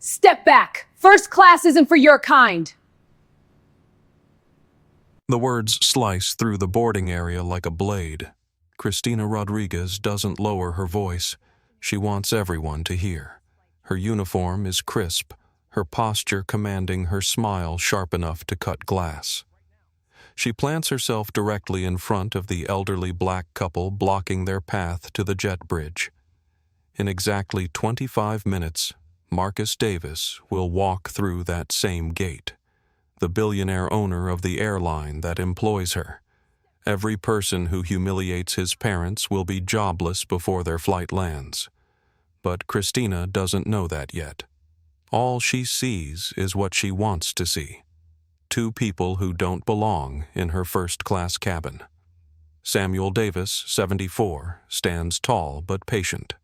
Step back. First class isn't for your kind. The words slice through the boarding area like a blade. Cristina Rodriguez doesn't lower her voice. She wants everyone to hear. Her uniform is crisp, her posture commanding, her smile sharp enough to cut glass. She plants herself directly in front of the elderly black couple blocking their path to the jet bridge. In exactly 25 minutes, Marcus Davis will walk through that same gate, the billionaire owner of the airline that employs her. Every person who humiliates his parents will be jobless before their flight lands. But Cristina doesn't know that yet. All she sees is what she wants to see. Two people who don't belong in her first-class cabin. Samuel Davis, 74, stands tall but patient.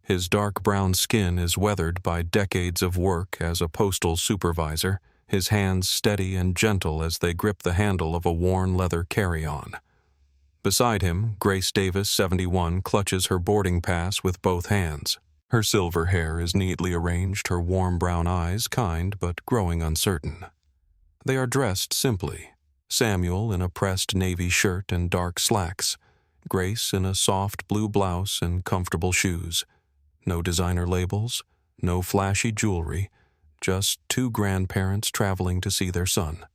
His dark brown skin is weathered by decades of work as a postal supervisor, his hands steady and gentle as they grip the handle of a worn leather carry-on. Beside him, Grace Davis, 71, clutches her boarding pass with both hands. Her silver hair is neatly arranged, her warm brown eyes kind but growing uncertain. They are dressed simply. Samuel in a pressed navy shirt and dark slacks. Grace in a soft blue blouse and comfortable shoes. No designer labels, no flashy jewelry, just two grandparents traveling to see their son.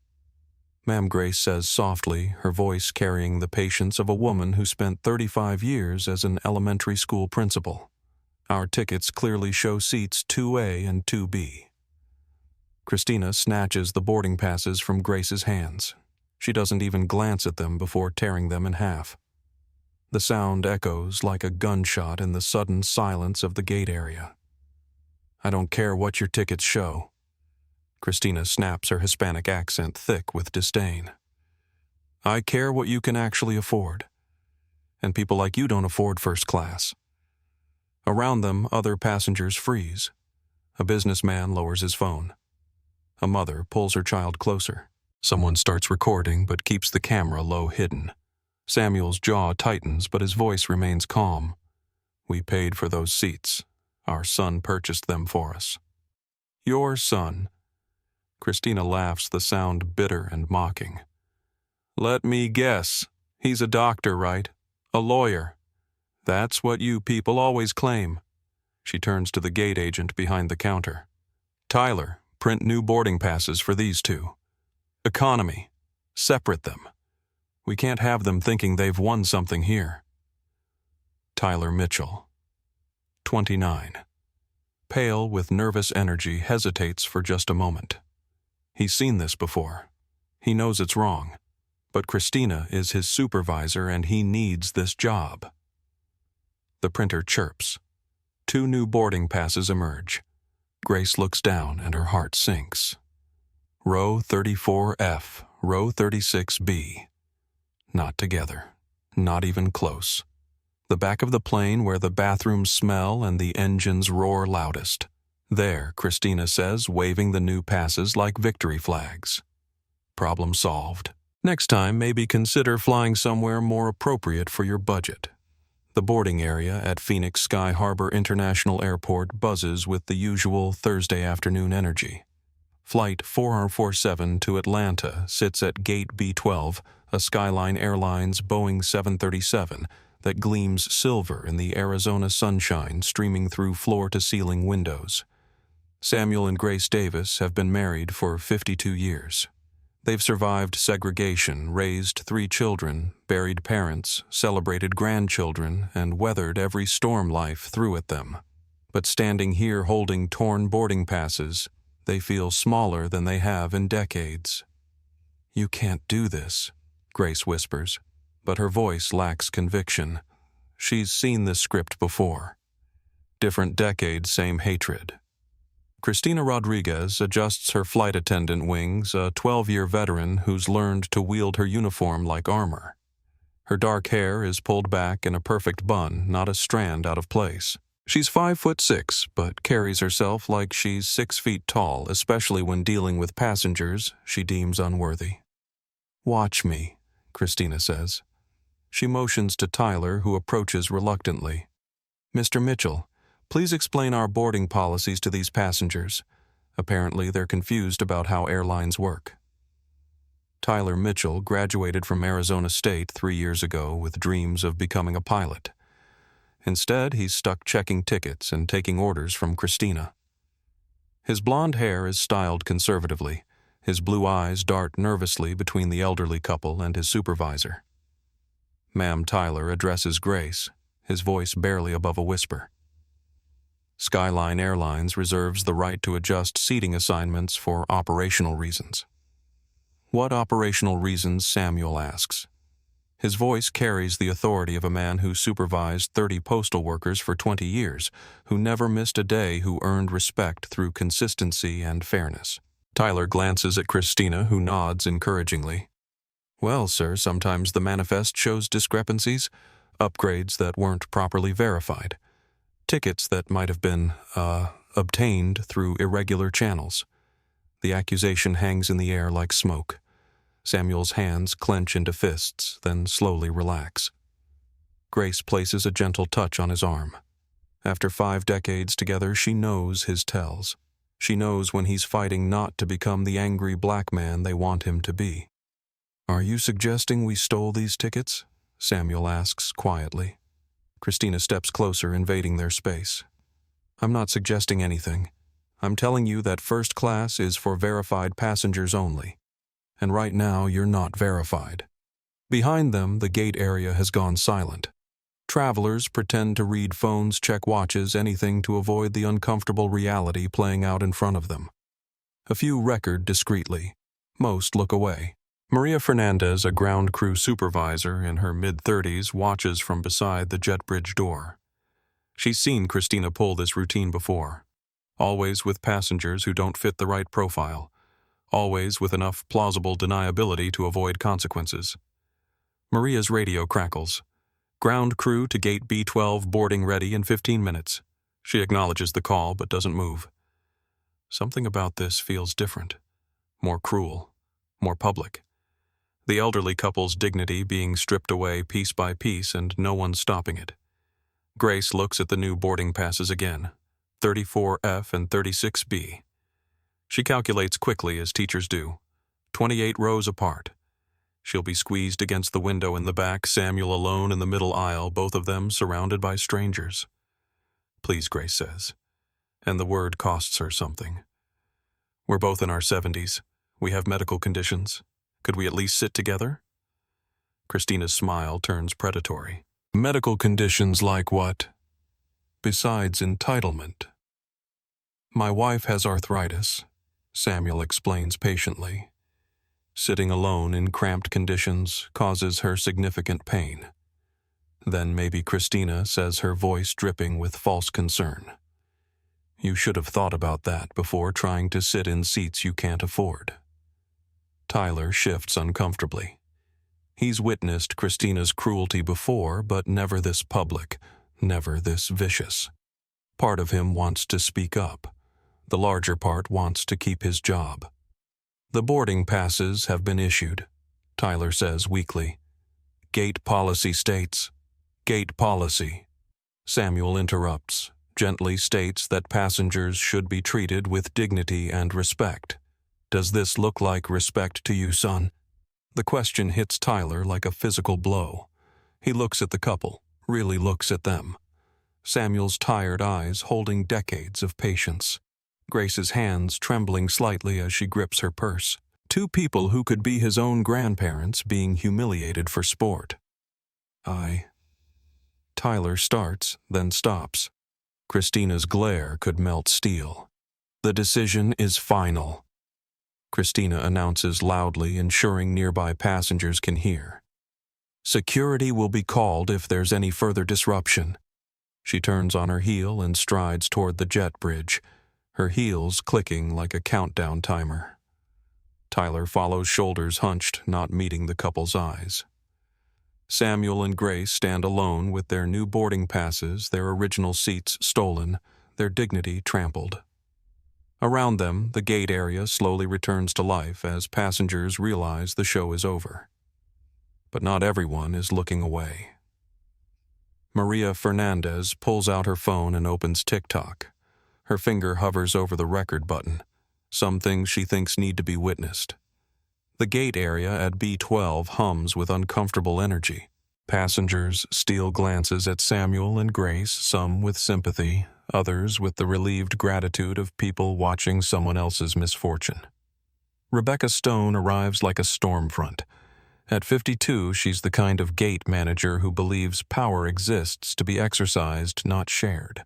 Ma'am Grace says softly, her voice carrying the patience of a woman who spent 35 years as an elementary school principal. Our tickets clearly show seats 2A and 2B. Cristina snatches the boarding passes from Grace's hands. She doesn't even glance at them before tearing them in half. The sound echoes like a gunshot in the sudden silence of the gate area. I don't care what your tickets show. Cristina snaps her Hispanic accent thick with disdain. I care what you can actually afford. And people like you don't afford first class. Around them, other passengers freeze. A businessman lowers his phone. A mother pulls her child closer. Someone starts recording but keeps the camera low hidden. Samuel's jaw tightens, but his voice remains calm. We paid for those seats. Our son purchased them for us. Your son. Cristina laughs, the sound bitter and mocking. Let me guess. He's a doctor, right? A lawyer. That's what you people always claim. She turns to the gate agent behind the counter. Tyler, print new boarding passes for these two. Economy. Separate them. We can't have them thinking they've won something here. Tyler Mitchell, 29. Pale with nervous energy, hesitates for just a moment. He's seen this before. He knows it's wrong. But Cristina is his supervisor and he needs this job. The printer chirps. Two new boarding passes emerge. Grace looks down and her heart sinks. Row 34F, row 36B. Not together. Not even close. The back of the plane where the bathrooms smell and the engines roar loudest. There, Cristina says, waving the new passes like victory flags. Problem solved. Next time, maybe consider flying somewhere more appropriate for your budget. The boarding area at Phoenix Sky Harbor International Airport buzzes with the usual Thursday afternoon energy. Flight 4047 to Atlanta sits at Gate B12, a Skyline Airlines Boeing 737 that gleams silver in the Arizona sunshine streaming through floor-to-ceiling windows. Samuel and Grace Davis have been married for 52 years. They've survived segregation, raised 3 children, buried parents, celebrated grandchildren, and weathered every storm life threw at them. But standing here holding torn boarding passes, they feel smaller than they have in decades. You can't do this, Grace whispers, but her voice lacks conviction. She's seen this script before. Different decade, same hatred. Cristina Rodriguez adjusts her flight attendant wings, a 12-year veteran who's learned to wield her uniform like armor. Her dark hair is pulled back in a perfect bun, not a strand out of place. She's 5'6", but carries herself like she's 6 feet tall, especially when dealing with passengers she deems unworthy. Watch me, Cristina says. She motions to Tyler, who approaches reluctantly. Mr. Mitchell, Please explain our boarding policies to these passengers. Apparently, they're confused about how airlines work. Tyler Mitchell graduated from Arizona State 3 years ago with dreams of becoming a pilot. Instead, he's stuck checking tickets and taking orders from Christina. His blonde hair is styled conservatively. His blue eyes dart nervously between the elderly couple and his supervisor. Ma'am Tyler addresses Grace, his voice barely above a whisper. Skyline Airlines reserves the right to adjust seating assignments for operational reasons. What operational reasons? Samuel asks. His voice carries the authority of a man who supervised 30 postal workers for 20 years, who never missed a day, who earned respect through consistency and fairness. Tyler glances at Christina, who nods encouragingly. Well, sir, sometimes the manifest shows discrepancies, upgrades that weren't properly verified, tickets that might have been, obtained through irregular channels. The accusation hangs in the air like smoke. Samuel's hands clench into fists, then slowly relax. Grace places a gentle touch on his arm. After 5 decades together, she knows his tells. She knows when he's fighting not to become the angry black man they want him to be. Are you suggesting we stole these tickets? Samuel asks quietly. Christina steps closer, invading their space. I'm not suggesting anything. I'm telling you that first class is for verified passengers only. And right now, you're not verified. Behind them, the gate area has gone silent. Travelers pretend to read phones, check watches, anything to avoid the uncomfortable reality playing out in front of them. A few record discreetly. Most look away. Maria Fernandez, a ground crew supervisor in her mid-30s, watches from beside the jet bridge door. She's seen Christina pull this routine before. Always with passengers who don't fit the right profile. Always with enough plausible deniability to avoid consequences. Maria's radio crackles. Ground crew to gate B12 boarding ready in 15 minutes. She acknowledges the call but doesn't move. Something about this feels different. More cruel. More public. The elderly couple's dignity being stripped away piece by piece and no one stopping it. Grace looks at the new boarding passes again. 34F and 36B. She calculates quickly, as teachers do. 28 rows apart. She'll be squeezed against the window in the back, Samuel alone in the middle aisle, both of them surrounded by strangers. Please, Grace says. And the word costs her something. We're both in our 70s. We have medical conditions. Could we at least sit together? Christina's smile turns predatory. Medical conditions like what? Besides entitlement. My wife has arthritis, Samuel explains patiently. Sitting alone in cramped conditions causes her significant pain. Then maybe Christina says, her voice dripping with false concern. You should have thought about that before trying to sit in seats you can't afford. Tyler shifts uncomfortably. He's witnessed Christina's cruelty before, but never this public, never this vicious. Part of him wants to speak up. The larger part wants to keep his job. The boarding passes have been issued, Tyler says weakly. Gate policy states. Gate policy. Samuel interrupts, gently states that passengers should be treated with dignity and respect. Does this look like respect to you, son? The question hits Tyler like a physical blow. He looks at the couple, really looks at them. Samuel's tired eyes holding decades of patience. Grace's hands trembling slightly as she grips her purse. 2 people who could be his own grandparents being humiliated for sport. Tyler starts, then stops. Christina's glare could melt steel. The decision is final. Christina announces loudly, ensuring nearby passengers can hear. Security will be called if there's any further disruption. She turns on her heel and strides toward the jet bridge, her heels clicking like a countdown timer. Tyler follows, shoulders hunched, not meeting the couple's eyes. Samuel and Grace stand alone with their new boarding passes, their original seats stolen, their dignity trampled. Around them, the gate area slowly returns to life as passengers realize the show is over. But not everyone is looking away. Maria Fernandez pulls out her phone and opens TikTok. Her finger hovers over the record button. Some things she thinks need to be witnessed. The gate area at B12 hums with uncomfortable energy. Passengers steal glances at Samuel and Grace, some with sympathy, others with the relieved gratitude of people watching someone else's misfortune. Rebecca Stone arrives like a storm front. At 52, she's the kind of gate manager who believes power exists to be exercised, not shared.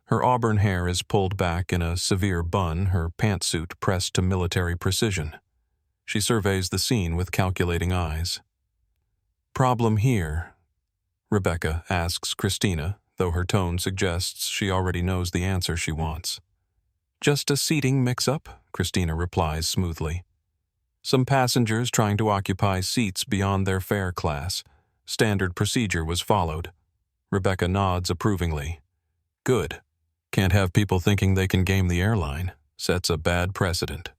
Her auburn hair is pulled back in a severe bun, her pantsuit pressed to military precision. She surveys the scene with calculating eyes. "Problem here?" Rebecca asks Christina, though her tone suggests she already knows the answer she wants. "Just a seating mix-up," Christina replies smoothly. "Some passengers trying to occupy seats beyond their fare class. Standard procedure was followed." Rebecca nods approvingly. "Good. Can't have people thinking they can game the airline. Sets a bad precedent."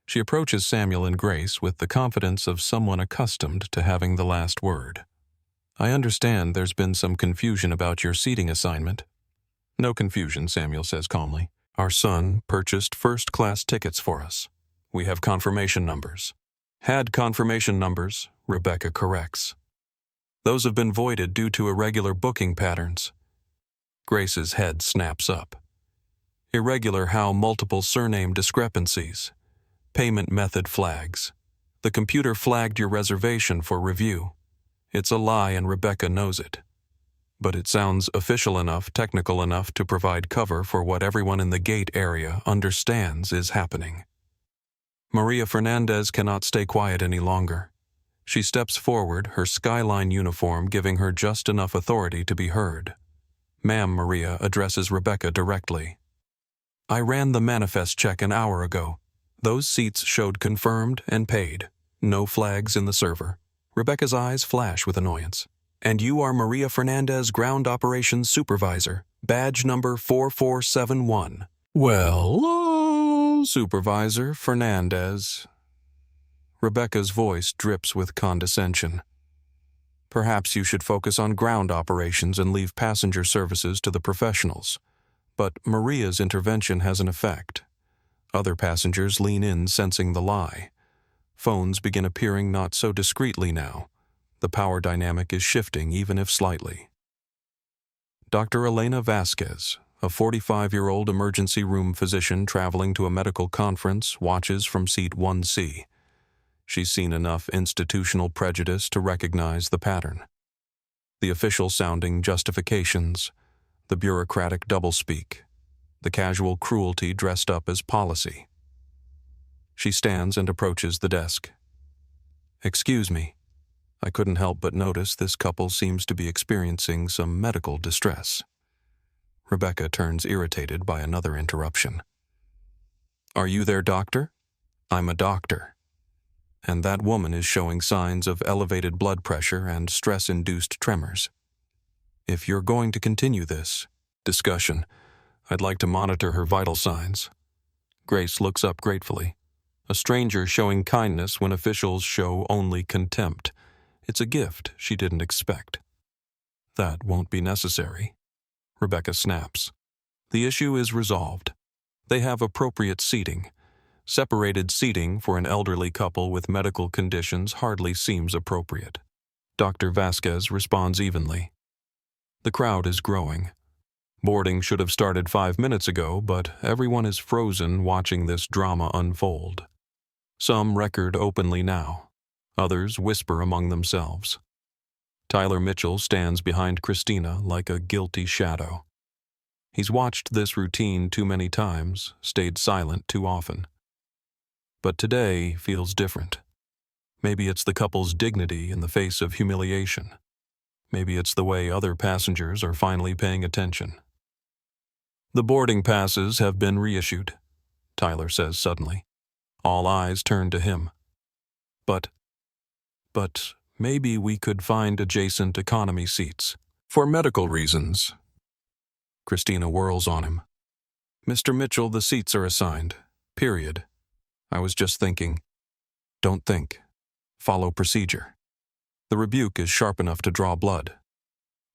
She approaches Samuel and Grace with the confidence of someone accustomed to having the last word. "I understand there's been some confusion about your seating assignment." "No confusion," Samuel says calmly. "Our son purchased first-class tickets for us. We have confirmation numbers." "Had confirmation numbers," Rebecca corrects. "Those have been voided due to irregular booking patterns." Grace's head snaps up. "Irregular how? Multiple surname discrepancies. Payment method flags. The computer flagged your reservation for review. It's a lie and Rebecca knows it. But it sounds official enough, technical enough to provide cover for what everyone in the gate area understands is happening." Maria Fernandez cannot stay quiet any longer. She steps forward, her skyline uniform giving her just enough authority to be heard. "Ma'am," Maria addresses Rebecca directly. "I ran the manifest check an hour ago. Those seats showed confirmed and paid. No flags in the server." Rebecca's eyes flash with annoyance. "And you are Maria Fernandez, Ground Operations Supervisor, badge number 4471. "Well, Supervisor Fernandez." Rebecca's voice drips with condescension. "Perhaps you should focus on ground operations and leave passenger services to the professionals." But Maria's intervention has an effect. Other passengers lean in, sensing the lie. Phones begin appearing not so discreetly now. The power dynamic is shifting, even if slightly. Dr. Elena Vasquez, a 45-year-old emergency room physician traveling to a medical conference, watches from seat 1C. She's seen enough institutional prejudice to recognize the pattern. The official-sounding justifications, the bureaucratic doublespeak, the casual cruelty dressed up as policy. She stands and approaches the desk. "Excuse me. I couldn't help but notice this couple seems to be experiencing some medical distress." Rebecca turns irritated by another interruption. "Are you their doctor?" "I'm a doctor. And that woman is showing signs of elevated blood pressure and stress-induced tremors. If you're going to continue this discussion, I'd like to monitor her vital signs." Grace looks up gratefully. A stranger showing kindness when officials show only contempt. It's a gift she didn't expect. "That won't be necessary," Rebecca snaps. "The issue is resolved. They have appropriate seating. Separated seating for an elderly couple with medical conditions hardly seems appropriate." Dr. Vasquez responds evenly. The crowd is growing. Boarding should have started 5 minutes ago, but everyone is frozen watching this drama unfold. Some record openly now. Others whisper among themselves. Tyler Mitchell stands behind Christina like a guilty shadow. He's watched this routine too many times, stayed silent too often. But today feels different. Maybe it's the couple's dignity in the face of humiliation. Maybe it's the way other passengers are finally paying attention. "The boarding passes have been reissued," Tyler says suddenly. All eyes turn to him. But maybe we could find adjacent economy seats. "For medical reasons." Christina whirls on him. "Mr. Mitchell, the seats are assigned. Period. I was just thinking." "Don't think. Follow procedure." The rebuke is sharp enough to draw blood.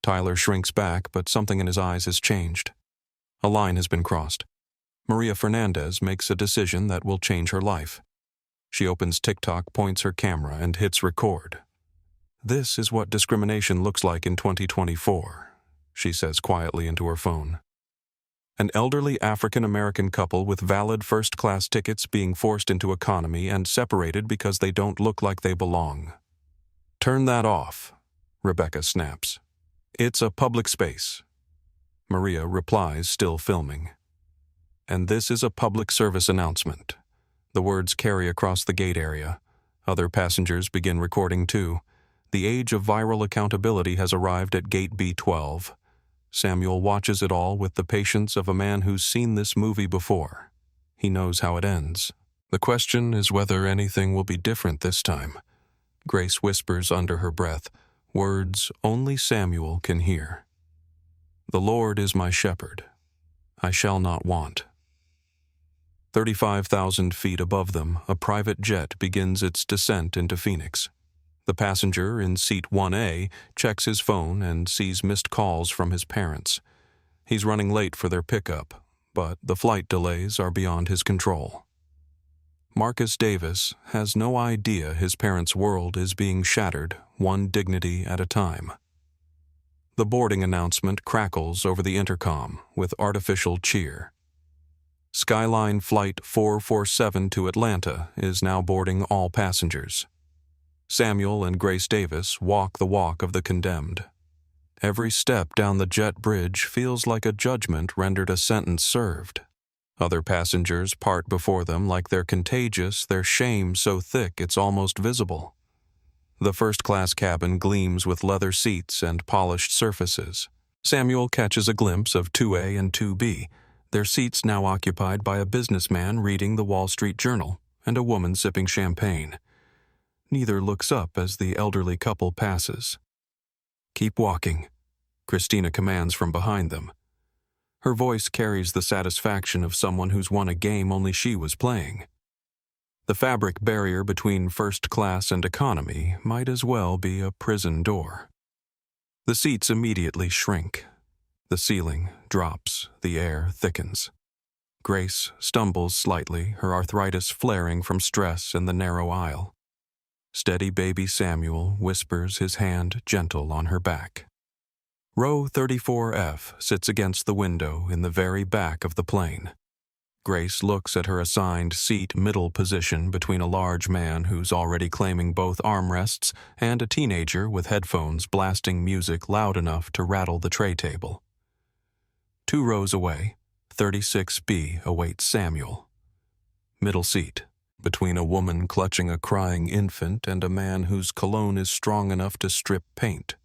Tyler shrinks back, but something in his eyes has changed. A line has been crossed. Maria Fernandez makes a decision that will change her life. She opens TikTok, points her camera, and hits record. "This is what discrimination looks like in 2024, she says quietly into her phone. An elderly African-American couple with valid first-class tickets being forced into economy and separated because they don't look like they belong. Turn that off, Rebecca snaps. It's a public space. Maria replies, still filming. And this is a public service announcement. The words carry across the gate area. Other passengers begin recording too. The age of viral accountability has arrived at gate B12. Samuel watches it all with the patience of a man who's seen this movie before. He knows how it ends. The question is whether anything will be different this time. Grace whispers under her breath, words only Samuel can hear. The Lord is my shepherd. I shall not want. 35,000 feet above them, a private jet begins its descent into Phoenix. The passenger in seat 1A checks his phone and sees missed calls from his parents. He's running late for their pickup, but the flight delays are beyond his control. Marcus Davis has no idea his parents' world is being shattered, one dignity at a time. The boarding announcement crackles over the intercom with artificial cheer. Skyline Flight 447 to Atlanta is now boarding all passengers. Samuel and Grace Davis walk the walk of the condemned. Every step down the jet bridge feels like a judgment rendered a sentence served. Other passengers part before them like they're contagious, their shame so thick it's almost visible. The first-class cabin gleams with leather seats and polished surfaces. Samuel catches a glimpse of 2A and 2B, their seats now occupied by a businessman reading the Wall Street Journal and a woman sipping champagne. Neither looks up as the elderly couple passes. "Keep walking," Christina commands from behind them. Her voice carries the satisfaction of someone who's won a game only she was playing. The fabric barrier between first class and economy might as well be a prison door. The seats immediately shrink. The ceiling drops, the air thickens. Grace stumbles slightly, her arthritis flaring from stress in the narrow aisle. Steady baby Samuel whispers, his hand gentle on her back. Row 34F sits against the window in the very back of the plane. Grace looks at her assigned seat middle position between a large man who's already claiming both armrests and a teenager with headphones blasting music loud enough to rattle the tray table. 2 rows away, 36B awaits Samuel. Middle seat, between a woman clutching a crying infant and a man whose cologne is strong enough to strip paint.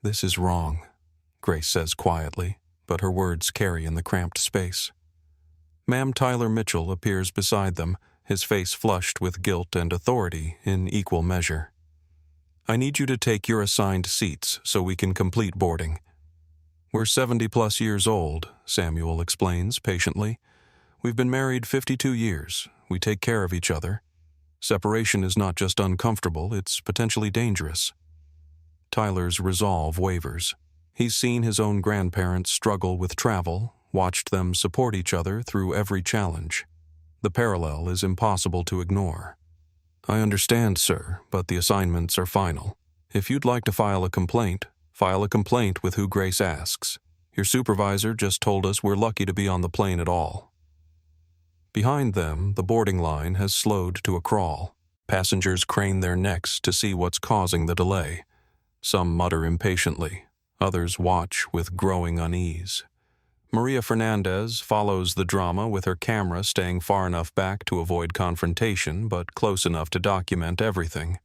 "This is wrong," Grace says quietly, but her words carry in the cramped space. Ma'am Tyler Mitchell appears beside them, his face flushed with guilt and authority in equal measure. "I need you to take your assigned seats so we can complete boarding." "We're 70-plus years old," Samuel explains patiently. "We've been married 52 years. We take care of each other. Separation is not just uncomfortable, it's potentially dangerous." Tyler's resolve wavers. He's seen his own grandparents struggle with travel, watched them support each other through every challenge. The parallel is impossible to ignore. "I understand, sir, but the assignments are final. If you'd like to file a complaint with who Grace asks. Your supervisor just told us we're lucky to be on the plane at all." Behind them, the boarding line has slowed to a crawl. Passengers crane their necks to see what's causing the delay. Some mutter impatiently. Others watch with growing unease. Maria Fernandez follows the drama with her camera staying far enough back to avoid confrontation but close enough to document everything.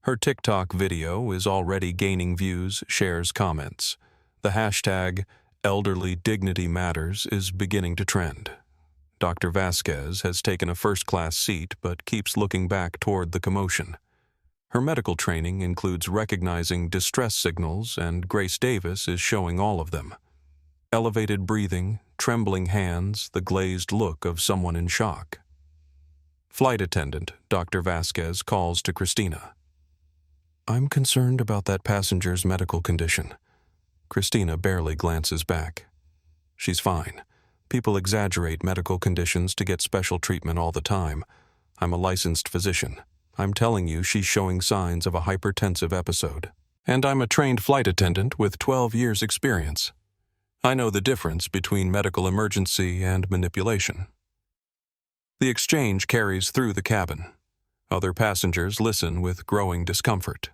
Her TikTok video is already gaining views, shares, comments. The hashtag Elderly Dignity Matters is beginning to trend. Dr. Vasquez has taken a first-class seat but keeps looking back toward the commotion. Her medical training includes recognizing distress signals, and Grace Davis is showing all of them. Elevated breathing, trembling hands, the glazed look of someone in shock. "Flight attendant," Dr. Vasquez calls to Christina. I'm concerned about that passenger's medical condition. Christina barely glances back. She's fine. People exaggerate medical conditions to get special treatment all the time. I'm a licensed physician. I'm telling you she's showing signs of a hypertensive episode. And I'm a trained flight attendant with 12 years' experience. I know the difference between medical emergency and manipulation. The exchange carries through the cabin. Other passengers listen with growing discomfort.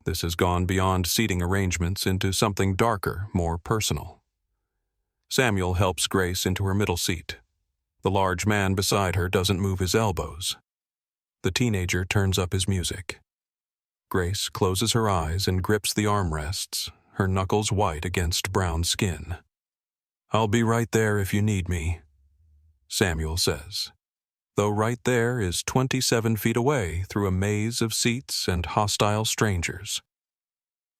This has gone beyond seating arrangements into something darker, more personal. Samuel helps Grace into her middle seat. The large man beside her doesn't move his elbows. The teenager turns up his music. Grace closes her eyes and grips the armrests, her knuckles white against brown skin. "I'll be right there if you need me," Samuel says, though right there is 27 feet away through a maze of seats and hostile strangers.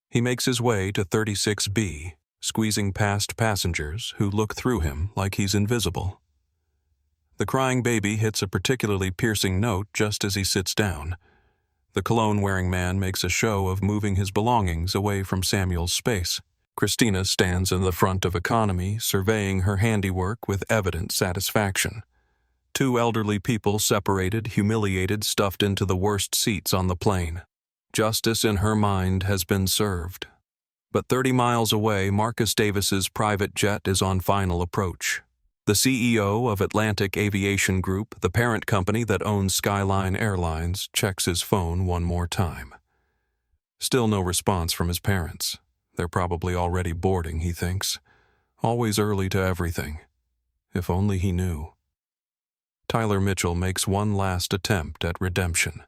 He makes his way to 36B, squeezing past passengers who look through him like he's invisible. The crying baby hits a particularly piercing note just as he sits down. The cologne-wearing man makes a show of moving his belongings away from Samuel's space. Christina stands in the front of economy, surveying her handiwork with evident satisfaction. Two elderly people separated, humiliated, stuffed into the worst seats on the plane. Justice in her mind has been served. But 30 miles away, Marcus Davis's private jet is on final approach. The CEO of Atlantic Aviation Group, the parent company that owns Skyline Airlines, checks his phone one more time. Still no response from his parents. They're probably already boarding, he thinks. Always early to everything. If only he knew. Tyler Mitchell makes one last attempt at redemption.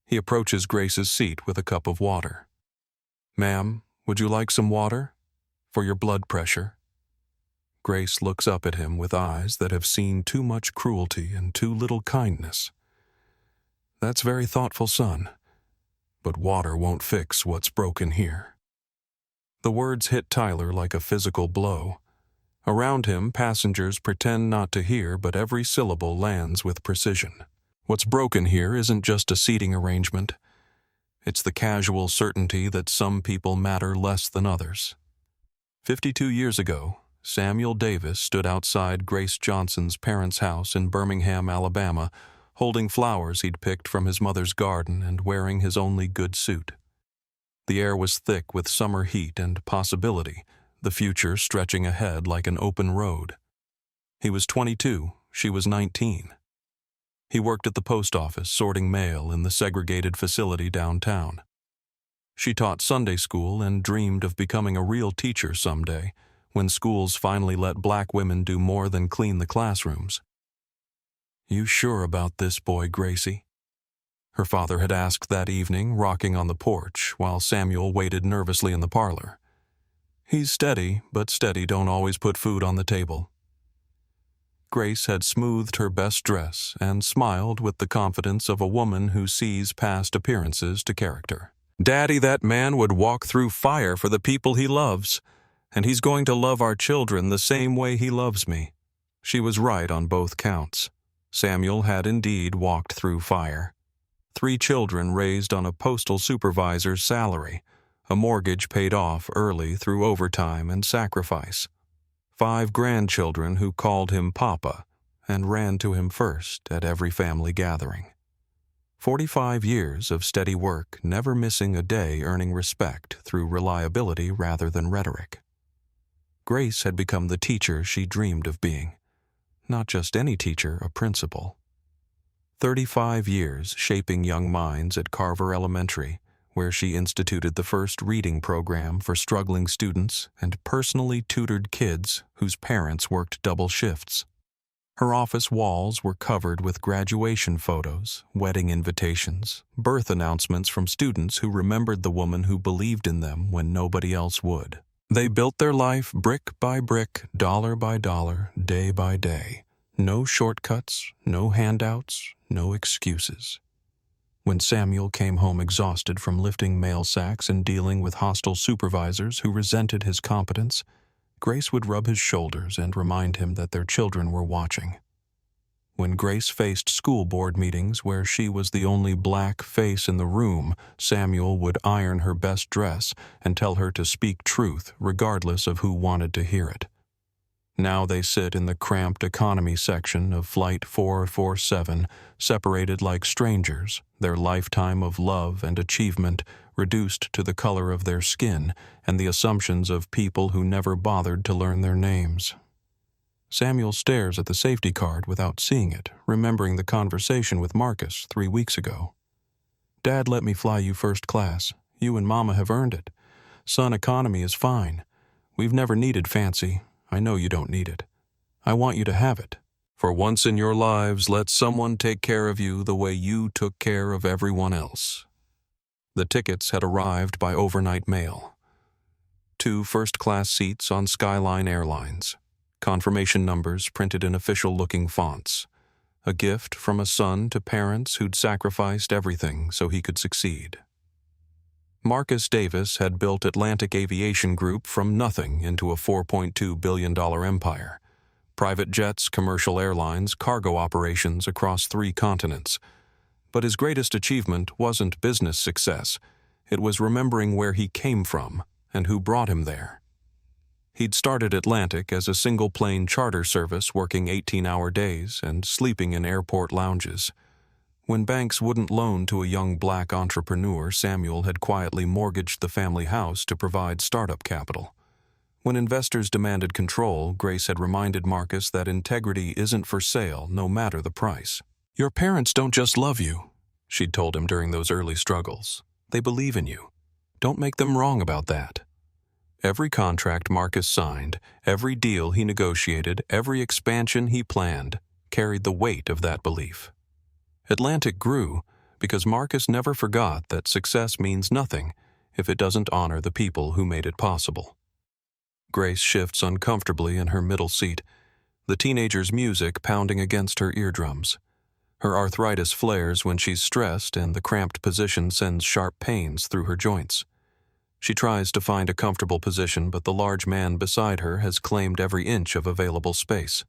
He approaches Grace's seat with a cup of water. "Ma'am, would you like some water? For your blood pressure?" Grace looks up at him with eyes that have seen too much cruelty and too little kindness. "That's very thoughtful, son. But water won't fix what's broken here." The words hit Tyler like a physical blow. Around him, passengers pretend not to hear, but every syllable lands with precision. What's broken here isn't just a seating arrangement. It's the casual certainty that some people matter less than others. 52 years ago, Samuel Davis stood outside Grace Johnson's parents' house in Birmingham, Alabama, holding flowers he'd picked from his mother's garden and wearing his only good suit. The air was thick with summer heat and possibility, the future stretching ahead like an open road. He was 22, she was 19. He worked at the post office sorting mail in the segregated facility downtown. She taught Sunday school and dreamed of becoming a real teacher someday, when schools finally let black women do more than clean the classrooms. "You sure about this boy, Gracie?" Her father had asked that evening, rocking on the porch, while Samuel waited nervously in the parlor. "He's steady, but steady don't always put food on the table." Grace had smoothed her best dress and smiled with the confidence of a woman who sees past appearances to character. "Daddy, that man would walk through fire for the people he loves. And he's going to love our children the same way he loves me." She was right on both counts. Samuel had indeed walked through fire. 3 children raised on a postal supervisor's salary, a mortgage paid off early through overtime and sacrifice. 5 grandchildren who called him Papa and ran to him first at every family gathering. 45 years of steady work, never missing a day, earning respect through reliability rather than rhetoric. Grace had become the teacher she dreamed of being. Not just any teacher, a principal. 35 years shaping young minds at Carver Elementary, where she instituted the first reading program for struggling students and personally tutored kids whose parents worked double shifts. Her office walls were covered with graduation photos, wedding invitations, birth announcements from students who remembered the woman who believed in them when nobody else would. They built their life brick by brick, dollar by dollar, day by day. No shortcuts, no handouts, no excuses. When Samuel came home exhausted from lifting mail sacks and dealing with hostile supervisors who resented his competence, Grace would rub his shoulders and remind him that their children were watching. When Grace faced school board meetings where she was the only black face in the room, Samuel would iron her best dress and tell her to speak truth regardless of who wanted to hear it. Now they sit in the cramped economy section of Flight 447, separated like strangers, their lifetime of love and achievement reduced to the color of their skin and the assumptions of people who never bothered to learn their names. Samuel stares at the safety card without seeing it, remembering the conversation with Marcus 3 weeks ago. "Dad let me fly you first class. You and Mama have earned it. Son, economy is fine. We've never needed fancy. I know you don't need it. I want you to have it. For once in your lives, let someone take care of you the way you took care of everyone else." The tickets had arrived by overnight mail. 2 first-class seats on Skyline Airlines. Confirmation numbers printed in official-looking fonts. A gift from a son to parents who'd sacrificed everything so he could succeed. Marcus Davis had built Atlantic Aviation Group from nothing into a $4.2 billion empire. Private jets, commercial airlines, cargo operations across 3 continents. But his greatest achievement wasn't business success. It was remembering where he came from and who brought him there. He'd started Atlantic as a single-plane charter service working 18-hour days and sleeping in airport lounges. When banks wouldn't loan to a young black entrepreneur, Samuel had quietly mortgaged the family house to provide startup capital. When investors demanded control, Grace had reminded Marcus that integrity isn't for sale, no matter the price. "Your parents don't just love you," she'd told him during those early struggles. "They believe in you. Don't make them wrong about that." Every contract Marcus signed, every deal he negotiated, every expansion he planned, carried the weight of that belief. Atlantic grew because Marcus never forgot that success means nothing if it doesn't honor the people who made it possible. Grace shifts uncomfortably in her middle seat, the teenager's music pounding against her eardrums. Her arthritis flares when she's stressed and the cramped position sends sharp pains through her joints. She tries to find a comfortable position, but the large man beside her has claimed every inch of available space.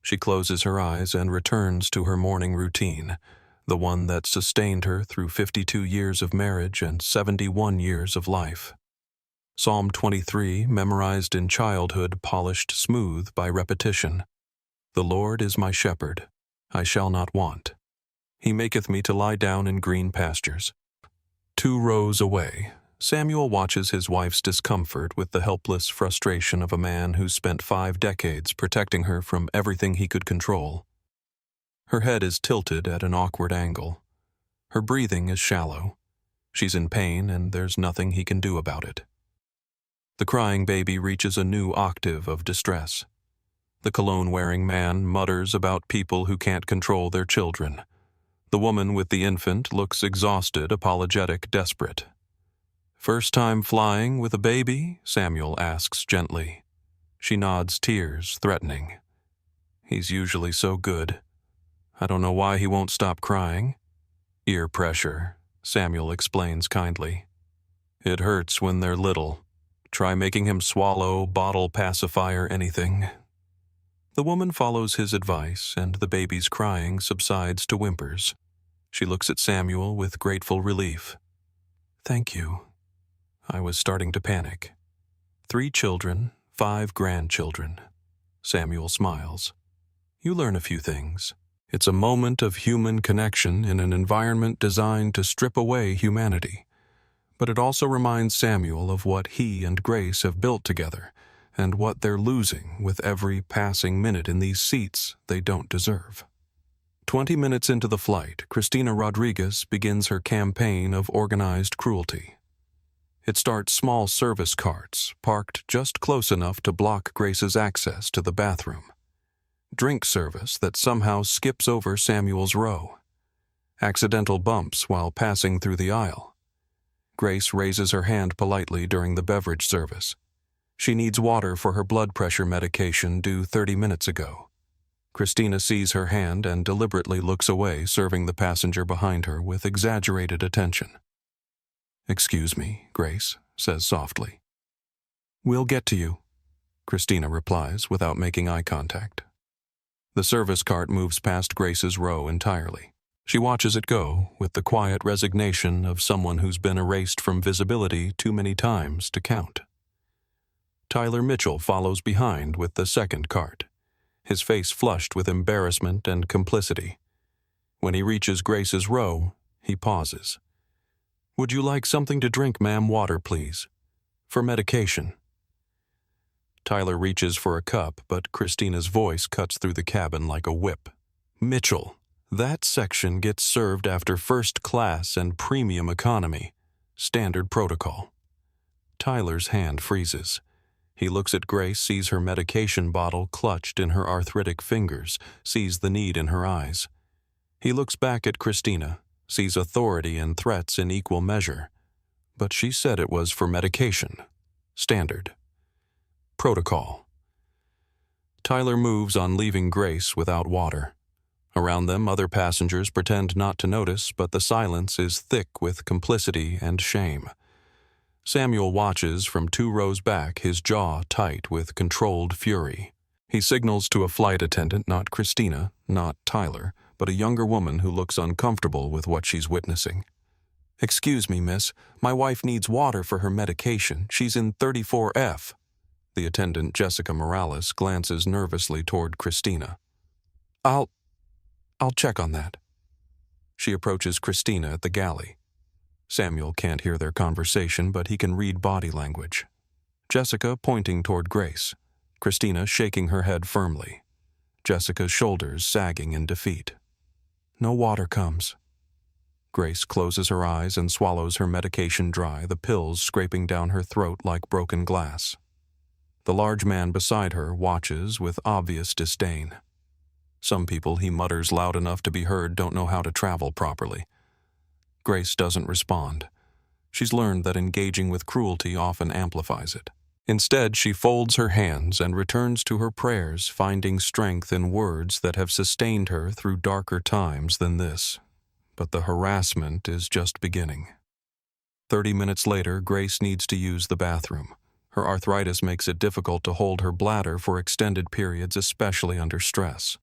She closes her eyes and returns to her morning routine, the one that sustained her through 52 years of marriage and 71 years of life. Psalm 23, memorized in childhood, polished smooth by repetition. "The Lord is my shepherd, I shall not want. He maketh me to lie down in green pastures." 2 rows away, Samuel watches his wife's discomfort with the helpless frustration of a man who spent 5 decades protecting her from everything he could control. Her head is tilted at an awkward angle. Her breathing is shallow. She's in pain and there's nothing he can do about it. The crying baby reaches a new octave of distress. The cologne-wearing man mutters about people who can't control their children. The woman with the infant looks exhausted, apologetic, desperate. "First time flying with a baby?" Samuel asks gently. She nods, tears threatening. "He's usually so good. I don't know why he won't stop crying." "Ear pressure," Samuel explains kindly. "It hurts when they're little. Try making him swallow, bottle pacifier, anything." The woman follows his advice, and the baby's crying subsides to whimpers. She looks at Samuel with grateful relief. "Thank you." I was starting to panic. 3 children, 5 grandchildren. Samuel smiles. "You learn a few things. It's a moment of human connection in an environment designed to strip away humanity. But it also reminds Samuel of what he and Grace have built together, and what they're losing with every passing minute in these seats they don't deserve." 20 minutes into the flight, Cristina Rodriguez begins her campaign of organized cruelty. It starts small service carts, parked just close enough to block Grace's access to the bathroom. Drink service that somehow skips over Samuel's row. Accidental bumps while passing through the aisle. Grace raises her hand politely during the beverage service. She needs water for her blood pressure medication due 30 minutes ago. Cristina sees her hand and deliberately looks away, serving the passenger behind her with exaggerated attention. "Excuse me," Grace says softly. "We'll get to you," Cristina replies without making eye contact. The service cart moves past Grace's row entirely. She watches it go with the quiet resignation of someone who's been erased from visibility too many times to count. Tyler Mitchell follows behind with the second cart, his face flushed with embarrassment and complicity. When he reaches Grace's row, he pauses. "Would you like something to drink, ma'am? Water, please. For medication." Tyler reaches for a cup, but Christina's voice cuts through the cabin like a whip. "Mitchell, that section gets served after first class and premium economy. Standard protocol." Tyler's hand freezes. He looks at Grace, sees her medication bottle clutched in her arthritic fingers, sees the need in her eyes. He looks back at Christina, sees authority and threats in equal measure. But she said it was for medication. Standard. Protocol. Tyler moves on, leaving Grace without water. Around them, other passengers pretend not to notice, but the silence is thick with complicity and shame. Samuel watches from 2 rows back, his jaw tight with controlled fury. He signals to a flight attendant, not Christina, not Tyler, but a younger woman who looks uncomfortable with what she's witnessing. "Excuse me, miss. My wife needs water for her medication. She's in 34F. The attendant, Jessica Morales, glances nervously toward Christina. I'll check on that." She approaches Christina at the galley. Samuel can't hear their conversation, but he can read body language. Jessica pointing toward Grace. Christina shaking her head firmly. Jessica's shoulders sagging in defeat. No water comes. Grace closes her eyes and swallows her medication dry, the pills scraping down her throat like broken glass. The large man beside her watches with obvious disdain. Some people, he mutters loud enough to be heard, don't know how to travel properly. Grace doesn't respond. She's learned that engaging with cruelty often amplifies it. Instead, she folds her hands and returns to her prayers, finding strength in words that have sustained her through darker times than this. But the harassment is just beginning. 30 minutes later, Grace needs to use the bathroom. Her arthritis makes it difficult to hold her bladder for extended periods, especially under stress.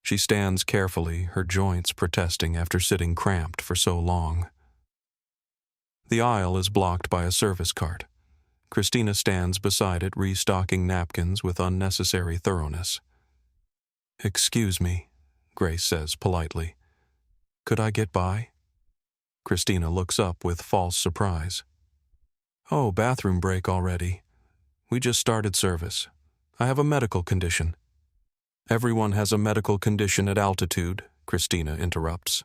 She stands carefully, her joints protesting after sitting cramped for so long. The aisle is blocked by a service cart. Christina stands beside it, restocking napkins with unnecessary thoroughness. "Excuse me," Grace says politely. "Could I get by?" Christina looks up with false surprise. "Oh, bathroom break already. We just started service. I have a medical condition." "Everyone has a medical condition at altitude," Christina interrupts.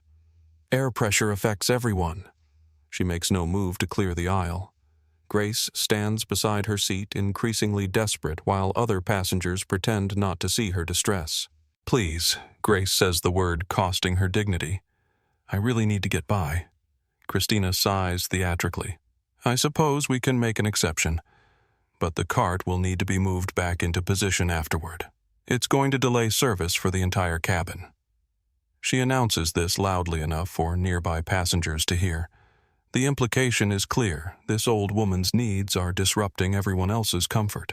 "Air pressure affects everyone." She makes no move to clear the aisle. Grace stands beside her seat, increasingly desperate, while other passengers pretend not to see her distress. "Please," Grace says the word costing her dignity. "I really need to get by." Christina sighs theatrically. "I suppose we can make an exception, but the cart will need to be moved back into position afterward. It's going to delay service for the entire cabin." She announces this loudly enough for nearby passengers to hear. The implication is clear. This old woman's needs are disrupting everyone else's comfort.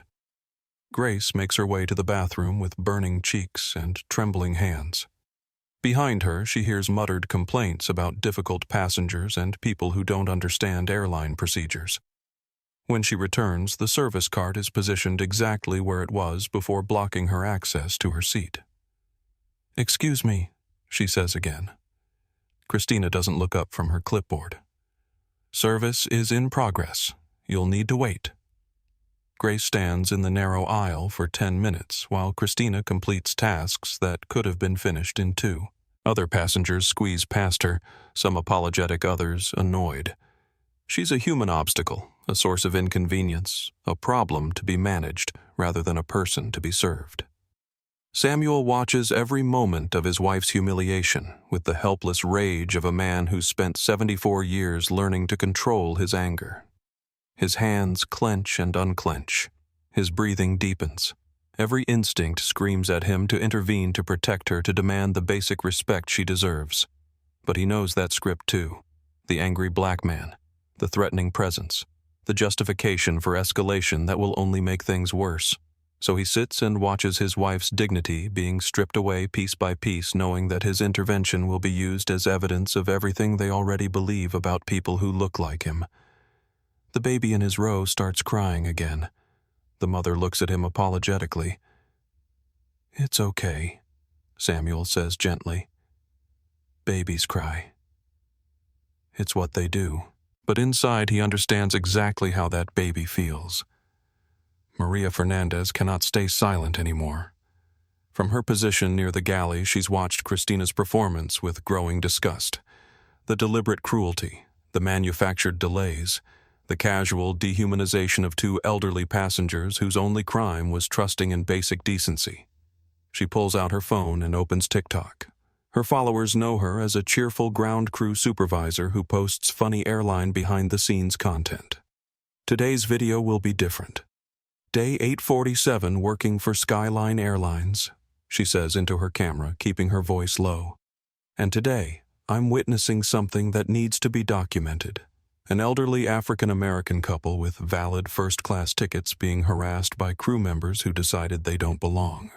Grace makes her way to the bathroom with burning cheeks and trembling hands. Behind her, she hears muttered complaints about difficult passengers and people who don't understand airline procedures. When she returns, the service cart is positioned exactly where it was before blocking her access to her seat. "Excuse me," she says again. Christina doesn't look up from her clipboard. "Service is in progress. You'll need to wait." Grace stands in the narrow aisle for 10 minutes while Christina completes tasks that could have been finished in 2. Other passengers squeeze past her, some apologetic, others annoyed. She's a human obstacle, a source of inconvenience, a problem to be managed rather than a person to be served. Samuel watches every moment of his wife's humiliation with the helpless rage of a man who's spent 74 years learning to control his anger. His hands clench and unclench. His breathing deepens. Every instinct screams at him to intervene, to protect her, to demand the basic respect she deserves. But he knows that script too. The angry black man, the threatening presence, the justification for escalation that will only make things worse. So he sits and watches his wife's dignity being stripped away piece by piece, knowing that his intervention will be used as evidence of everything they already believe about people who look like him. The baby in his row starts crying again. The mother looks at him apologetically. "It's okay," Samuel says gently. "Babies cry. It's what they do." But inside he understands exactly how that baby feels. Maria Fernandez cannot stay silent anymore. From her position near the galley, she's watched Christina's performance with growing disgust. The deliberate cruelty, the manufactured delays, the casual dehumanization of two elderly passengers whose only crime was trusting in basic decency. She pulls out her phone and opens TikTok. Her followers know her as a cheerful ground crew supervisor who posts funny airline behind-the-scenes content. Today's video will be different. Day 847 working for Skyline Airlines, she says into her camera, keeping her voice low. And today, I'm witnessing something that needs to be documented. An elderly African-American couple with valid first-class tickets being harassed by crew members who decided they don't belong.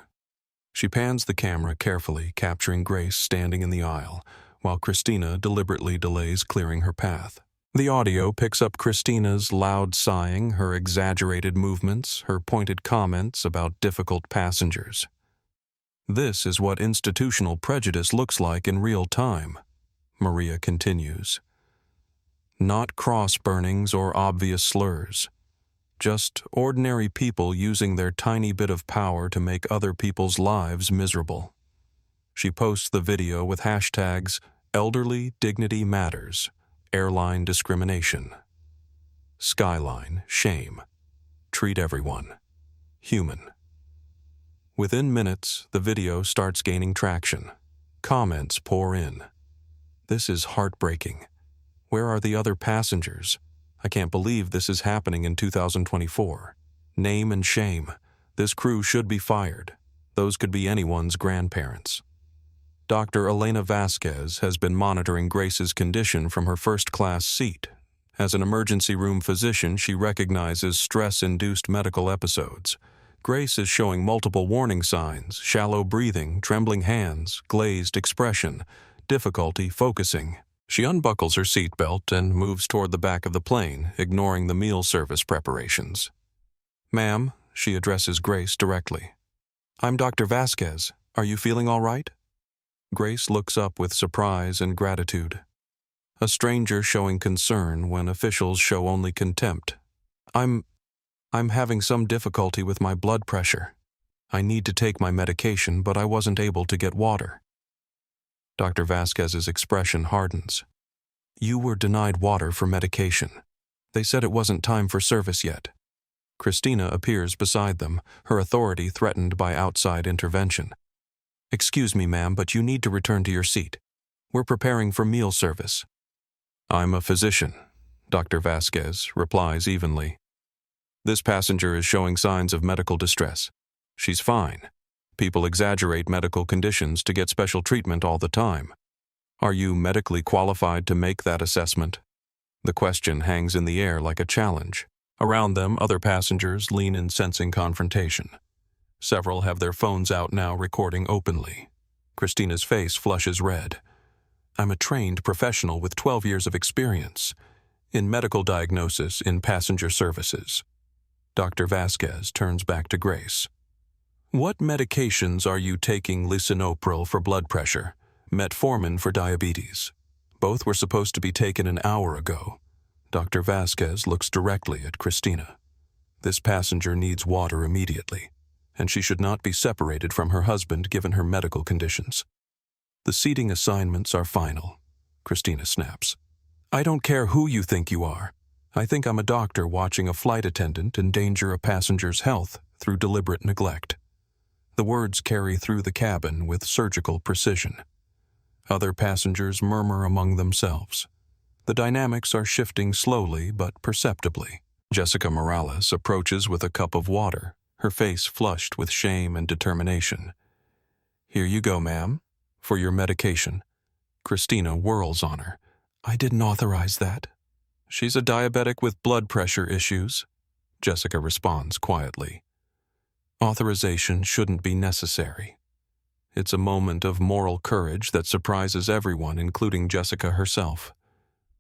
She pans the camera carefully, capturing Grace standing in the aisle, while Christina deliberately delays clearing her path. The audio picks up Christina's loud sighing, her exaggerated movements, her pointed comments about difficult passengers. This is what institutional prejudice looks like in real time, Maria continues. Not cross-burnings or obvious slurs. Just ordinary people using their tiny bit of power to make other people's lives miserable. She posts the video with hashtags Elderly Dignity Matters, Airline Discrimination, Skyline Shame, Treat Everyone Human. Within minutes, the video starts gaining traction. Comments pour in. "This is heartbreaking. Where are the other passengers? I can't believe this is happening in 2024. Name and shame. This crew should be fired. Those could be anyone's grandparents." Dr. Elena Vasquez has been monitoring Grace's condition from her first-class seat. As an emergency room physician, she recognizes stress-induced medical episodes. Grace is showing multiple warning signs: shallow breathing, trembling hands, glazed expression, difficulty focusing. She unbuckles her seatbelt and moves toward the back of the plane, ignoring the meal service preparations. "Ma'am," she addresses Grace directly. "I'm Dr. Vasquez. Are you feeling all right?" Grace looks up with surprise and gratitude. A stranger showing concern when officials show only contempt. I'm having some difficulty with my blood pressure. I need to take my medication, but I wasn't able to get water." Dr. Vasquez's expression hardens. "You were denied water for medication. They said it wasn't time for service yet." Christina appears beside them, her authority threatened by outside intervention. "Excuse me, ma'am, but you need to return to your seat. We're preparing for meal service." "I'm a physician," Dr. Vasquez replies evenly. "This passenger is showing signs of medical distress. She's fine. People exaggerate medical conditions to get special treatment all the time. Are you medically qualified to make that assessment?" The question hangs in the air like a challenge. Around them, other passengers lean in, sensing confrontation. Several have their phones out now, recording openly. Christina's face flushes red. "I'm a trained professional with 12 years of experience in medical diagnosis in passenger services." Dr. Vasquez turns back to Grace. "What medications are you taking? Lisinopril for blood pressure, metformin for diabetes. Both were supposed to be taken an hour ago." Dr. Vasquez looks directly at Christina. "This passenger needs water immediately, and she should not be separated from her husband given her medical conditions." "The seating assignments are final," Christina snaps. "I don't care who you think you are. I think I'm a doctor watching a flight attendant endanger a passenger's health through deliberate neglect." The words carry through the cabin with surgical precision. Other passengers murmur among themselves. The dynamics are shifting slowly but perceptibly. Jessica Morales approaches with a cup of water, her face flushed with shame and determination. "Here you go, ma'am, for your medication." Christina whirls on her. "I didn't authorize that." "She's a diabetic with blood pressure issues," Jessica responds quietly. Authorization shouldn't be necessary. It's a moment of moral courage that surprises everyone, including Jessica herself.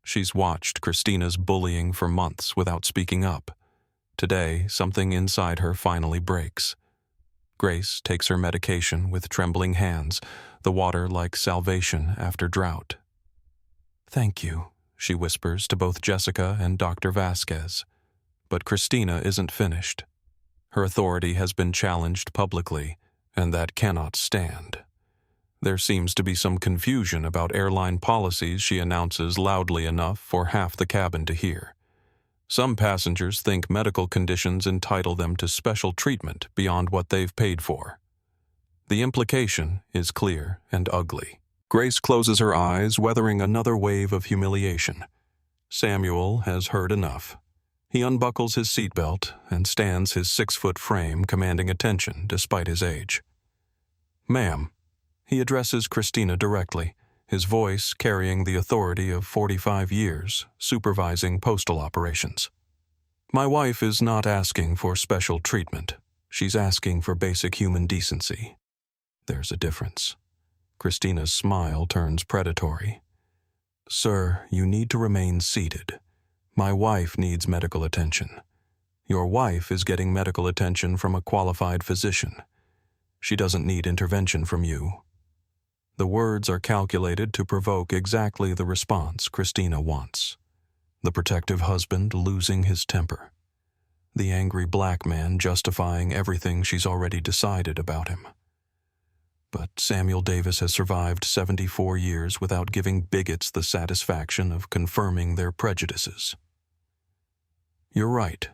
She's watched Christina's bullying for months without speaking up. Today, something inside her finally breaks. Grace takes her medication with trembling hands, the water like salvation after drought. "Thank you," she whispers to both Jessica and Dr. Vasquez. But Christina isn't finished. Her authority has been challenged publicly, and that cannot stand. There seems to be some confusion about airline policies she announces loudly enough for half the cabin to hear. Some passengers think medical conditions entitle them to special treatment beyond what they've paid for. The implication is clear and ugly. Grace closes her eyes, weathering another wave of humiliation. Samuel has heard enough. He unbuckles his seatbelt and stands his 6-foot frame, commanding attention despite his age. "Ma'am," he addresses Christina directly, his voice carrying the authority of 45 years, supervising postal operations. "My wife is not asking for special treatment. She's asking for basic human decency." There's a difference. Christina's smile turns predatory. "Sir, you need to remain seated. My wife needs medical attention. Your wife is getting medical attention from a qualified physician. She doesn't need intervention from you." The words are calculated to provoke exactly the response Christina wants. The protective husband losing his temper. The angry black man justifying everything she's already decided about him. But Samuel Davis has survived 74 years without giving bigots the satisfaction of confirming their prejudices. "You're right,"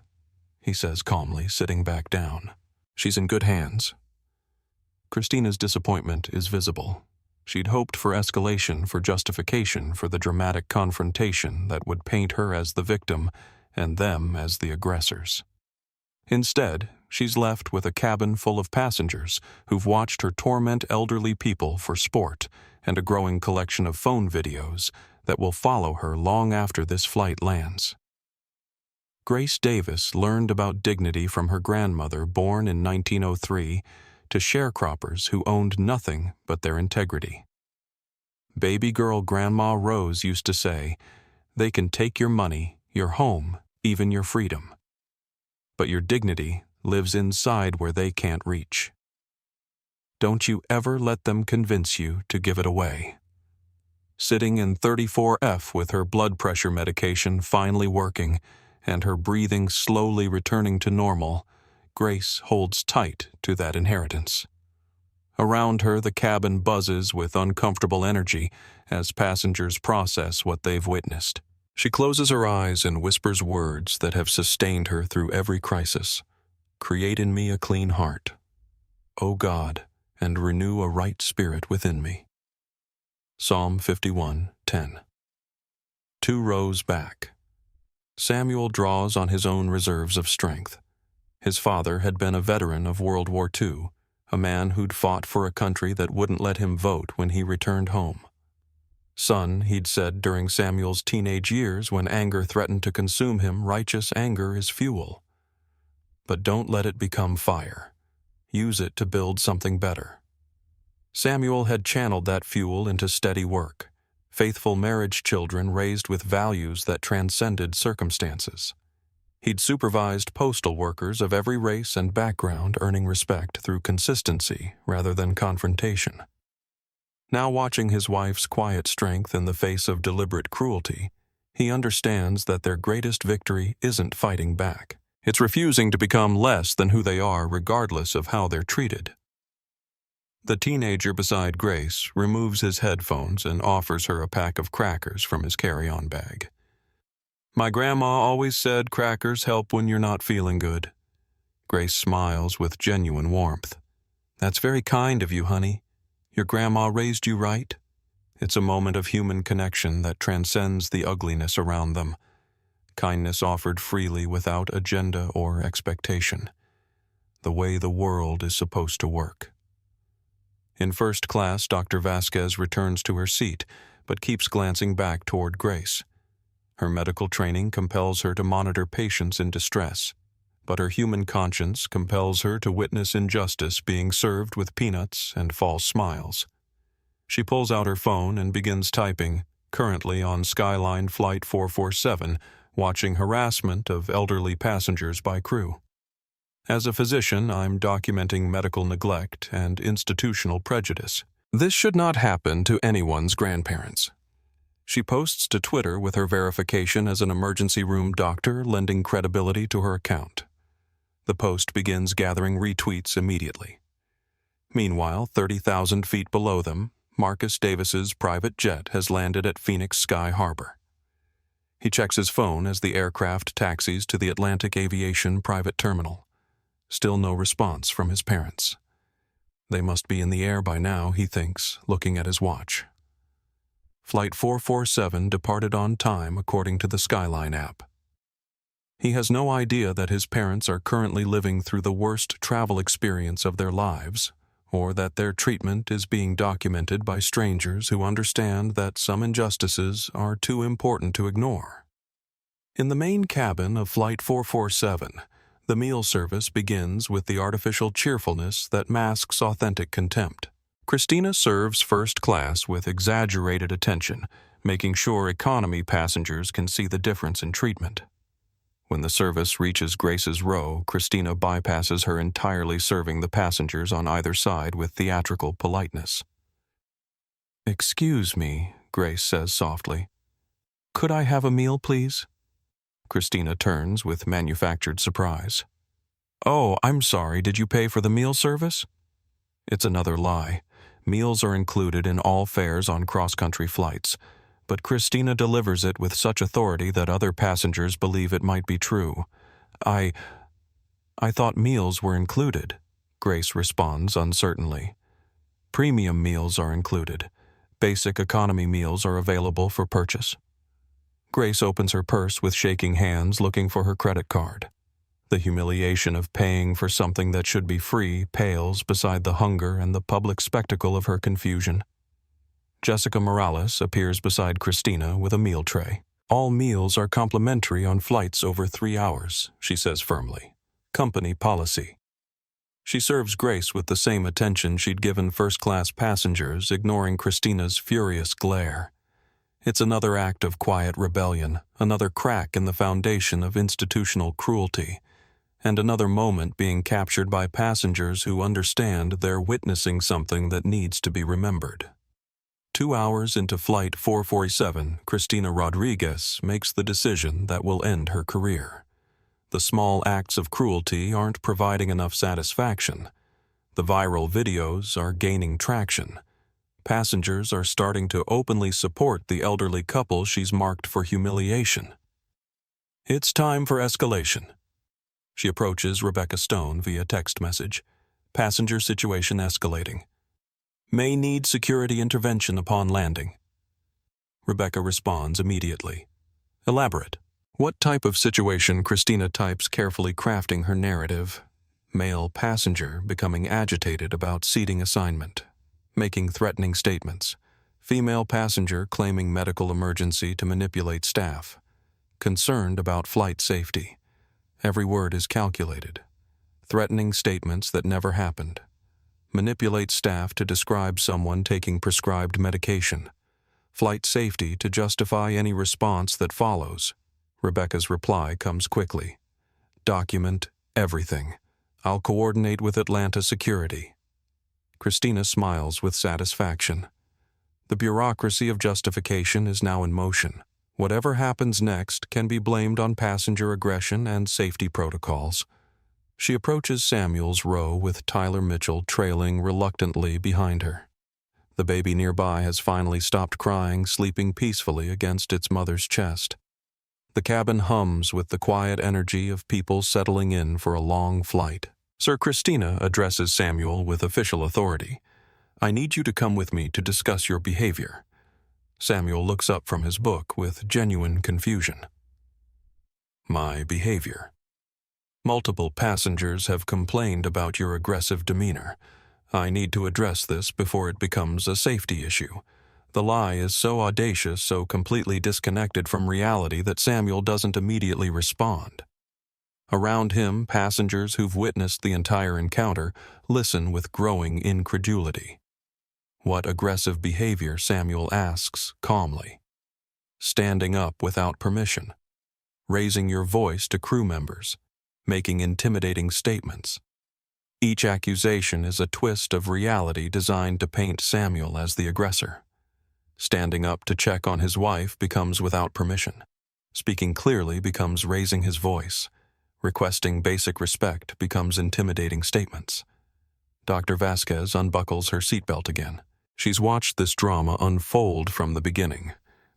he says calmly, sitting back down. She's in good hands. Christina's disappointment is visible. She'd hoped for escalation, for justification, for the dramatic confrontation that would paint her as the victim and them as the aggressors. Instead, she's left with a cabin full of passengers who've watched her torment elderly people for sport and a growing collection of phone videos that will follow her long after this flight lands. Grace Davis learned about dignity from her grandmother, born in 1903, to sharecroppers who owned nothing but their integrity. Baby girl Grandma Rose used to say, "They can take your money, your home, even your freedom. But your dignity lives inside where they can't reach. Don't you ever let them convince you to give it away." Sitting in 34F with her blood pressure medication finally working and her breathing slowly returning to normal, Grace holds tight to that inheritance. Around her, the cabin buzzes with uncomfortable energy as passengers process what they've witnessed. She closes her eyes and whispers words that have sustained her through every crisis. "Create in me a clean heart, O God, and renew a right spirit within me." Psalm 51:10. 2 rows back. Samuel draws on his own reserves of strength. His father had been a veteran of World War II, a man who'd fought for a country that wouldn't let him vote when he returned home. "Son," he'd said during Samuel's teenage years when anger threatened to consume him, "righteous anger is fuel. But don't let it become fire. Use it to build something better." Samuel had channeled that fuel into steady work, faithful marriage children raised with values that transcended circumstances. He'd supervised postal workers of every race and background, earning respect through consistency rather than confrontation. Now watching his wife's quiet strength in the face of deliberate cruelty, he understands that their greatest victory isn't fighting back. It's refusing to become less than who they are regardless of how they're treated. The teenager beside Grace removes his headphones and offers her a pack of crackers from his carry-on bag. "My grandma always said crackers help when you're not feeling good." Grace smiles with genuine warmth. "That's very kind of you, honey. Your grandma raised you right?" It's a moment of human connection that transcends the ugliness around them. Kindness offered freely without agenda or expectation. The way the world is supposed to work. In first class, Dr. Vasquez returns to her seat, but keeps glancing back toward Grace. Her medical training compels her to monitor patients in distress. but her human conscience compels her to witness injustice being served with peanuts and false smiles. She pulls out her phone and begins typing, currently on Skyline Flight 447, watching harassment of elderly passengers by crew. As a physician, I'm documenting medical neglect and institutional prejudice. This should not happen to anyone's grandparents. She posts to Twitter with her verification as an emergency room doctor, lending credibility to her account. The post begins gathering retweets immediately. Meanwhile, 30,000 feet below them, Marcus Davis's private jet has landed at Phoenix Sky Harbor. He checks his phone as the aircraft taxis to the Atlantic Aviation private terminal. Still no response from his parents. They must be in the air by now, he thinks, looking at his watch. Flight 447 departed on time according to the Skyline app. He has no idea that his parents are currently living through the worst travel experience of their lives, or that their treatment is being documented by strangers who understand that some injustices are too important to ignore. In the main cabin of Flight 447, the meal service begins with the artificial cheerfulness that masks authentic contempt. Christina serves first class with exaggerated attention, making sure economy passengers can see the difference in treatment. When the service reaches Grace's row, Christina bypasses her entirely, serving the passengers on either side with theatrical politeness. "Excuse me," Grace says softly. "Could I have a meal, please?" Christina turns with manufactured surprise. "Oh, I'm sorry, did you pay for the meal service?" It's another lie. Meals are included in all fares on cross-country flights, but Christina delivers it with such authority that other passengers believe it might be true. I thought meals were included," Grace responds uncertainly. "Premium meals are included. Basic economy meals are available for purchase." Grace opens her purse with shaking hands, looking for her credit card. The humiliation of paying for something that should be free pales beside the hunger and the public spectacle of her confusion. Jessica Morales appears beside Christina with a meal tray. "All meals are complimentary on flights over 3 hours," she says firmly. "Company policy." She serves Grace with the same attention she'd given first-class passengers, ignoring Christina's furious glare. It's another act of quiet rebellion, another crack in the foundation of institutional cruelty, and another moment being captured by passengers who understand they're witnessing something that needs to be remembered. 2 hours into Flight 447, Christina Rodriguez makes the decision that will end her career. The small acts of cruelty aren't providing enough satisfaction. The viral videos are gaining traction. Passengers are starting to openly support the elderly couple she's marked for humiliation. It's time for escalation. She approaches Rebecca Stone via text message. Passenger situation escalating. May need security intervention upon landing. Rebecca responds immediately. Elaborate. What type of situation? Christina types, carefully crafting her narrative. Male passenger becoming agitated about seating assignment. Making threatening statements. Female passenger claiming medical emergency to manipulate staff. Concerned about flight safety. Every word is calculated. Threatening statements that never happened. Manipulate staff to describe someone taking prescribed medication. Flight safety to justify any response that follows. Rebecca's reply comes quickly. Document everything. I'll coordinate with Atlanta security. Christina smiles with satisfaction. The bureaucracy of justification is now in motion. Whatever happens next can be blamed on passenger aggression and safety protocols. She approaches Samuel's row with Tyler Mitchell trailing reluctantly behind her. The baby nearby has finally stopped crying, sleeping peacefully against its mother's chest. The cabin hums with the quiet energy of people settling in for a long flight. Sir Christina addresses Samuel with official authority. I need you to come with me to discuss your behavior. Samuel looks up from his book with genuine confusion. My behavior. Multiple passengers have complained about your aggressive demeanor. I need to address this before it becomes a safety issue. The lie is so audacious, so completely disconnected from reality that Samuel doesn't immediately respond. Around him, passengers who've witnessed the entire encounter listen with growing incredulity. What aggressive behavior, Samuel asks calmly. Standing up without permission. Raising your voice to crew members. Making intimidating statements. Each accusation is a twist of reality designed to paint Samuel as the aggressor. Standing up to check on his wife becomes without permission. Speaking clearly becomes raising his voice. Requesting basic respect becomes intimidating statements. Dr. Vasquez unbuckles her seatbelt again. She's watched this drama unfold from the beginning,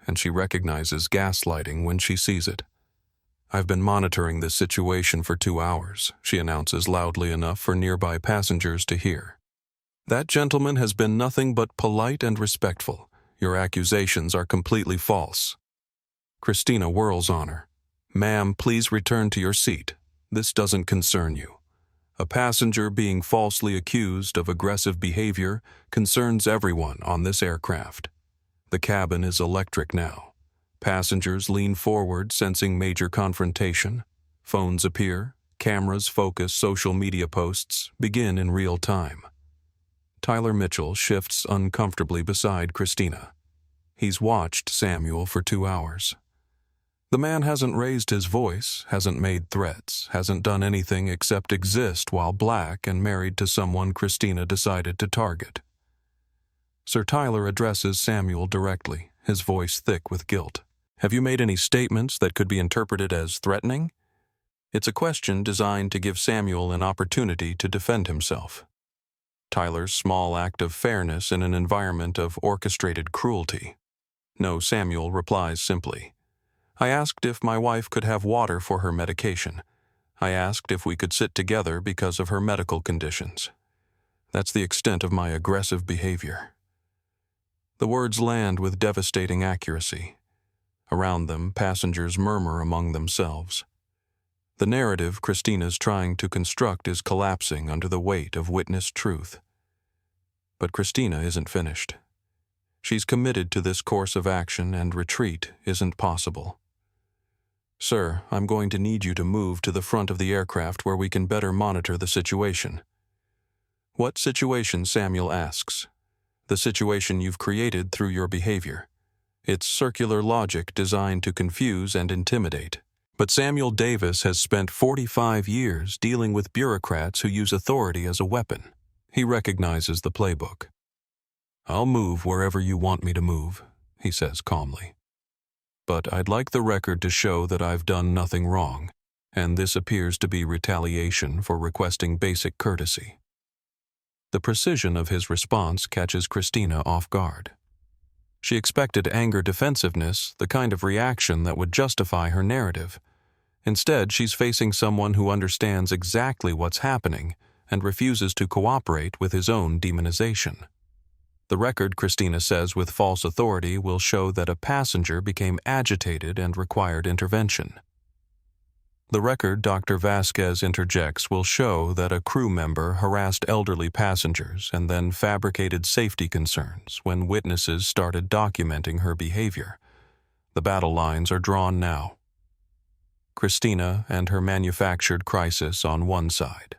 and she recognizes gaslighting when she sees it. "I've been monitoring this situation for 2 hours," she announces loudly enough for nearby passengers to hear. "That gentleman has been nothing but polite and respectful. Your accusations are completely false." Christina whirls on her. "Ma'am, please return to your seat. This doesn't concern you. A passenger being falsely accused of aggressive behavior concerns everyone on this aircraft. The cabin is electric now. Passengers lean forward, sensing major confrontation. Phones appear, cameras focus, social media posts begin in real time. Tyler Mitchell shifts uncomfortably beside Christina. He's watched Samuel for 2 hours. The man hasn't raised his voice, hasn't made threats, hasn't done anything except exist while black and married to someone Christina decided to target. Sir Tyler addresses Samuel directly, his voice thick with guilt. "Have you made any statements that could be interpreted as threatening?" It's a question designed to give Samuel an opportunity to defend himself. Tyler's small act of fairness in an environment of orchestrated cruelty. No, Samuel replies simply. "I asked if my wife could have water for her medication. I asked if we could sit together because of her medical conditions. That's the extent of my aggressive behavior." The words land with devastating accuracy. Around them, passengers murmur among themselves. The narrative Christina's trying to construct is collapsing under the weight of witnessed truth. But Christina isn't finished. She's committed to this course of action, and retreat isn't possible. "Sir, I'm going to need you to move to the front of the aircraft where we can better monitor the situation." "What situation?" Samuel asks. "The situation you've created through your behavior. It's circular logic designed to confuse and intimidate. But Samuel Davis has spent 45 years dealing with bureaucrats who use authority as a weapon. He recognizes the playbook. "I'll move wherever you want me to move," he says calmly. "But I'd like the record to show that I've done nothing wrong, and this appears to be retaliation for requesting basic courtesy." The precision of his response catches Christina off guard. She expected anger defensiveness, the kind of reaction that would justify her narrative. Instead, she's facing someone who understands exactly what's happening and refuses to cooperate with his own demonization. The record, Christina says with false authority, will show that a passenger became agitated and required intervention. The record, Dr. Vasquez interjects, will show that a crew member harassed elderly passengers and then fabricated safety concerns when witnesses started documenting her behavior. The battle lines are drawn now. Christina and her manufactured crisis on one side.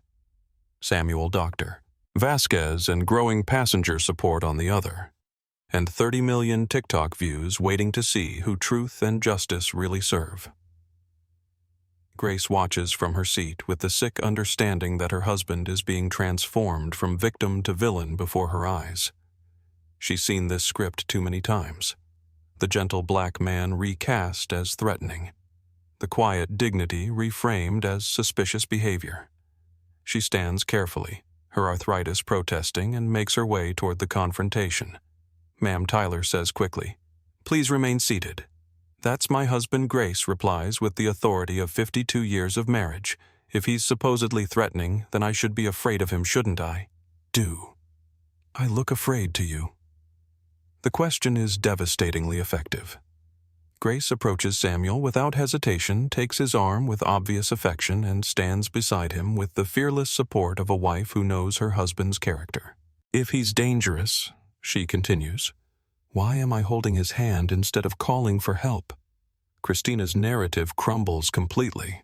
Samuel Dr. Vasquez and growing passenger support on the other. And 30 million TikTok views waiting to see who truth and justice really serve. Grace watches from her seat with the sick understanding that her husband is being transformed from victim to villain before her eyes. She's seen this script too many times. The gentle black man recast as threatening. The quiet dignity reframed as suspicious behavior. She stands carefully, her arthritis protesting, and makes her way toward the confrontation. "Ma'am," Tyler says quickly. "Please remain seated." "That's my husband," Grace replies with the authority of 52 years of marriage. "If he's supposedly threatening, then I should be afraid of him, shouldn't I?" "Do I look afraid to you?" The question is devastatingly effective. Grace approaches Samuel without hesitation, takes his arm with obvious affection, and stands beside him with the fearless support of a wife who knows her husband's character. "If he's dangerous," she continues, "why am I holding his hand instead of calling for help?" Christina's narrative crumbles completely.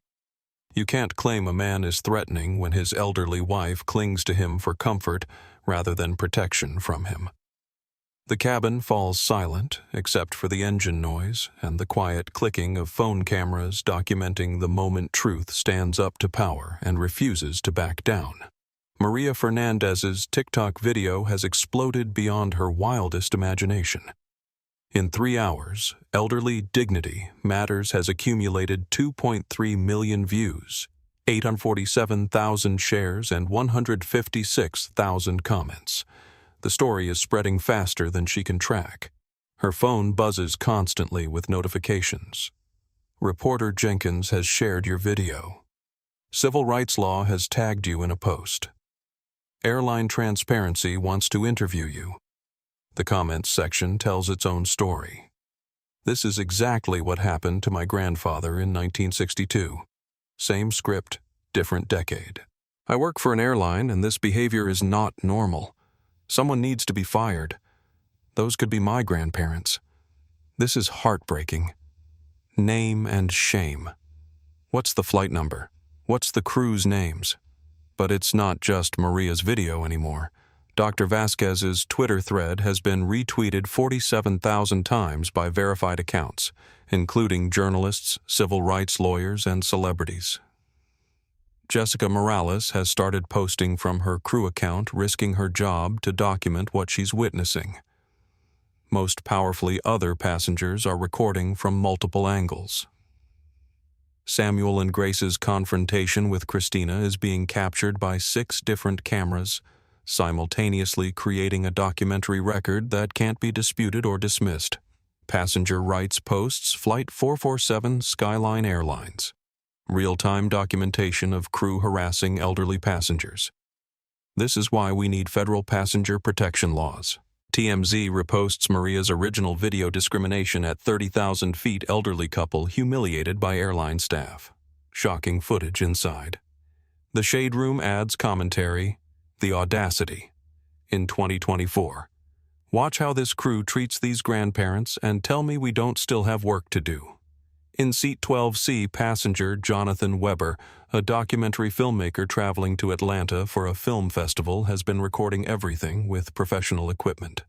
You can't claim a man is threatening when his elderly wife clings to him for comfort rather than protection from him. The cabin falls silent except for the engine noise and the quiet clicking of phone cameras documenting the moment truth stands up to power and refuses to back down. Maria Fernandez's TikTok video has exploded beyond her wildest imagination. In 3 hours, Elderly Dignity Matters has accumulated 2.3 million views, 847,000 shares, and 156,000 comments. The story is spreading faster than she can track. Her phone buzzes constantly with notifications. Reporter Jenkins has shared your video. Civil Rights Law has tagged you in a post. Airline Transparency wants to interview you. The comments section tells its own story. This is exactly what happened to my grandfather in 1962. Same script, different decade. I work for an airline and this behavior is not normal. Someone needs to be fired. Those could be my grandparents. This is heartbreaking. Name and shame. What's the flight number? What's the crew's names? But it's not just Maria's video anymore. Dr. Vasquez's Twitter thread has been retweeted 47,000 times by verified accounts, including journalists, civil rights lawyers, and celebrities. Jessica Morales has started posting from her crew account, risking her job to document what she's witnessing. Most powerfully, other passengers are recording from multiple angles. Samuel and Grace's confrontation with Christina is being captured by 6 different cameras, simultaneously creating a documentary record that can't be disputed or dismissed. Passenger rights posts Flight 447 Skyline Airlines. Real-time documentation of crew harassing elderly passengers. This is why we need federal passenger protection laws. TMZ reposts Maria's original video discrimination at 30,000 feet elderly couple humiliated by airline staff. Shocking footage inside. The Shade Room adds commentary, the audacity. In 2024. Watch how this crew treats these grandparents and tell me we don't still have work to do. In Seat 12C, passenger Jonathan Weber, a documentary filmmaker traveling to Atlanta for a film festival, has been recording everything with professional equipment.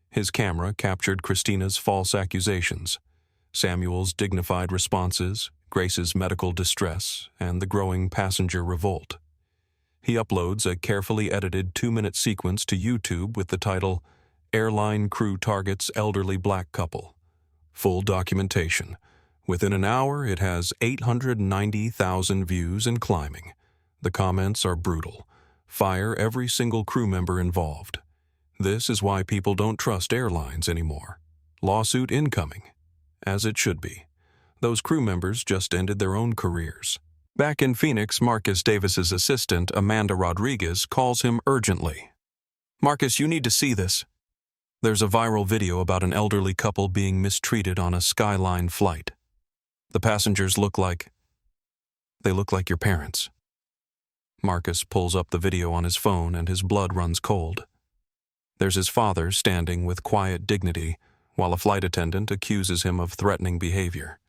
His camera captured Christina's false accusations, Samuel's dignified responses, Grace's medical distress, and the growing passenger revolt. He uploads a carefully edited 2-minute sequence to YouTube with the title, Airline Crew Targets Elderly Black Couple. Full documentation. Within an hour, it has 890,000 views and climbing. The comments are brutal. Fire every single crew member involved. This is why people don't trust airlines anymore. Lawsuit incoming. As it should be. Those crew members just ended their own careers. Back in Phoenix, Marcus Davis's assistant, Amanda Rodriguez, calls him urgently. Marcus, you need to see this. There's a viral video about an elderly couple being mistreated on a Skyline flight. The passengers look like your parents. Marcus pulls up the video on his phone and his blood runs cold. There's his father standing with quiet dignity while a flight attendant accuses him of threatening behavior.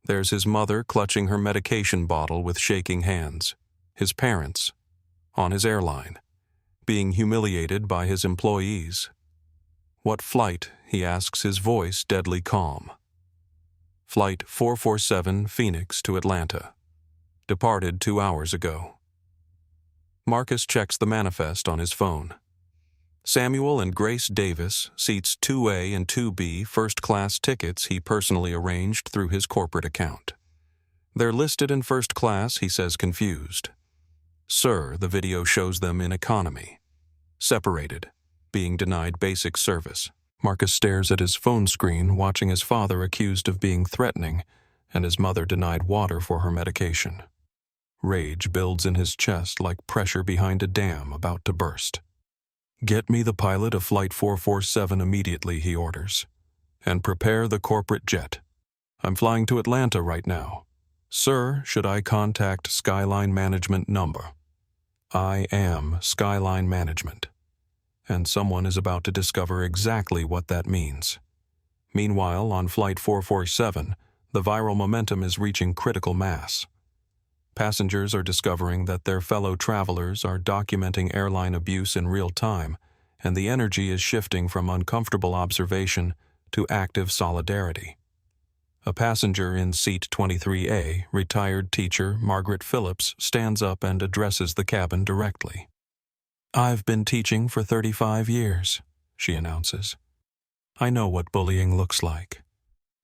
There's his mother clutching her medication bottle with shaking hands. His parents, on his airline, being humiliated by his employees. What flight, he asks, his voice deadly calm. Flight 447 Phoenix to Atlanta. Departed 2 hours ago. Marcus checks the manifest on his phone. Samuel and Grace Davis, seats 2A and 2B, first-class tickets he personally arranged through his corporate account. They're listed in first class, he says, confused. Sir, the video shows them in economy. Separated, being denied basic service. Marcus stares at his phone screen, watching his father accused of being threatening and his mother denied water for her medication. Rage builds in his chest like pressure behind a dam about to burst. Get me the pilot of Flight 447 immediately, he orders. And prepare the corporate jet. I'm flying to Atlanta right now. Sir, should I contact Skyline Management number? I am Skyline Management. And someone is about to discover exactly what that means. Meanwhile, on Flight 447, the viral momentum is reaching critical mass. Passengers are discovering that their fellow travelers are documenting airline abuse in real time, and the energy is shifting from uncomfortable observation to active solidarity. A passenger in seat 23A, retired teacher Margaret Phillips, stands up and addresses the cabin directly. "I've been teaching for 35 years, she announces. "I know what bullying looks like.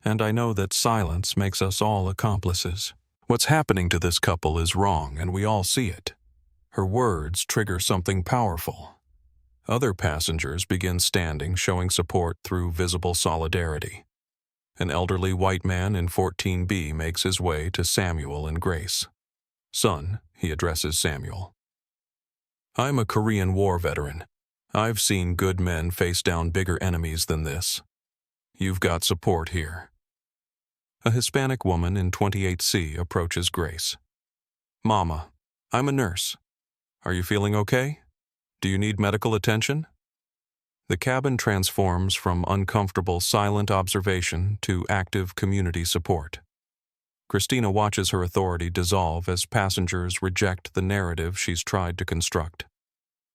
And I know that silence makes us all accomplices. What's happening to this couple is wrong, and we all see it." Her words trigger something powerful. Other passengers begin standing, showing support through visible solidarity. An elderly white man in 14B makes his way to Samuel and Grace. "Son," he addresses Samuel. "I'm a Korean War veteran. I've seen good men face down bigger enemies than this. You've got support here." A Hispanic woman in 28C approaches Grace. "Mama, I'm a nurse. Are you feeling okay? Do you need medical attention?" The cabin transforms from uncomfortable silent observation to active community support. Christina watches her authority dissolve as passengers reject the narrative she's tried to construct.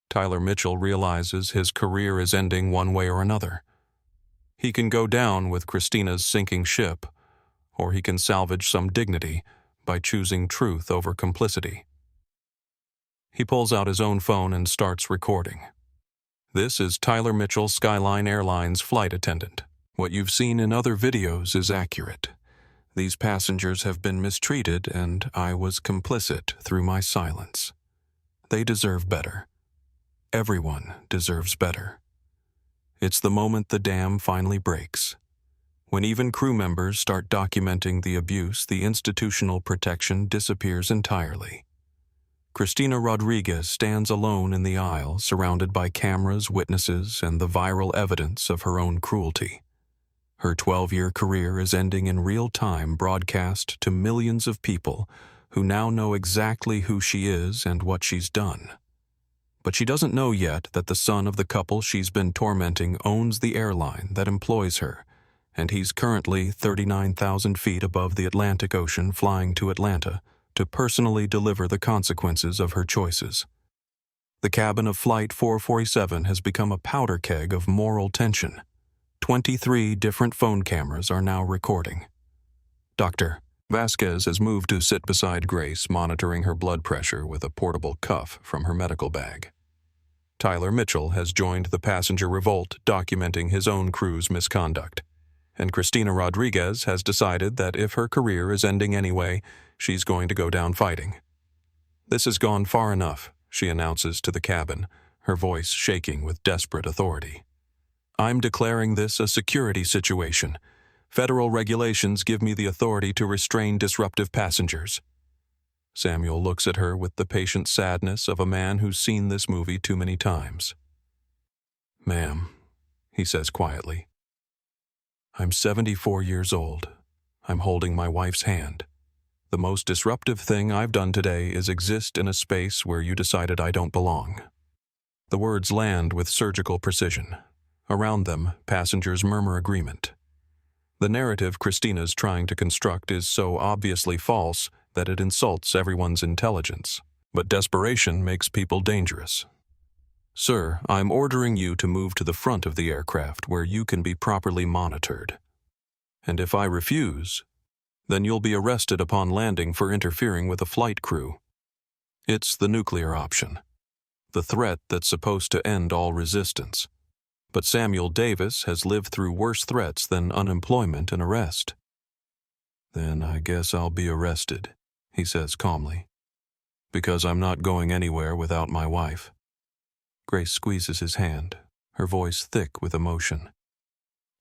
Tyler Mitchell realizes his career is ending one way or another. He can go down with Christina's sinking ship, or he can salvage some dignity by choosing truth over complicity. He pulls out his own phone and starts recording. This is Tyler Mitchell, Skyline Airlines flight attendant. What you've seen in other videos is accurate. These passengers have been mistreated, and I was complicit through my silence. They deserve better. Everyone deserves better. It's the moment the dam finally breaks. When even crew members start documenting the abuse, the institutional protection disappears entirely. Christina Rodriguez stands alone in the aisle, surrounded by cameras, witnesses, and the viral evidence of her own cruelty. Her 12-year career is ending in real time, broadcast to millions of people who now know exactly who she is and what she's done. But she doesn't know yet that the son of the couple she's been tormenting owns the airline that employs her, and he's currently 39,000 feet above the Atlantic Ocean, flying to Atlanta to personally deliver the consequences of her choices. The cabin of Flight 447 has become a powder keg of moral tension. 23 different phone cameras are now recording. Dr. Vasquez has moved to sit beside Grace, monitoring her blood pressure with a portable cuff from her medical bag. Tyler Mitchell has joined the passenger revolt, documenting his own crew's misconduct. And Christina Rodriguez has decided that if her career is ending anyway, she's going to go down fighting. "This has gone far enough," she announces to the cabin, her voice shaking with desperate authority. "I'm declaring this a security situation. Federal regulations give me the authority to restrain disruptive passengers." Samuel looks at her with the patient sadness of a man who's seen this movie too many times. "Ma'am," he says quietly, "I'm 74 years old. I'm holding my wife's hand. The most disruptive thing I've done today is exist in a space where you decided I don't belong." The words land with surgical precision. Around them, passengers murmur agreement. The narrative Christina's trying to construct is so obviously false that it insults everyone's intelligence. But desperation makes people dangerous. "Sir, I'm ordering you to move to the front of the aircraft where you can be properly monitored. And if I refuse, then you'll be arrested upon landing for interfering with a flight crew. It's the nuclear option, the threat that's supposed to end all resistance. But Samuel Davis has lived through worse threats than unemployment and arrest." "Then I guess I'll be arrested," he says calmly, "because I'm not going anywhere without my wife." Grace squeezes his hand, her voice thick with emotion.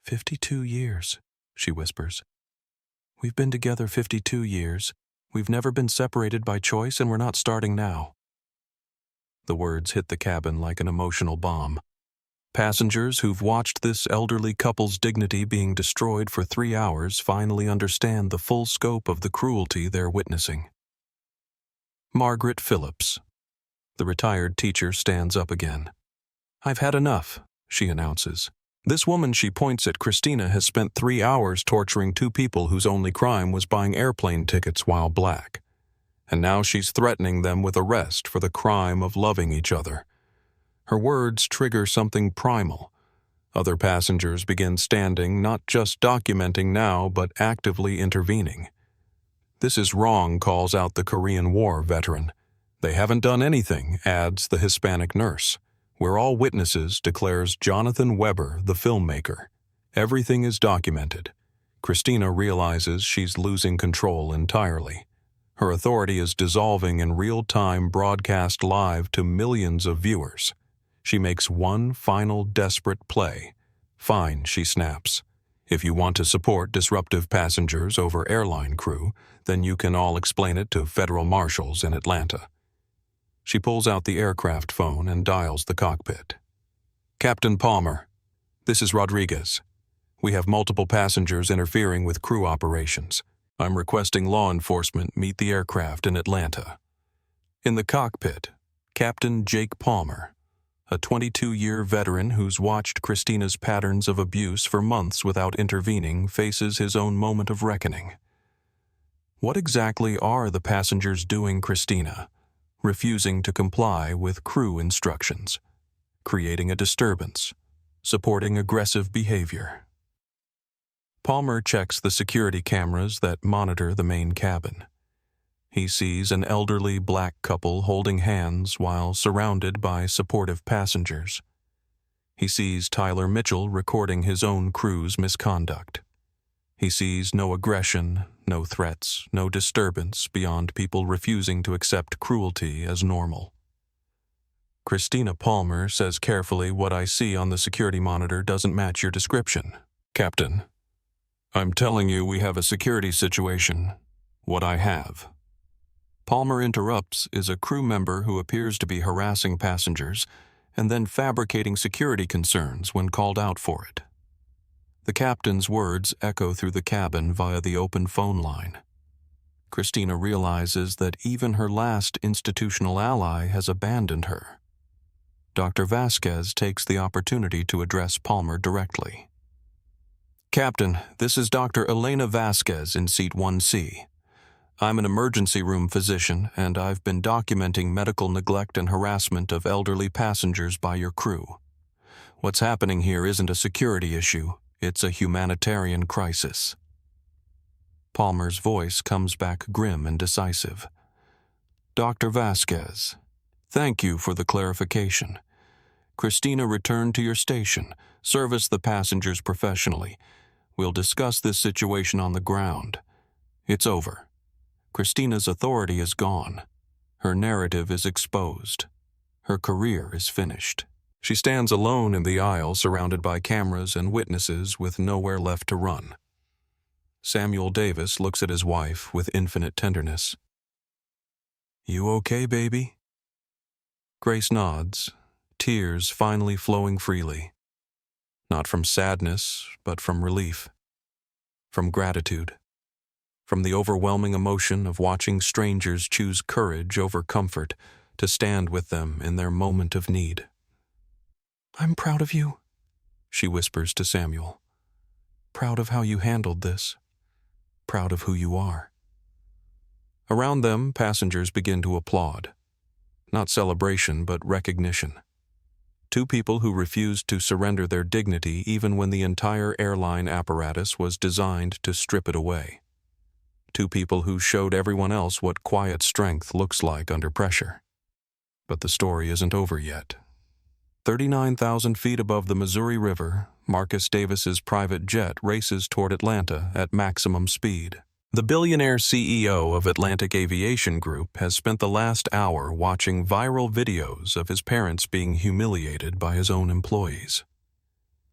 52 years, she whispers. "We've been together 52 years. We've never been separated by choice, and we're not starting now." The words hit the cabin like an emotional bomb. Passengers who've watched this elderly couple's dignity being destroyed for 3 hours finally understand the full scope of the cruelty they're witnessing. Margaret Phillips. The retired teacher stands up again. "I've had enough," she announces. "This woman," she points at Christina, "has spent 3 hours torturing 2 people whose only crime was buying airplane tickets while black. and now she's threatening them with arrest for the crime of loving each other. Her words trigger something primal. Other passengers begin standing, not just documenting now, but actively intervening. "This is wrong," calls out the Korean War veteran. "They haven't done anything," adds the Hispanic nurse. "We're all witnesses," declares Jonathan Weber, the filmmaker. Everything is documented. Christina realizes she's losing control entirely. Her authority is dissolving in real-time, broadcast live to millions of viewers. She makes one final desperate play. "Fine," she snaps. "If you want to support disruptive passengers over airline crew, then you can all explain it to federal marshals in Atlanta." She pulls out the aircraft phone and dials the cockpit. "Captain Palmer, this is Rodriguez. We have multiple passengers interfering with crew operations. I'm requesting law enforcement meet the aircraft in Atlanta." In the cockpit, Captain Jake Palmer, a 22-year veteran who's watched Christina's patterns of abuse for months without intervening, faces his own moment of reckoning. What exactly are the passengers doing, Christina? Refusing to comply with crew instructions, creating a disturbance, supporting aggressive behavior. Palmer checks the security cameras that monitor the main cabin. He sees an elderly black couple holding hands while surrounded by supportive passengers. He sees Tyler Mitchell recording his own crew's misconduct. He sees no aggression, no threats, no disturbance beyond people refusing to accept cruelty as normal. Christina Palmer says carefully, "What I see on the security monitor doesn't match your description." "Captain, I'm telling you we have a security situation. What I have." Palmer interrupts is a crew member who appears to be harassing passengers and then fabricating security concerns when called out for it. The captain's words echo through the cabin via the open phone line. Christina realizes that even her last institutional ally has abandoned her. Dr. Vasquez takes the opportunity to address Palmer directly. "Captain, this is Dr. Elena Vasquez in seat 1C. I'm an emergency room physician, and I've been documenting medical neglect and harassment of elderly passengers by your crew. What's happening here isn't a security issue, it's a humanitarian crisis." Palmer's voice comes back grim and decisive. "Dr. Vasquez, thank you for the clarification. Christina, return to your station. Service the passengers professionally. We'll discuss this situation on the ground. It's over. Christina's authority is gone. Her narrative is exposed. Her career is finished." She stands alone in the aisle, surrounded by cameras and witnesses with nowhere left to run. Samuel Davis looks at his wife with infinite tenderness. "You okay, baby?" Grace nods, tears finally flowing freely. Not from sadness, but from relief. From gratitude. From the overwhelming emotion of watching strangers choose courage over comfort to stand with them in their moment of need. "I'm proud of you," she whispers to Samuel. "Proud of how you handled this. Proud of who you are." Around them, passengers begin to applaud. Not celebration, but recognition. Two people who refused to surrender their dignity even when the entire airline apparatus was designed to strip it away. Two people who showed everyone else what quiet strength looks like under pressure. But the story isn't over yet. 39,000 feet above the Missouri River, Marcus Davis's private jet races toward Atlanta at maximum speed. The billionaire CEO of Atlantic Aviation Group has spent the last hour watching viral videos of his parents being humiliated by his own employees.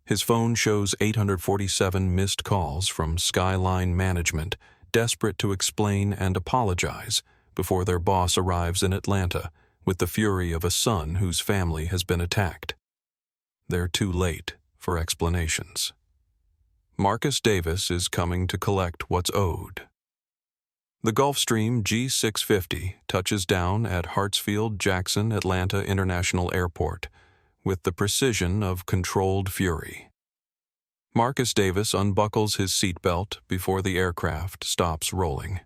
His phone shows 847 missed calls from Skyline management, desperate to explain and apologize before their boss arrives in Atlanta with the fury of a son whose family has been attacked. They're too late for explanations. Marcus Davis is coming to collect what's owed. The Gulfstream G650 touches down at Hartsfield-Jackson Atlanta International Airport with the precision of controlled fury. Marcus Davis unbuckles his seatbelt before the aircraft stops rolling.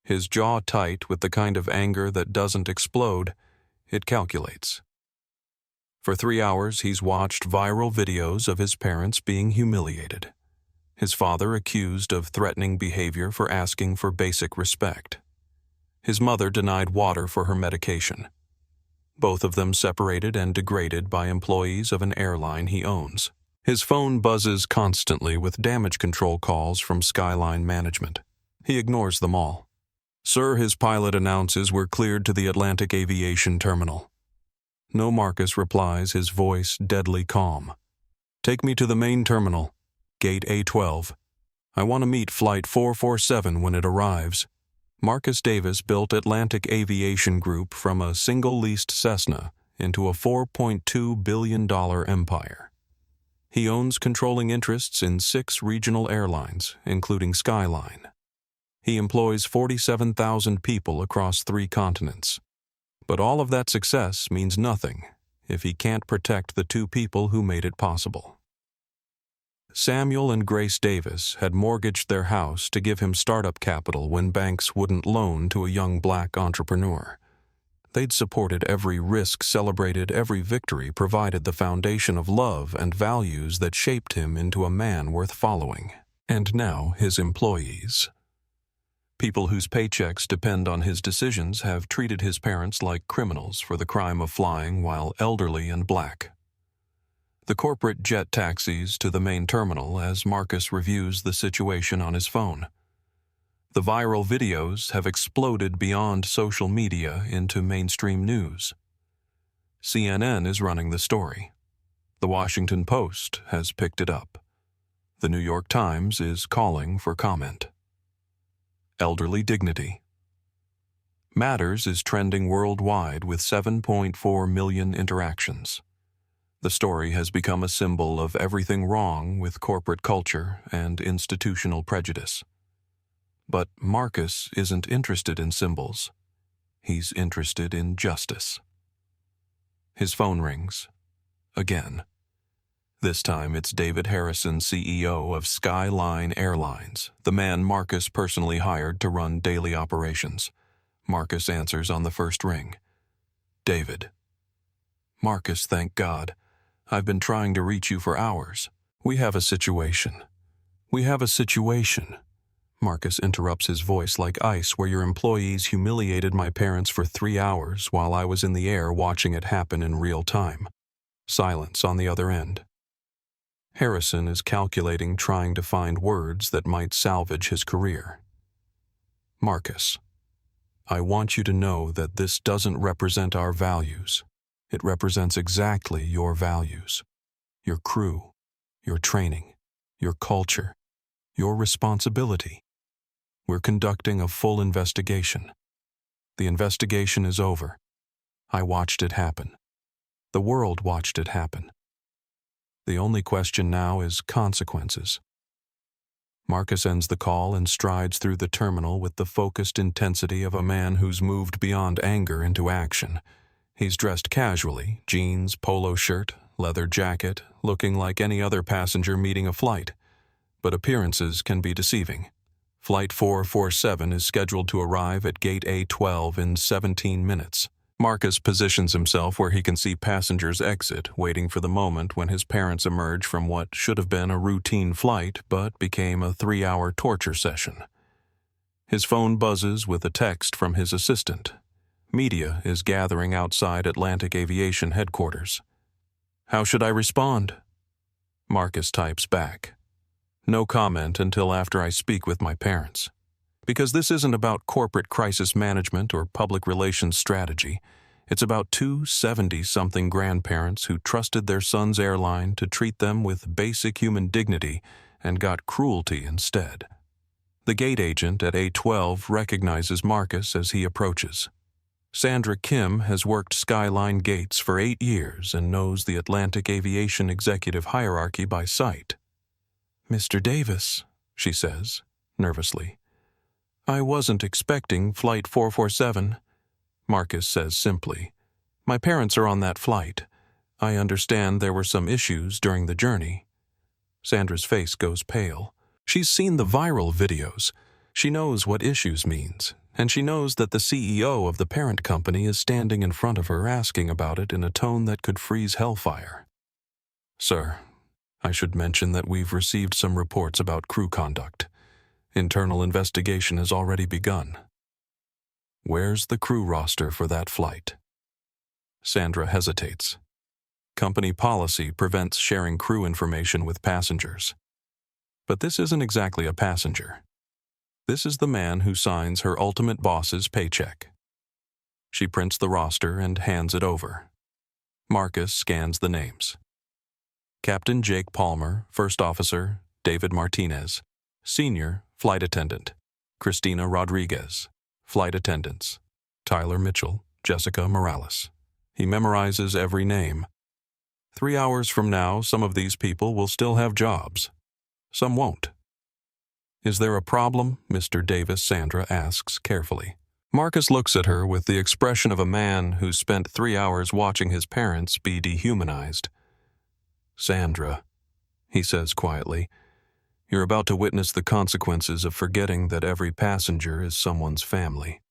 His jaw tight with the kind of anger that doesn't explode, it calculates. For 3 hours, he's watched viral videos of his parents being humiliated. His father accused of threatening behavior for asking for basic respect. His mother denied water for her medication. Both of them separated and degraded by employees of an airline he owns. His phone buzzes constantly with damage control calls from Skyline management. He ignores them all. "Sir," his pilot announces, "we're cleared to the Atlantic Aviation Terminal." No Marcus replies, his voice deadly calm. "Take me to the main terminal, gate A12. I want to meet flight 447 when it arrives." Marcus Davis built Atlantic Aviation Group from a single leased Cessna into a $4.2 billion empire. He owns controlling interests in 6 regional airlines, including Skyline. He employs 47,000 people across 3 continents. But all of that success means nothing if he can't protect the 2 people who made it possible. Samuel and Grace Davis had mortgaged their house to give him startup capital when banks wouldn't loan to a young black entrepreneur. They'd supported every risk, celebrated every victory, provided the foundation of love and values that shaped him into a man worth following. And now his employees, people whose paychecks depend on his decisions, have treated his parents like criminals for the crime of flying while elderly and black. The corporate jet taxis to the main terminal as Marcus reviews the situation on his phone. The viral videos have exploded beyond social media into mainstream news. CNN is running the story. The Washington Post has picked it up. The New York Times is calling for comment. Elderly dignity. Matters is trending worldwide with 7.4 million interactions. The story has become a symbol of everything wrong with corporate culture and institutional prejudice. But Marcus isn't interested in symbols. He's interested in justice. His phone rings. Again. This time it's David Harrison, CEO of Skyline Airlines, the man Marcus personally hired to run daily operations. Marcus answers on the first ring. "David." "Marcus, thank God. I've been trying to reach you for hours. We have a situation." "We have a situation." Marcus interrupts, his voice like ice. "Where your employees humiliated my parents for 3 hours while I was in the air watching it happen in real time." Silence on the other end. Harrison is calculating, trying to find words that might salvage his career. "Marcus, I want you to know that this doesn't represent our values. It represents exactly your values, your crew, your training, your culture, your responsibility. We're conducting a full investigation. The investigation is over. I watched it happen. The world watched it happen. The only question now is consequences." Marcus ends the call and strides through the terminal with the focused intensity of a man who's moved beyond anger into action. He's dressed casually, jeans, polo shirt, leather jacket, looking like any other passenger meeting a flight. But appearances can be deceiving. Flight 447 is scheduled to arrive at gate A12 in 17 minutes. Marcus positions himself where he can see passengers exit, waiting for the moment when his parents emerge from what should have been a routine flight but became a 3-hour torture session. His phone buzzes with a text from his assistant. Media is gathering outside Atlantic Aviation headquarters. "How should I respond?" Marcus types back. "No comment until after I speak with my parents. Because this isn't about corporate crisis management or public relations strategy. It's about 2 70-something grandparents who trusted their son's airline to treat them with basic human dignity and got cruelty instead." The gate agent at A12 recognizes Marcus as he approaches. Sandra Kim has worked Skyline gates for 8 years and knows the Atlantic Aviation executive hierarchy by sight. "Mr. Davis," she says, nervously. "I wasn't expecting Flight 447. Marcus says simply, "My parents are on that flight. I understand there were some issues during the journey." Sandra's face goes pale. She's seen the viral videos. She knows what issues means, and she knows that the CEO of the parent company is standing in front of her asking about it in a tone that could freeze hellfire. "Sir, I should mention that we've received some reports about crew conduct. Internal investigation has already begun." "Where's the crew roster for that flight?" Sandra hesitates. Company policy prevents sharing crew information with passengers. But this isn't exactly a passenger. This is the man who signs her ultimate boss's paycheck. She prints the roster and hands it over. Marcus scans the names. Captain Jake Palmer, First Officer David Martinez, Senior Flight Attendant Christina Rodriguez, Flight Attendants Tyler Mitchell, Jessica Morales. He memorizes every name. 3 hours from now, some of these people will still have jobs. Some won't. "Is there a problem?" Mr. Davis Sandra asks carefully. Marcus looks at her with the expression of a man who spent 3 hours watching his parents be dehumanized. "Sandra," he says quietly, "you're about to witness the consequences of forgetting that every passenger is someone's family."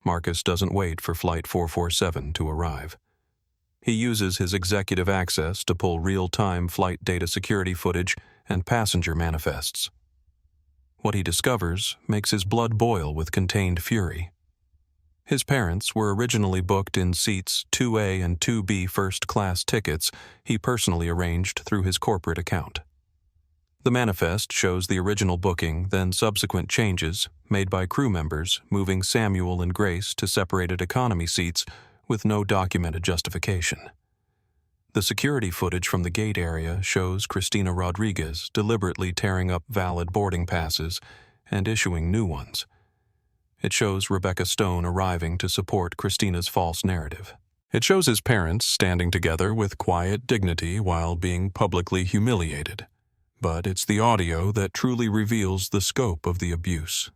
Marcus doesn't wait for Flight 447 to arrive. He uses his executive access to pull real-time flight data security footage and passenger manifests. What he discovers makes his blood boil with contained fury. His parents were originally booked in seats 2A and 2B first-class tickets he personally arranged through his corporate account. The manifest shows the original booking, then subsequent changes made by crew members moving Samuel and Grace to separated economy seats with no documented justification. The security footage from the gate area shows Christina Rodriguez deliberately tearing up valid boarding passes and issuing new ones. It shows Rebecca Stone arriving to support Christina's false narrative. It shows his parents standing together with quiet dignity while being publicly humiliated. But it's the audio that truly reveals the scope of the abuse.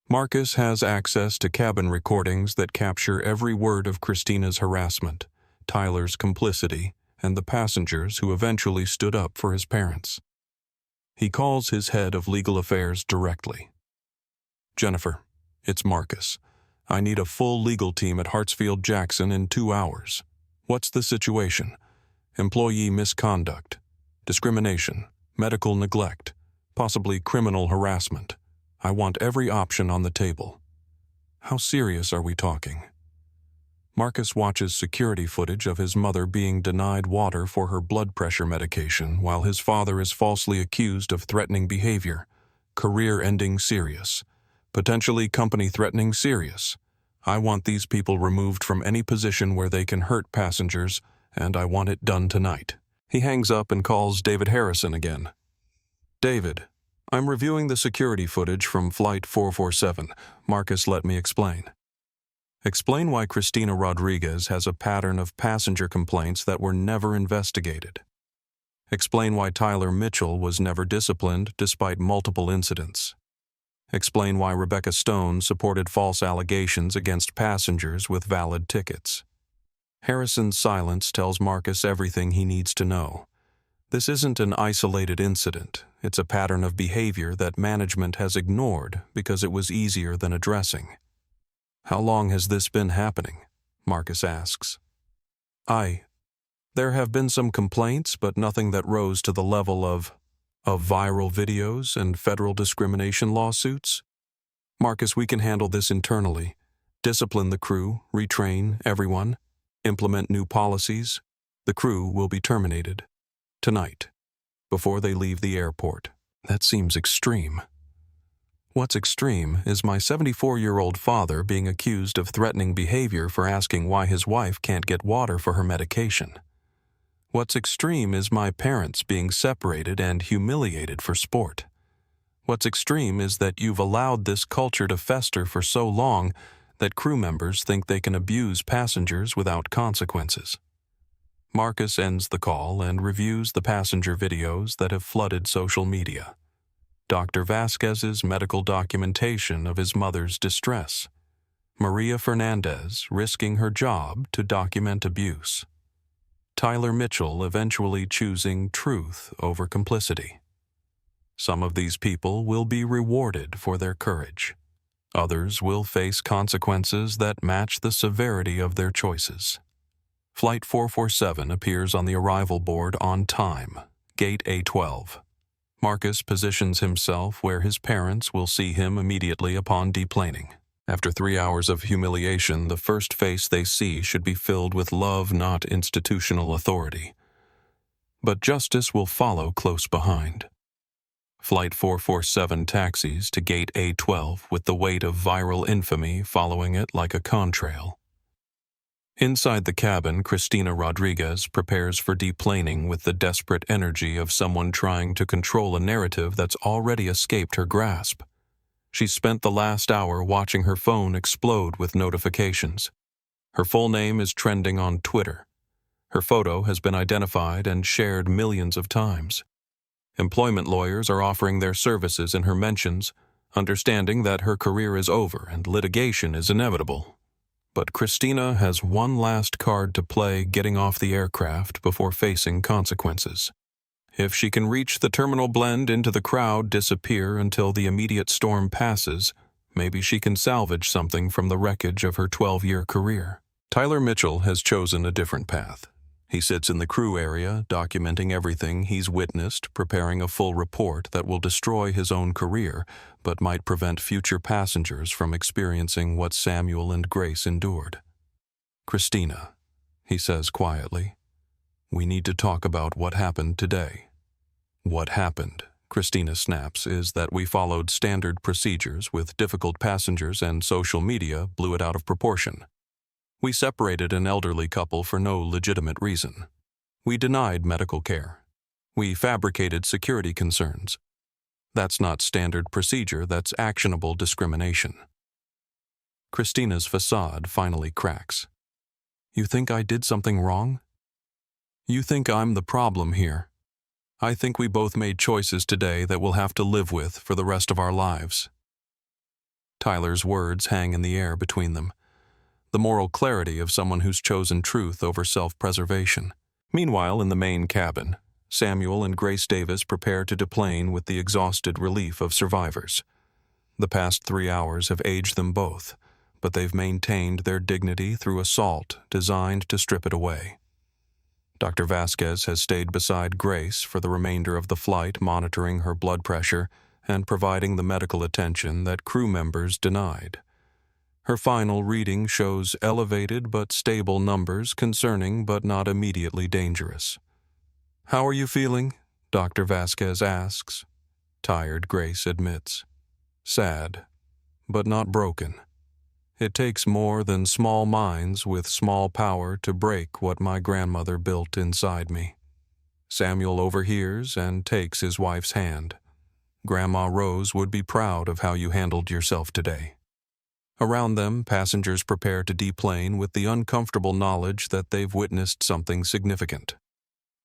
Marcus has access to cabin recordings that capture every word of Christina's harassment, Tyler's complicity, and the passengers who eventually stood up for his parents. He calls his head of legal affairs directly. "Jennifer, it's Marcus. I need a full legal team at Hartsfield-Jackson in 2 hours. What's the situation? Employee misconduct, discrimination, medical neglect, possibly criminal harassment. I want every option on the table. How serious are we talking?" Marcus watches security footage of his mother being denied water for her blood pressure medication while his father is falsely accused of threatening behavior, career-ending serious, potentially company-threatening serious. "I want these people removed from any position where they can hurt passengers, and I want it done tonight." He hangs up and calls David Harrison again. "David, I'm reviewing the security footage from Flight 447. Marcus, let me explain." "Explain why Christina Rodriguez has a pattern of passenger complaints that were never investigated. Explain why Tyler Mitchell was never disciplined despite multiple incidents. Explain why Rebecca Stone supported false allegations against passengers with valid tickets." Harrison's silence tells Marcus everything he needs to know. This isn't an isolated incident. It's a pattern of behavior that management has ignored because it was easier than addressing. "How long has this been happening?" Marcus asks. There have been some complaints, but nothing that rose to the level of viral videos and federal discrimination lawsuits. Marcus, we can handle this internally. Discipline the crew, retrain everyone, implement new policies. The crew will be terminated. Tonight, before they leave the airport." That seems extreme. What's extreme is my 74-year-old father being accused of threatening behavior for asking why his wife can't get water for her medication. What's extreme is my parents being separated and humiliated for sport. What's extreme is that you've allowed this culture to fester for so long that crew members think they can abuse passengers without consequences. Marcus ends the call and reviews the passenger videos that have flooded social media. Dr. Vasquez's medical documentation of his mother's distress. Maria Fernandez risking her job to document abuse. Tyler Mitchell eventually choosing truth over complicity. Some of these people will be rewarded for their courage. Others will face consequences that match the severity of their choices. Flight 447 appears on the arrival board on time, gate A12. Marcus positions himself where his parents will see him immediately upon deplaning. After 3 hours of humiliation, the first face they see should be filled with love, not institutional authority. But justice will follow close behind. Flight 447 taxis to gate A12 with the weight of viral infamy following it like a contrail. Inside the cabin, Christina Rodriguez prepares for deplaning with the desperate energy of someone trying to control a narrative that's already escaped her grasp. She's spent the last hour watching her phone explode with notifications. Her full name is trending on Twitter. Her photo has been identified and shared millions of times. Employment lawyers are offering their services in her mentions, understanding that her career is over and litigation is inevitable. But Christina has one last card to play getting off the aircraft before facing consequences. If she can reach the terminal blend into the crowd, disappear until the immediate storm passes, maybe she can salvage something from the wreckage of her 12-year career. Tyler Mitchell has chosen a different path. He sits in the crew area, documenting everything he's witnessed, preparing a full report that will destroy his own career, but might prevent future passengers from experiencing what Samuel and Grace endured. "Christina," he says quietly, "we need to talk about what happened today." "What happened," Christina snaps, "is that we followed standard procedures with difficult passengers and social media blew it out of proportion. We separated an elderly couple for no legitimate reason. We denied medical care. We fabricated security concerns. That's not standard procedure, that's actionable discrimination." Christina's facade finally cracks. "You think I did something wrong? You think I'm the problem here? I think we both made choices today that we'll have to live with for the rest of our lives." Tyler's words hang in the air between them. The moral clarity of someone who's chosen truth over self-preservation. Meanwhile, in the main cabin, Samuel and Grace Davis prepare to deplane with the exhausted relief of survivors. The past 3 hours have aged them both, but they've maintained their dignity through assault designed to strip it away. Dr. Vasquez has stayed beside Grace for the remainder of the flight, monitoring her blood pressure and providing the medical attention that crew members denied. Her final reading shows elevated but stable numbers, concerning but not immediately dangerous. "How are you feeling?" Dr. Vasquez asks. Tired, Grace admits. "Sad, but not broken. It takes more than small minds with small power to break what my grandmother built inside me." Samuel overhears and takes his wife's hand. "Grandma Rose would be proud of how you handled yourself today." Around them, passengers prepare to deplane with the uncomfortable knowledge that they've witnessed something significant.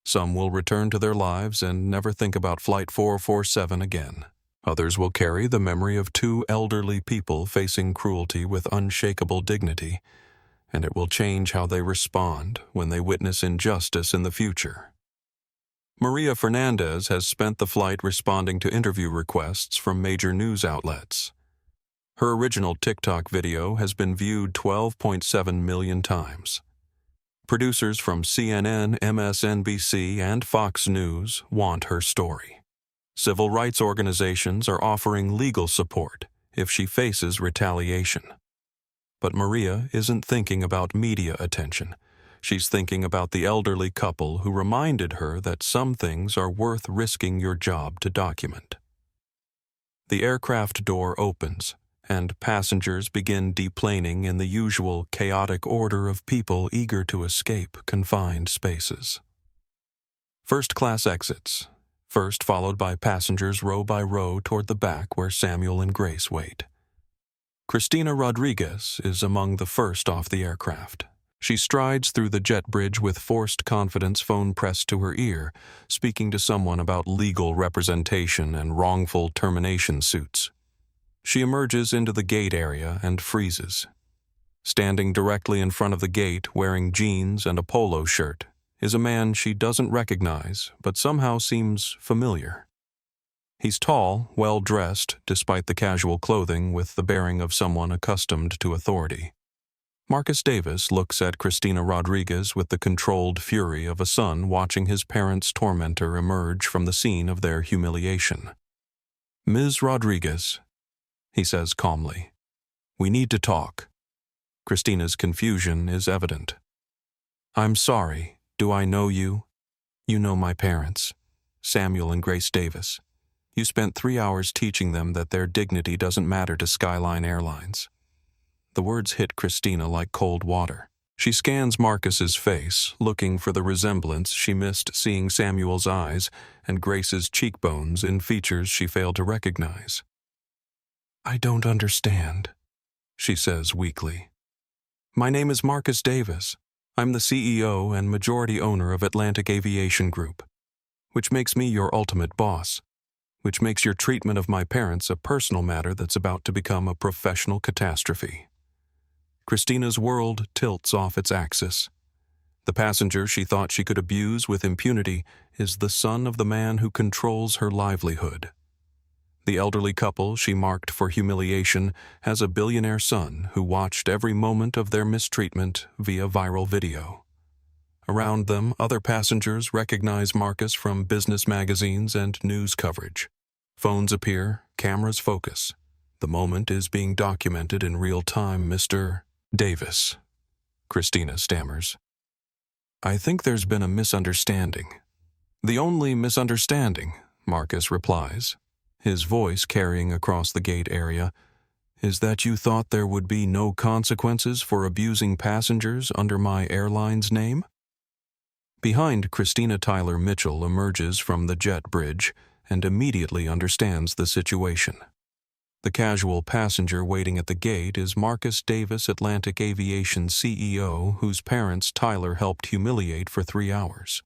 Some will return to their lives and never think about Flight 447 again. Others will carry the memory of 2 elderly people facing cruelty with unshakable dignity, and it will change how they respond when they witness injustice in the future. Maria Fernandez has spent the flight responding to interview requests from major news outlets. Her original TikTok video has been viewed 12.7 million times. Producers from CNN, MSNBC, and Fox News want her story. Civil rights organizations are offering legal support if she faces retaliation. But Maria isn't thinking about media attention. She's thinking about the elderly couple who reminded her that some things are worth risking your job to document. The aircraft door opens, and passengers begin deplaning in the usual chaotic order of people eager to escape confined spaces. First class exits, first followed by passengers row by row toward the back where Samuel and Grace wait. Christina Rodriguez is among the first off the aircraft. She strides through the jet bridge with forced confidence, phone pressed to her ear, speaking to someone about legal representation and wrongful termination suits. She emerges into the gate area and freezes. Standing directly in front of the gate, wearing jeans and a polo shirt, is a man she doesn't recognize, but somehow seems familiar. He's tall, well-dressed, despite the casual clothing with the bearing of someone accustomed to authority. Marcus Davis looks at Christina Rodriguez with the controlled fury of a son watching his parents' tormentor emerge from the scene of their humiliation. "Ms. Rodriguez," he says calmly, "we need to talk." Christina's confusion is evident. "I'm sorry. Do I know you?" "You know my parents, Samuel and Grace Davis. You spent 3 hours teaching them that their dignity doesn't matter to Skyline Airlines." The words hit Christina like cold water. She scans Marcus's face, looking for the resemblance she missed seeing Samuel's eyes and Grace's cheekbones in features she failed to recognize. "I don't understand," she says weakly. "My name is Marcus Davis. I'm the CEO and majority owner of Atlantic Aviation Group, which makes me your ultimate boss, which makes your treatment of my parents a personal matter that's about to become a professional catastrophe." Christina's world tilts off its axis. The passenger she thought she could abuse with impunity is the son of the man who controls her livelihood. The elderly couple she marked for humiliation has a billionaire son who watched every moment of their mistreatment via viral video. Around them, other passengers recognize Marcus from business magazines and news coverage. Phones appear, cameras focus. The moment is being documented in real time. "Mr. Davis," Christina stammers. "I think there's been a misunderstanding." "The only misunderstanding," Marcus replies, his voice carrying across the gate area, "is that you thought there would be no consequences for abusing passengers under my airline's name?" Behind Christina, Tyler Mitchell emerges from the jet bridge and immediately understands the situation. The casual passenger waiting at the gate is Marcus Davis, Atlantic Aviation CEO, whose parents Tyler helped humiliate for 3 hours.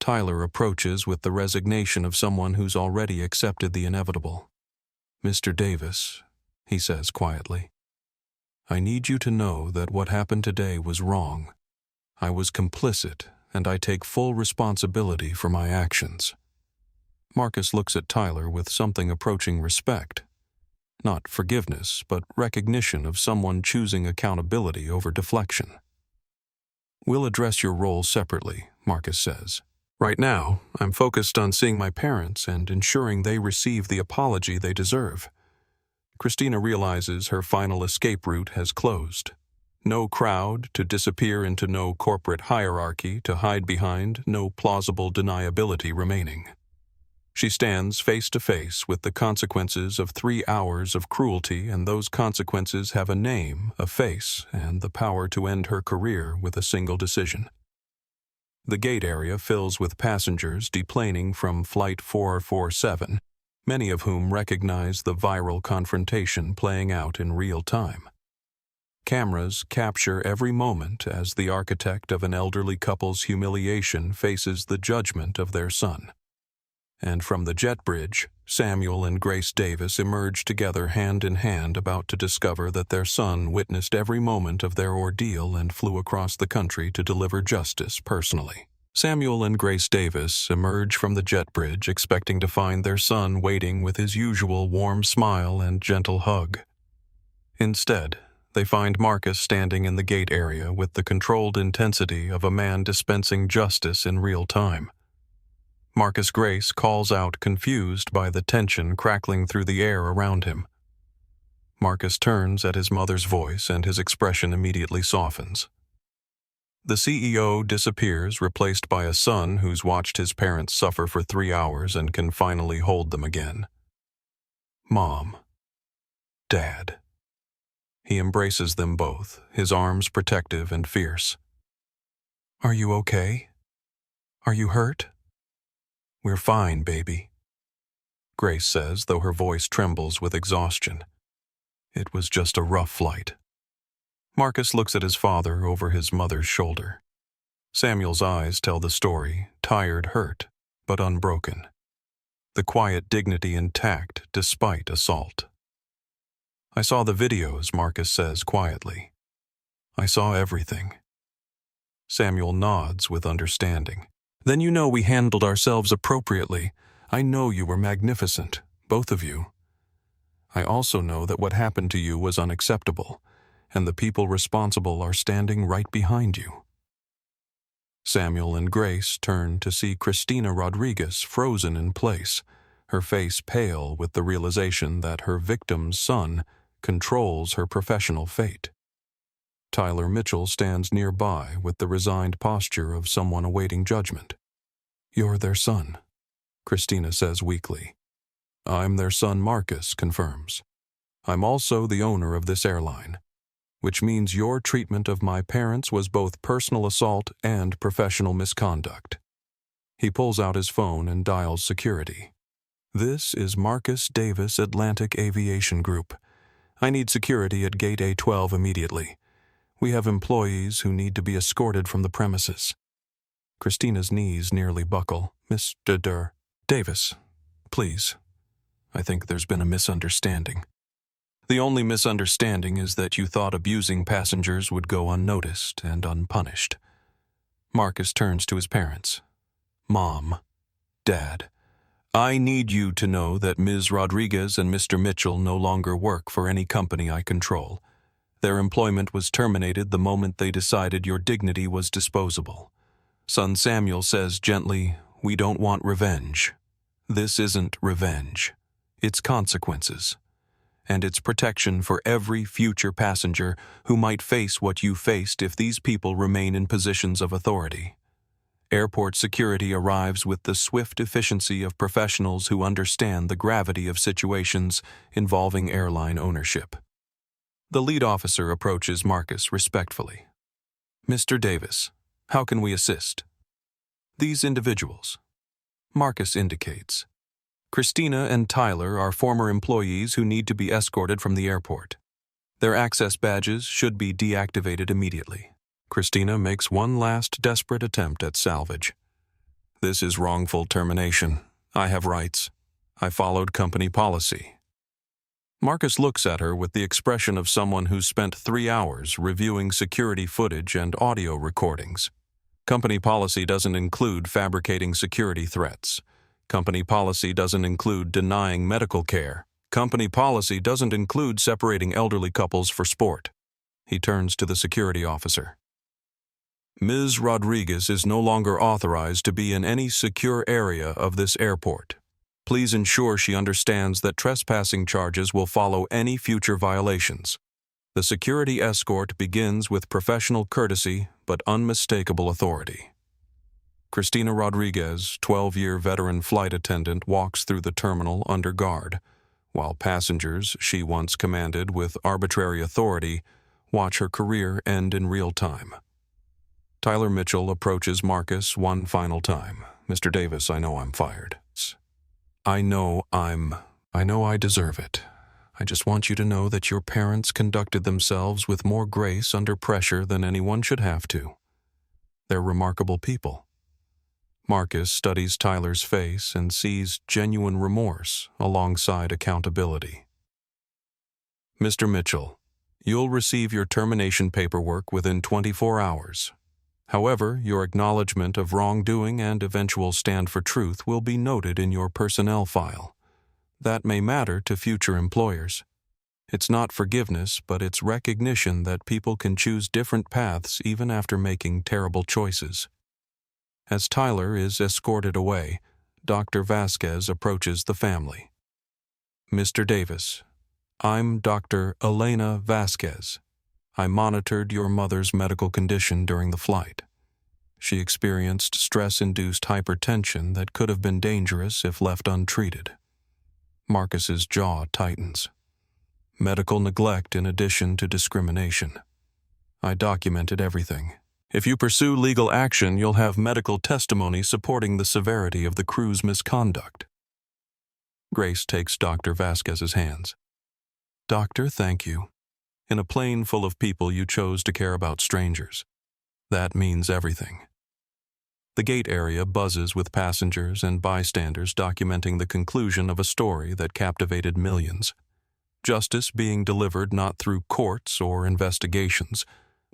Tyler approaches with the resignation of someone who's already accepted the inevitable. "Mr. Davis," he says quietly, "I need you to know that what happened today was wrong. I was complicit, and I take full responsibility for my actions." Marcus looks at Tyler with something approaching respect. Not forgiveness, but recognition of someone choosing accountability over deflection. "We'll address your role separately," Marcus says. "Right now, I'm focused on seeing my parents and ensuring they receive the apology they deserve." Christina realizes her final escape route has closed. No crowd to disappear into, no corporate hierarchy to hide behind, no plausible deniability remaining. She stands face to face with the consequences of 3 hours of cruelty, and those consequences have a name, a face, and the power to end her career with a single decision. The gate area fills with passengers deplaning from Flight 447, many of whom recognize the viral confrontation playing out in real time. Cameras capture every moment as the architect of an elderly couple's humiliation faces the judgment of their son. And from the jet bridge, Samuel and Grace Davis emerge together hand in hand, about to discover that their son witnessed every moment of their ordeal and flew across the country to deliver justice personally. Samuel and Grace Davis emerge from the jet bridge expecting to find their son waiting with his usual warm smile and gentle hug. Instead, they find Marcus standing in the gate area with the controlled intensity of a man dispensing justice in real time. Marcus Grace calls out, confused by the tension crackling through the air around him. Marcus turns at his mother's voice and his expression immediately softens. The CEO disappears, replaced by a son who's watched his parents suffer for 3 hours and can finally hold them again. "Mom. Dad." He embraces them both, his arms protective and fierce. "Are you okay? Are you hurt?" "We're fine, baby," Grace says, though her voice trembles with exhaustion. "It was just a rough flight." Marcus looks at his father over his mother's shoulder. Samuel's eyes tell the story, tired, hurt, but unbroken. The quiet dignity intact despite assault. "I saw the videos," Marcus says quietly. "I saw everything." Samuel nods with understanding. "Then you know we handled ourselves appropriately. I know you were magnificent, both of you. I also know that what happened to you was unacceptable, and the people responsible are standing right behind you. Samuel and Grace turned to see Christina Rodriguez frozen in place, her face pale with the realization that her victim's son controls her professional fate. Tyler Mitchell stands nearby with the resigned posture of someone awaiting judgment. You're their son, Christina says weakly. I'm their son, Marcus confirms. I'm also the owner of this airline, which means your treatment of my parents was both personal assault and professional misconduct. He pulls out his phone and dials security. This is Marcus Davis Atlantic Aviation Group. I need security at Gate A12 immediately. We have employees who need to be escorted from the premises. Christina's knees nearly buckle. Mr. Davis, please. I think there's been a misunderstanding. The only misunderstanding is that you thought abusing passengers would go unnoticed and unpunished. Marcus turns to his parents. Mom, Dad, I need you to know that Ms. Rodriguez and Mr. Mitchell no longer work for any company I control. Their employment was terminated the moment they decided your dignity was disposable. Son Samuel says gently, we don't want revenge. This isn't revenge. It's consequences. And it's protection for every future passenger who might face what you faced if these people remain in positions of authority. Airport security arrives with the swift efficiency of professionals who understand the gravity of situations involving airline ownership. The lead officer approaches Marcus respectfully. Mr. Davis, how can we assist? These individuals. Marcus indicates. Christina and Tyler are former employees who need to be escorted from the airport. Their access badges should be deactivated immediately. Christina makes one last desperate attempt at salvage. This is wrongful termination. I have rights. I followed company policy. Marcus looks at her with the expression of someone who's spent 3 hours reviewing security footage and audio recordings. Company policy doesn't include fabricating security threats. Company policy doesn't include denying medical care. Company policy doesn't include separating elderly couples for sport. He turns to the security officer. Ms. Rodriguez is no longer authorized to be in any secure area of this airport. Please ensure she understands that trespassing charges will follow any future violations. The security escort begins with professional courtesy but unmistakable authority. Christina Rodriguez, 12-year veteran flight attendant, walks through the terminal under guard, while passengers she once commanded with arbitrary authority watch her career end in real time. Tyler Mitchell approaches Marcus one final time. Mr. Davis, I know I'm fired. I know I deserve it. I just want you to know that your parents conducted themselves with more grace under pressure than anyone should have to. They're remarkable people. Marcus studies Tyler's face and sees genuine remorse alongside accountability. Mr. Mitchell, you'll receive your termination paperwork within 24 hours. However, your acknowledgement of wrongdoing and eventual stand for truth will be noted in your personnel file. That may matter to future employers. It's not forgiveness, but it's recognition that people can choose different paths even after making terrible choices. As Tyler is escorted away, Dr. Vasquez approaches the family. Mr. Davis, I'm Dr. Elena Vasquez. I monitored your mother's medical condition during the flight. She experienced stress-induced hypertension that could have been dangerous if left untreated. Marcus's jaw tightens. Medical neglect in addition to discrimination. I documented everything. If you pursue legal action, you'll have medical testimony supporting the severity of the crew's misconduct. Grace takes Dr. Vasquez's hands. Doctor, thank you. In a plane full of people, you chose to care about strangers. That means everything. The gate area buzzes with passengers and bystanders documenting the conclusion of a story that captivated millions. Justice being delivered not through courts or investigations,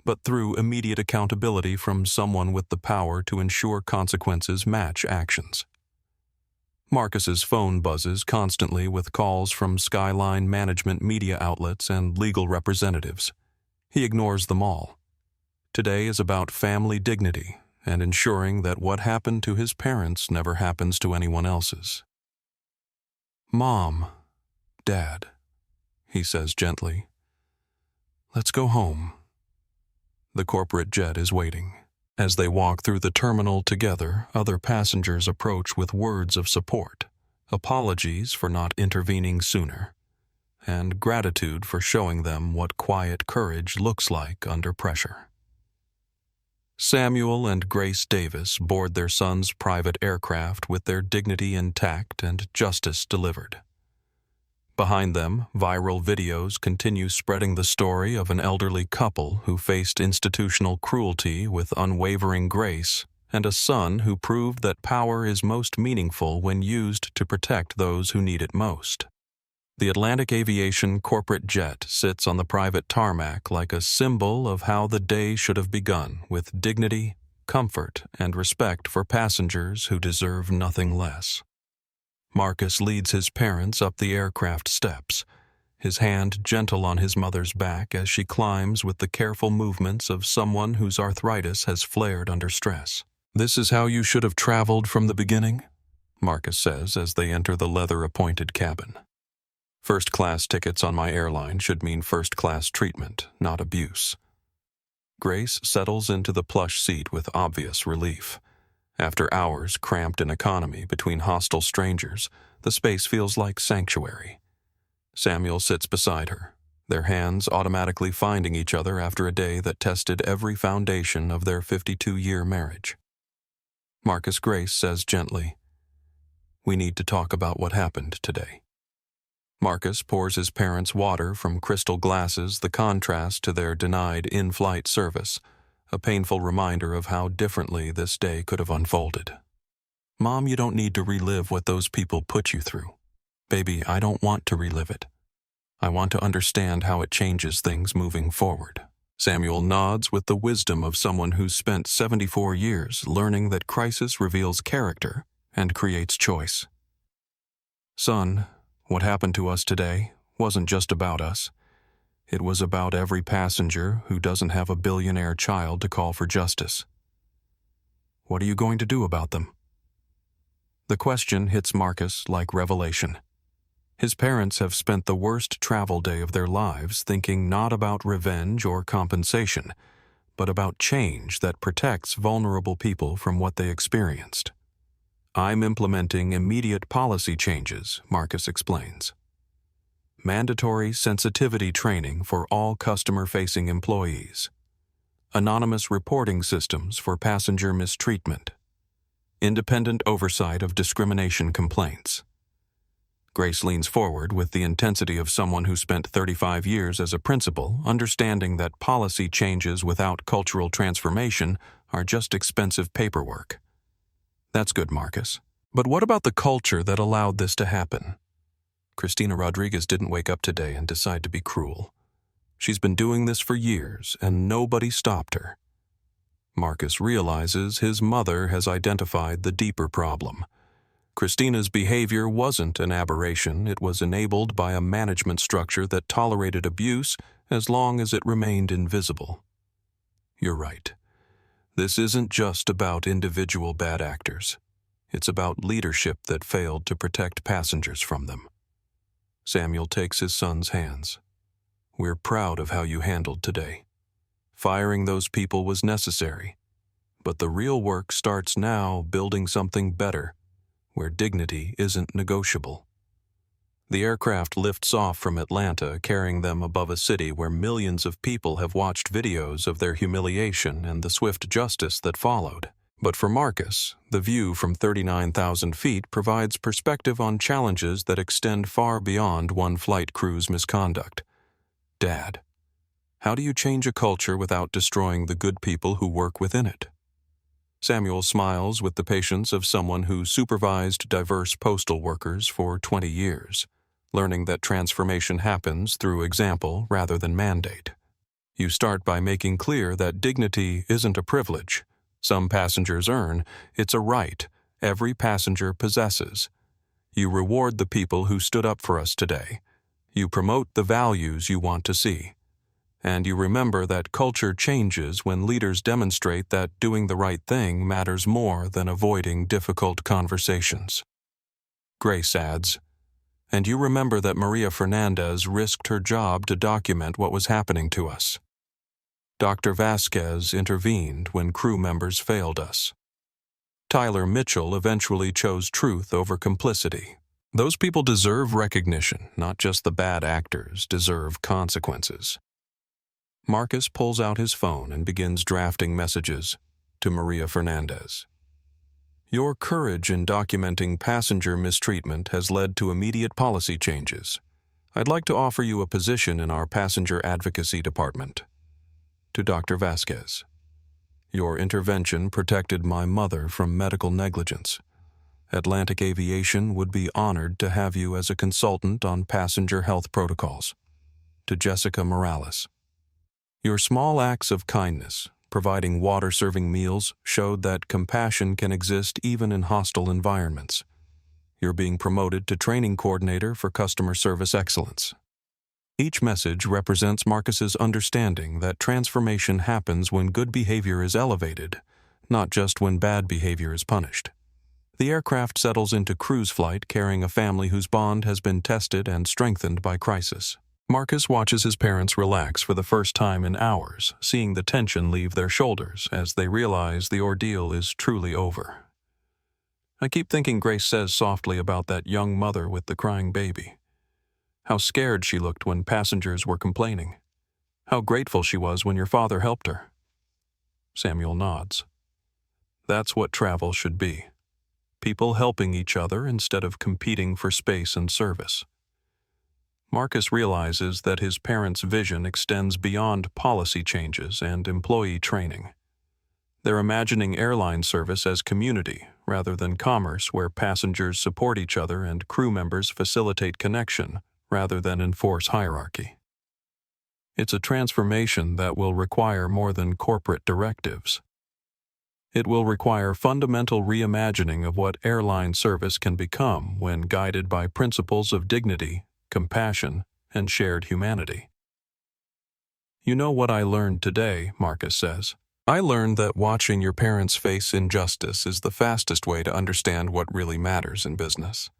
but through immediate accountability from someone with the power to ensure consequences match actions. Marcus's phone buzzes constantly with calls from Skyline management media outlets and legal representatives. He ignores them all. Today is about family dignity and ensuring that what happened to his parents never happens to anyone else's. "Mom, Dad," he says gently, "let's go home." The corporate jet is waiting. As they walk through the terminal together, other passengers approach with words of support, apologies for not intervening sooner, and gratitude for showing them what quiet courage looks like under pressure. Samuel and Grace Davis board their son's private aircraft with their dignity intact and justice delivered. Behind them, viral videos continue spreading the story of an elderly couple who faced institutional cruelty with unwavering grace and a son who proved that power is most meaningful when used to protect those who need it most. The Atlantic Aviation corporate jet sits on the private tarmac like a symbol of how the day should have begun, with dignity, comfort, and respect for passengers who deserve nothing less. Marcus leads his parents up the aircraft steps, his hand gentle on his mother's back as she climbs with the careful movements of someone whose arthritis has flared under stress. "This is how you should have traveled from the beginning," Marcus says as they enter the leather-appointed cabin. "First-class tickets on my airline should mean first-class treatment, not abuse." Grace settles into the plush seat with obvious relief. After hours cramped in economy between hostile strangers, the space feels like sanctuary. Samuel sits beside her, their hands automatically finding each other after a day that tested every foundation of their 52-year marriage. Marcus Grace says gently, "We need to talk about what happened today." Marcus pours his parents water from crystal glasses, the contrast to their denied in-flight service, a painful reminder of how differently this day could have unfolded. "Mom, you don't need to relive what those people put you through. Baby, I don't want to relive it. I want to understand how it changes things moving forward." Samuel nods with the wisdom of someone who's spent 74 years learning that crisis reveals character and creates choice. "Son, what happened to us today wasn't just about us. It was about every passenger who doesn't have a billionaire child to call for justice. What are you going to do about them?" The question hits Marcus like revelation. His parents have spent the worst travel day of their lives thinking not about revenge or compensation, but about change that protects vulnerable people from what they experienced. "I'm implementing immediate policy changes," Marcus explains. Mandatory sensitivity training for all customer-facing employees. Anonymous reporting systems for passenger mistreatment. Independent oversight of discrimination complaints. Grace leans forward with the intensity of someone who spent 35 years as a principal, understanding that policy changes without cultural transformation are just expensive paperwork. "That's good, Marcus. But what about the culture that allowed this to happen?" Cristina Rodriguez didn't wake up today and decide to be cruel. She's been doing this for years, and nobody stopped her. Marcus realizes his mother has identified the deeper problem. Cristina's behavior wasn't an aberration. It was enabled by a management structure that tolerated abuse as long as it remained invisible. You're right. This isn't just about individual bad actors. It's about leadership that failed to protect passengers from them. Samuel takes his son's hands. "We're proud of how you handled today. Firing those people was necessary, but the real work starts now building something better, where dignity isn't negotiable." The aircraft lifts off from Atlanta, carrying them above a city where millions of people have watched videos of their humiliation and the swift justice that followed. But for Marcus, the view from 39,000 feet provides perspective on challenges that extend far beyond one flight crew's misconduct. "Dad, how do you change a culture without destroying the good people who work within it?" Samuel smiles with the patience of someone who supervised diverse postal workers for 20 years, learning that transformation happens through example rather than mandate. "You start by making clear that dignity isn't a privilege some passengers earn, it's a right every passenger possesses. You reward the people who stood up for us today. You promote the values you want to see. And you remember that culture changes when leaders demonstrate that doing the right thing matters more than avoiding difficult conversations. Grace adds, and you remember that Maria Fernandez risked her job to document what was happening to us. Dr. Vasquez intervened when crew members failed us. Tyler Mitchell eventually chose truth over complicity. Those people deserve recognition, not just the bad actors deserve consequences. Marcus pulls out his phone and begins drafting messages to Maria Fernandez. Your courage in documenting passenger mistreatment has led to immediate policy changes. I'd like to offer you a position in our passenger advocacy department. To Dr. Vasquez. Your intervention protected my mother from medical negligence. Atlantic Aviation would be honored to have you as a consultant on passenger health protocols. To Jessica Morales. Your small acts of kindness, providing water-serving meals, showed that compassion can exist even in hostile environments. You're being promoted to training coordinator for customer service excellence. Each message represents Marcus's understanding that transformation happens when good behavior is elevated, not just when bad behavior is punished. The aircraft settles into cruise flight carrying a family whose bond has been tested and strengthened by crisis. Marcus watches his parents relax for the first time in hours, seeing the tension leave their shoulders as they realize the ordeal is truly over. I keep thinking Grace says softly about that young mother with the crying baby. How scared she looked when passengers were complaining. How grateful she was when your father helped her. Samuel nods. That's what travel should be. People helping each other instead of competing for space and service. Marcus realizes that his parents' vision extends beyond policy changes and employee training. They're imagining airline service as community rather than commerce, where passengers support each other and crew members facilitate connection rather than enforce hierarchy. It's a transformation that will require more than corporate directives. It will require fundamental reimagining of what airline service can become when guided by principles of dignity, compassion, and shared humanity. You know what I learned today, Marcus says. I learned that watching your parents face injustice is the fastest way to understand what really matters in business.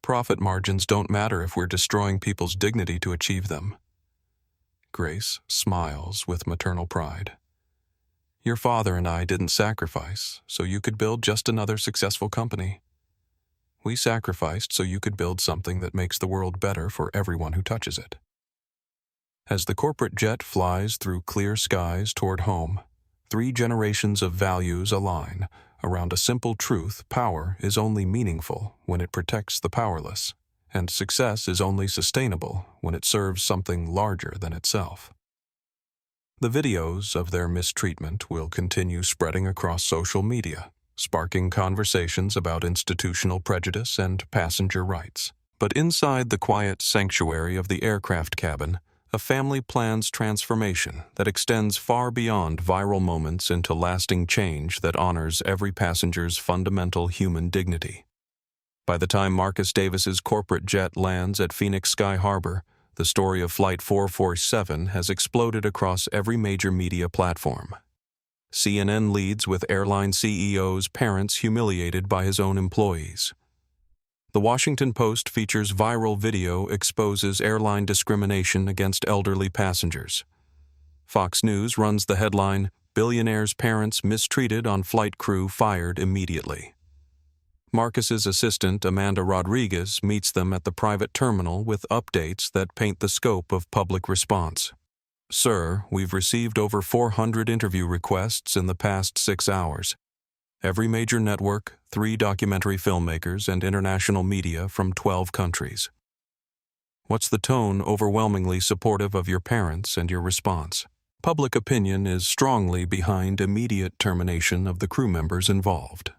Profit margins don't matter if we're destroying people's dignity to achieve them. Grace smiles with maternal pride. Your father and I didn't sacrifice so you could build just another successful company. We sacrificed so you could build something that makes the world better for everyone who touches it. As the corporate jet flies through clear skies toward home, 3 generations of values align around a simple truth: power is only meaningful when it protects the powerless, and success is only sustainable when it serves something larger than itself. The videos of their mistreatment will continue spreading across social media, sparking conversations about institutional prejudice and passenger rights. But inside the quiet sanctuary of the aircraft cabin, a family plans transformation that extends far beyond viral moments into lasting change that honors every passenger's fundamental human dignity. By the time Marcus Davis's corporate jet lands at Phoenix Sky Harbor, the story of Flight 447 has exploded across every major media platform. CNN leads with airline CEO's parents humiliated by his own employees. The Washington Post features viral video exposes airline discrimination against elderly passengers. Fox News runs the headline, "Billionaire's Parents Mistreated on Flight Crew Fired Immediately." Marcus's assistant, Amanda Rodriguez, meets them at the private terminal with updates that paint the scope of public response. Sir, we've received over 400 interview requests in the past 6 hours. Every major network, 3 documentary filmmakers, and international media from 12 countries. What's the tone overwhelmingly supportive of your parents and your response? Public opinion is strongly behind immediate termination of the crew members involved.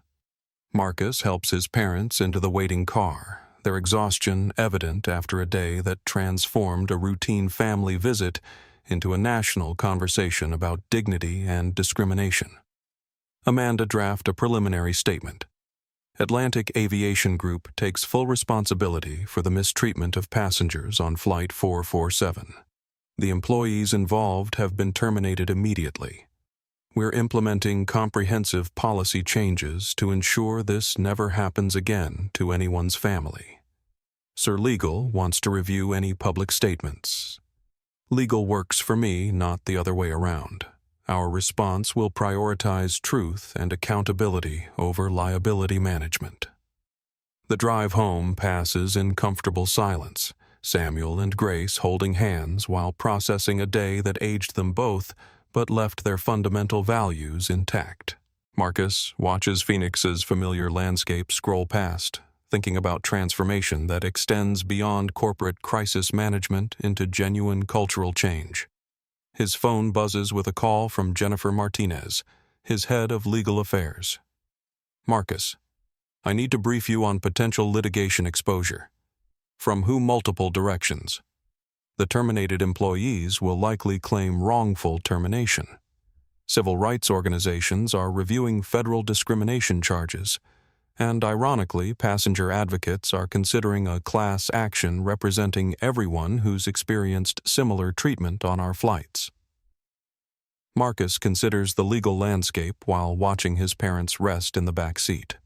Marcus helps his parents into the waiting car, their exhaustion evident after a day that transformed a routine family visit into a national conversation about dignity and discrimination. Amanda drafts a preliminary statement. Atlantic Aviation Group takes full responsibility for the mistreatment of passengers on Flight 447. The employees involved have been terminated immediately. We're implementing comprehensive policy changes to ensure this never happens again to anyone's family. Sir Legal wants to review any public statements. Legal works for me, not the other way around. Our response will prioritize truth and accountability over liability management. The drive home passes in comfortable silence, Samuel and Grace holding hands while processing a day that aged them both but left their fundamental values intact. Marcus watches Phoenix's familiar landscape scroll past, thinking about transformation that extends beyond corporate crisis management into genuine cultural change. His phone buzzes with a call from Jennifer Martinez, his head of legal affairs. Marcus, I need to brief you on potential litigation exposure. From who multiple directions. The terminated employees will likely claim wrongful termination. Civil rights organizations are reviewing federal discrimination charges, and ironically, passenger advocates are considering a class action representing everyone who's experienced similar treatment on our flights. Marcus considers the legal landscape while watching his parents rest in the back seat.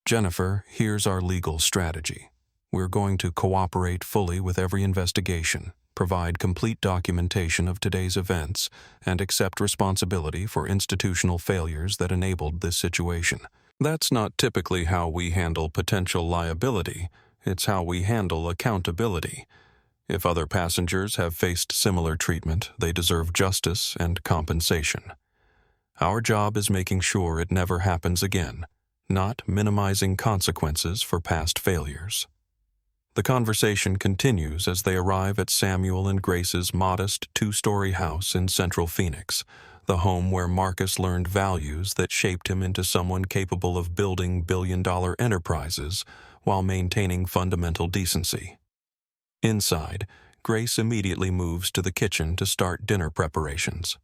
Jennifer, here's our legal strategy. We're going to cooperate fully with every investigation, provide complete documentation of today's events, and accept responsibility for institutional failures that enabled this situation. That's not typically how we handle potential liability. It's how we handle accountability. If other passengers have faced similar treatment, they deserve justice and compensation. Our job is making sure it never happens again, not minimizing consequences for past failures. The conversation continues as they arrive at Samuel and Grace's modest two-story house in central Phoenix, the home where Marcus learned values that shaped him into someone capable of building billion-dollar enterprises while maintaining fundamental decency. Inside, Grace immediately moves to the kitchen to start dinner preparations.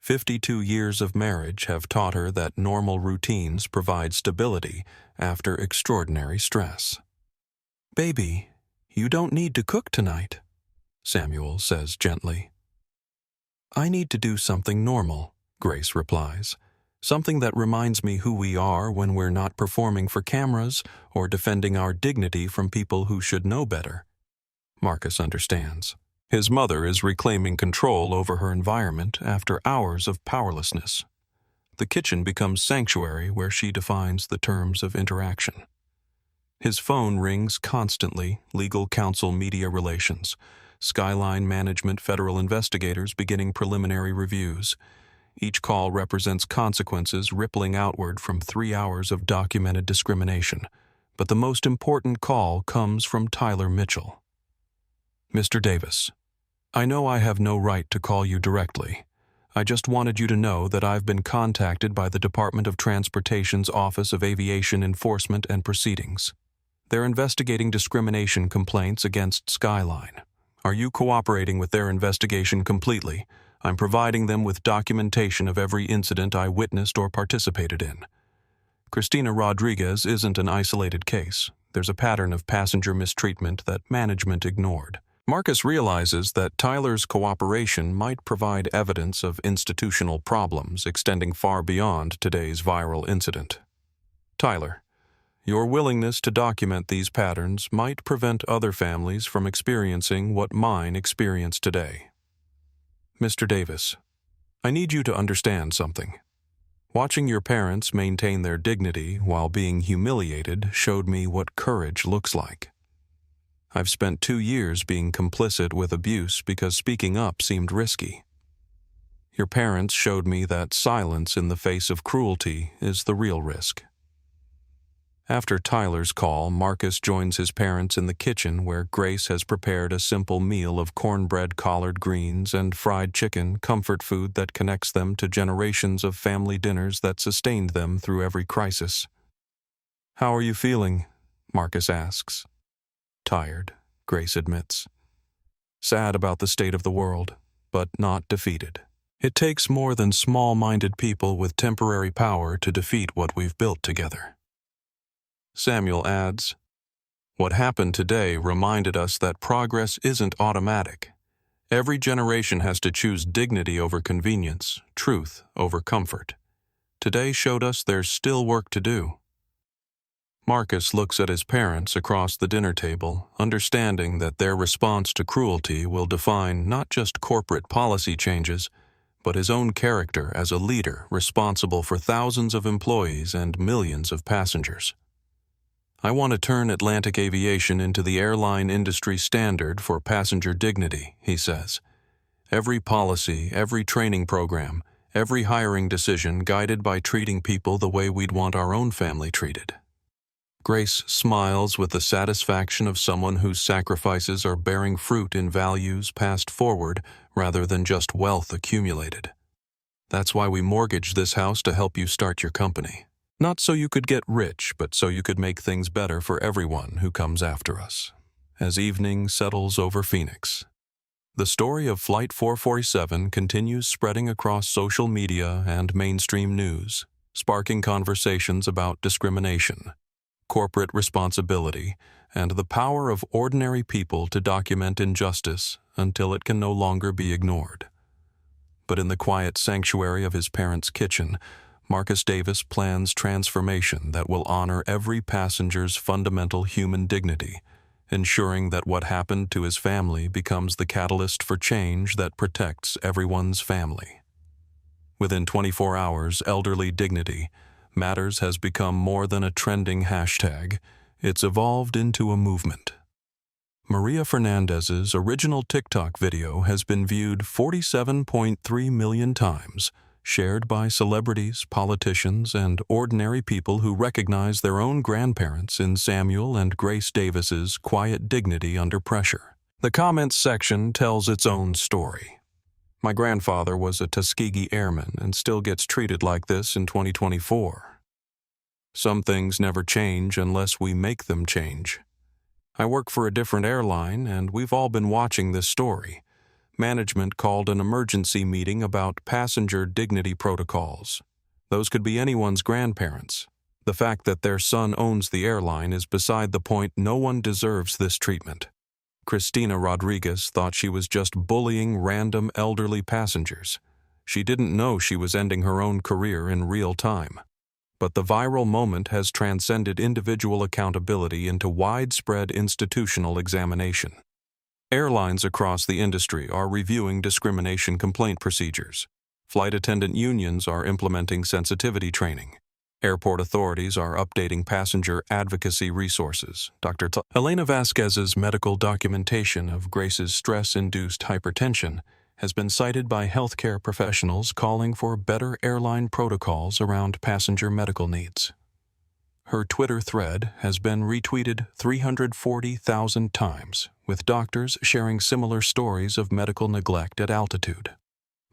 52 years of marriage have taught her that normal routines provide stability after extraordinary stress. "Baby, you don't need to cook tonight," Samuel says gently. "I need to do something normal," Grace replies. "Something that reminds me who we are when we're not performing for cameras or defending our dignity from people who should know better." Marcus understands. His mother is reclaiming control over her environment after hours of powerlessness. The kitchen becomes sanctuary where she defines the terms of interaction. His phone rings constantly, legal counsel media relations, Skyline Management federal investigators beginning preliminary reviews. Each call represents consequences rippling outward from 3 hours of documented discrimination. But the most important call comes from Tyler Mitchell. "Mr. Davis, I know I have no right to call you directly. I just wanted you to know that I've been contacted by the Department of Transportation's Office of Aviation Enforcement and Proceedings. They're investigating discrimination complaints against Skyline. Are you cooperating with their investigation completely? I'm providing them with documentation of every incident I witnessed or participated in. Christina Rodriguez isn't an isolated case. There's a pattern of passenger mistreatment that management ignored." Marcus realizes that Tyler's cooperation might provide evidence of institutional problems extending far beyond today's viral incident. "Tyler, your willingness to document these patterns might prevent other families from experiencing what mine experienced today. Mr. Davis, I need you to understand something. Watching your parents maintain their dignity while being humiliated showed me what courage looks like. I've spent 2 years being complicit with abuse because speaking up seemed risky. Your parents showed me that silence in the face of cruelty is the real risk." After Tyler's call, Marcus joins his parents in the kitchen where Grace has prepared a simple meal of cornbread collard greens and fried chicken, comfort food that connects them to generations of family dinners that sustained them through every crisis. "How are you feeling?" Marcus asks. "Tired," Grace admits. "Sad about the state of the world, but not defeated. It takes more than small-minded people with temporary power to defeat what we've built together." Samuel adds, "What happened today reminded us that progress isn't automatic. Every generation has to choose dignity over convenience, truth over comfort. Today showed us there's still work to do." Marcus looks at his parents across the dinner table, understanding that their response to cruelty will define not just corporate policy changes, but his own character as a leader responsible for thousands of employees and millions of passengers. "I want to turn Atlantic aviation into the airline industry standard for passenger dignity," he says. "Every policy, every training program, every hiring decision guided by treating people the way we'd want our own family treated." Grace smiles with the satisfaction of someone whose sacrifices are bearing fruit in values passed forward rather than just wealth accumulated. "That's why we mortgaged this house to help you start your company. Not so you could get rich, but so you could make things better for everyone who comes after us." As evening settles over Phoenix, the story of Flight 447 continues spreading across social media and mainstream news, sparking conversations about discrimination, corporate responsibility, and the power of ordinary people to document injustice until it can no longer be ignored. But in the quiet sanctuary of his parents' kitchen, Marcus Davis plans transformation that will honor every passenger's fundamental human dignity, ensuring that what happened to his family becomes the catalyst for change that protects everyone's family. Within 24 hours, elderly dignity matters has become more than a trending hashtag. It's evolved into a movement. Maria Fernandez's original TikTok video has been viewed 47.3 million times, shared by celebrities, politicians, and ordinary people who recognize their own grandparents in Samuel and Grace Davis's quiet dignity under pressure. The comments section tells its own story. "My grandfather was a Tuskegee Airman and still gets treated like this in 2024. Some things never change unless we make them change. I work for a different airline, and we've all been watching this story. Management called an emergency meeting about passenger dignity protocols. Those could be anyone's grandparents. The fact that their son owns the airline is beside the point. No one deserves this treatment." Christina Rodriguez thought she was just bullying random elderly passengers. She didn't know she was ending her own career in real time. But the viral moment has transcended individual accountability into widespread institutional examination. Airlines across the industry are reviewing discrimination complaint procedures. Flight attendant unions are implementing sensitivity training. Airport authorities are updating passenger advocacy resources. Elena Vasquez's medical documentation of Grace's stress-induced hypertension has been cited by healthcare professionals calling for better airline protocols around passenger medical needs. Her Twitter thread has been retweeted 340,000 times, with doctors sharing similar stories of medical neglect at altitude.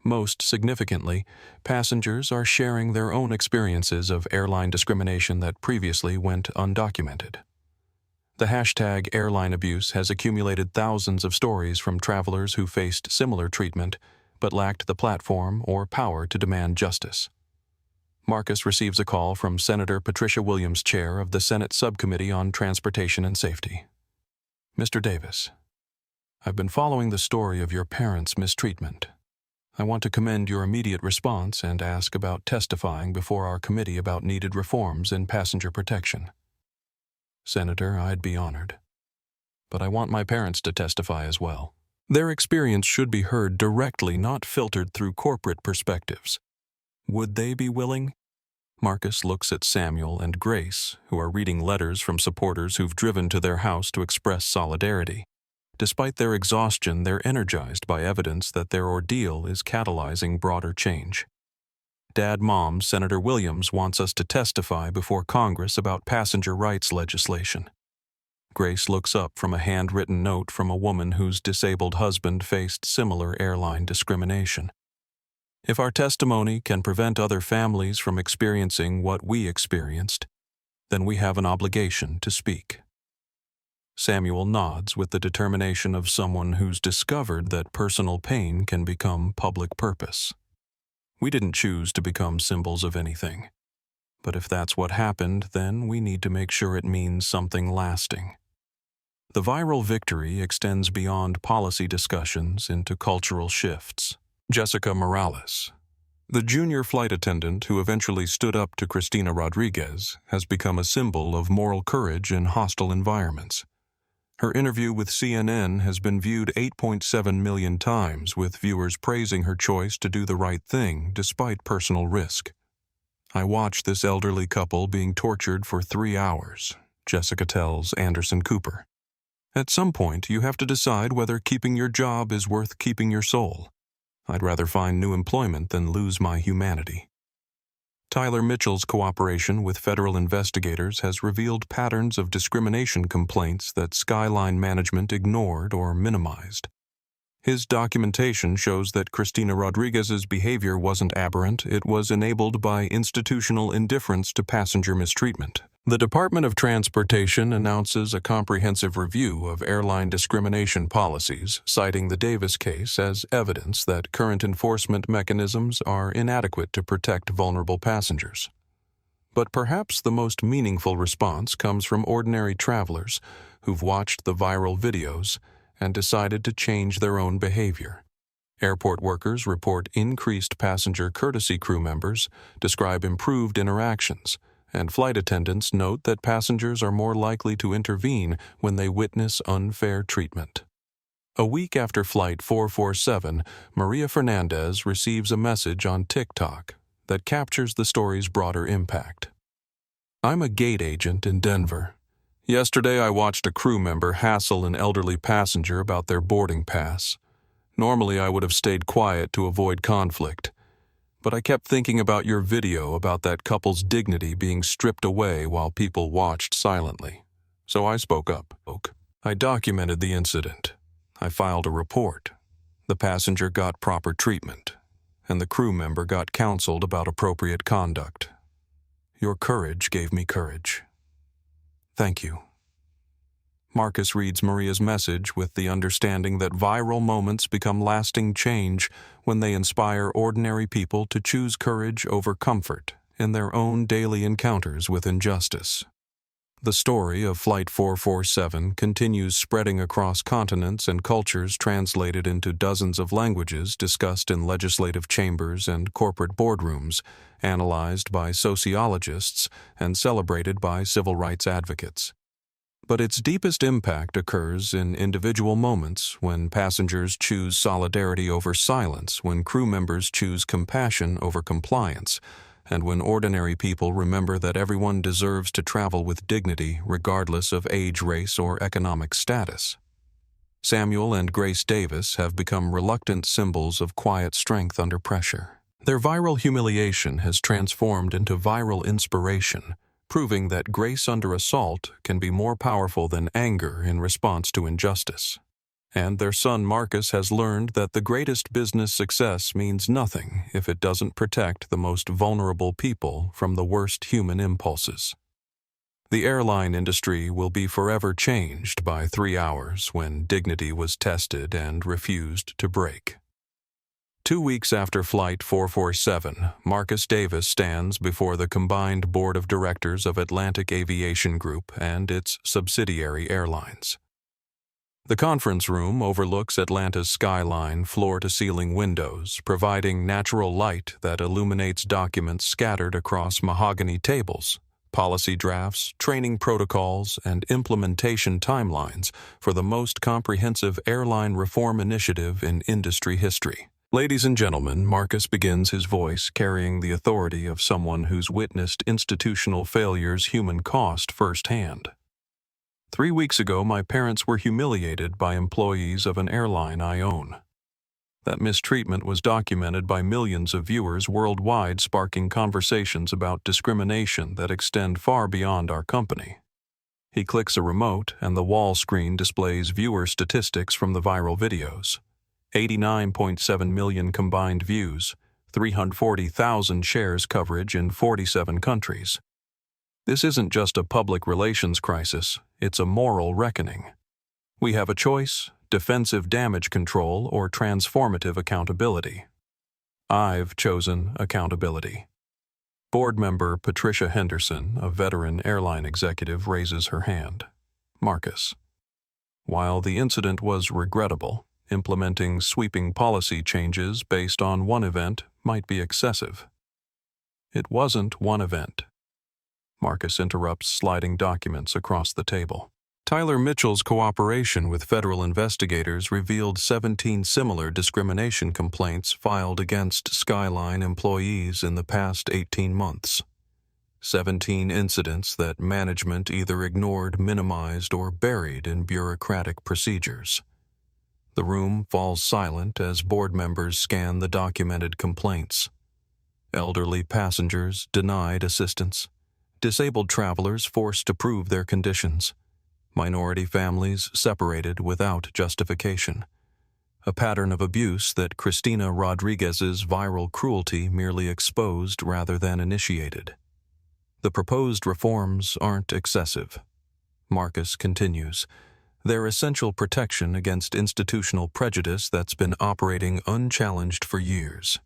Most significantly, passengers are sharing their own experiences of airline discrimination that previously went undocumented. The hashtag airline abuse has accumulated thousands of stories from travelers who faced similar treatment but lacked the platform or power to demand justice. Marcus receives a call from Senator Patricia Williams, chair of the Senate Subcommittee on Transportation and Safety. "Mr. Davis, I've been following the story of your parents' mistreatment. I want to commend your immediate response and ask about testifying before our committee about needed reforms in passenger protection." "Senator, I'd be honored. But I want my parents to testify as well. Their experience should be heard directly, not filtered through corporate perspectives. Would they be willing?" Marcus looks at Samuel and Grace, who are reading letters from supporters who've driven to their house to express solidarity. Despite their exhaustion, they're energized by evidence that their ordeal is catalyzing broader change. Mom, Senator Williams wants us to testify before Congress about passenger rights legislation. Grace looks up from a handwritten note from a woman whose disabled husband faced similar airline discrimination. "If our testimony can prevent other families from experiencing what we experienced, then we have an obligation to speak." Samuel nods with the determination of someone who's discovered that personal pain can become public purpose. "We didn't choose to become symbols of anything. But if that's what happened, then we need to make sure it means something lasting. The viral victory extends beyond policy discussions into cultural shifts. Jessica Morales, the junior flight attendant who eventually stood up to Cristina Rodriguez, has become a symbol of moral courage in hostile environments. Her interview with CNN has been viewed 8.7 million times, with viewers praising her choice to do the right thing despite personal risk. "I watched this elderly couple being tortured for 3 hours," Jessica tells Anderson Cooper. "At some point, you have to decide whether keeping your job is worth keeping your soul. I'd rather find new employment than lose my humanity." Tyler Mitchell's cooperation with federal investigators has revealed patterns of discrimination complaints that Skyline management ignored or minimized. His documentation shows that Cristina Rodriguez's behavior wasn't aberrant, it was enabled by institutional indifference to passenger mistreatment. The Department of Transportation announces a comprehensive review of airline discrimination policies, citing the Davis case as evidence that current enforcement mechanisms are inadequate to protect vulnerable passengers. But perhaps the most meaningful response comes from ordinary travelers who've watched the viral videos and decided to change their own behavior. Airport workers report increased passenger courtesy, crew members describe improved interactions, and flight attendants note that passengers are more likely to intervene when they witness unfair treatment. A week after Flight 447, Maria Fernandez receives a message on TikTok that captures the story's broader impact. "I'm a gate agent in Denver. Yesterday I watched a crew member hassle an elderly passenger about their boarding pass. Normally I would have stayed quiet to avoid conflict. But I kept thinking about your video about that couple's dignity being stripped away while people watched silently. So I spoke up. I documented the incident. I filed a report. The passenger got proper treatment, and the crew member got counseled about appropriate conduct. Your courage gave me courage. Thank you." Marcus reads Maria's message with the understanding that viral moments become lasting change when they inspire ordinary people to choose courage over comfort in their own daily encounters with injustice. The story of Flight 447 continues spreading across continents and cultures, translated into dozens of languages, discussed in legislative chambers and corporate boardrooms, analyzed by sociologists, and celebrated by civil rights advocates. But its deepest impact occurs in individual moments, when passengers choose solidarity over silence, when crew members choose compassion over compliance, and when ordinary people remember that everyone deserves to travel with dignity regardless of age, race, or economic status. Samuel and Grace Davis have become reluctant symbols of quiet strength under pressure. Their viral humiliation has transformed into viral inspiration, proving that grace under assault can be more powerful than anger in response to injustice. And their son Marcus has learned that the greatest business success means nothing if it doesn't protect the most vulnerable people from the worst human impulses. The airline industry will be forever changed by 3 hours when dignity was tested and refused to break. 2 weeks after Flight 447, Marcus Davis stands before the combined board of directors of Atlantic Aviation Group and its subsidiary airlines. The conference room overlooks Atlanta's skyline floor-to-ceiling windows, providing natural light that illuminates documents scattered across mahogany tables, policy drafts, training protocols, and implementation timelines for the most comprehensive airline reform initiative in industry history. Ladies and gentlemen, Marcus begins his voice carrying the authority of someone who's witnessed institutional failure's human cost firsthand. 3 weeks ago, my parents were humiliated by employees of an airline I own. That mistreatment was documented by millions of viewers worldwide, sparking conversations about discrimination that extend far beyond our company. He clicks a remote, and the wall screen displays viewer statistics from the viral videos. 89.7 million combined views, 340,000 shares coverage in 47 countries. This isn't just a public relations crisis, it's a moral reckoning. We have a choice: defensive damage control or transformative accountability. I've chosen accountability. Board member Patricia Henderson, a veteran airline executive, raises her hand. Marcus. While the incident was regrettable, implementing sweeping policy changes based on one event might be excessive. It wasn't one event. Marcus interrupts, sliding documents across the table. Tyler Mitchell's cooperation with federal investigators revealed 17 similar discrimination complaints filed against Skyline employees in the past 18 months. 17 incidents that management either ignored, minimized, or buried in bureaucratic procedures. The room falls silent as board members scan the documented complaints. Elderly passengers denied assistance. Disabled travelers forced to prove their conditions. Minority families separated without justification. A pattern of abuse that Cristina Rodriguez's viral cruelty merely exposed rather than initiated. The proposed reforms aren't excessive. Marcus continues. They're essential protection against institutional prejudice that's been operating unchallenged for years.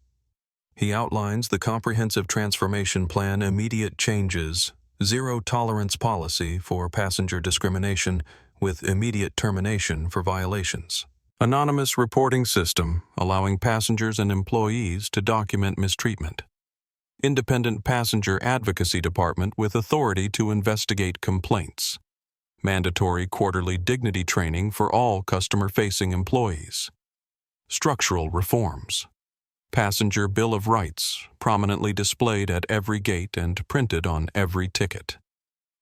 He outlines the comprehensive transformation plan, immediate changes, zero-tolerance policy for passenger discrimination with immediate termination for violations. Anonymous reporting system allowing passengers and employees to document mistreatment. Independent passenger advocacy department with authority to investigate complaints. Mandatory quarterly dignity training for all customer-facing employees. Structural reforms. Passenger Bill of Rights, prominently displayed at every gate and printed on every ticket.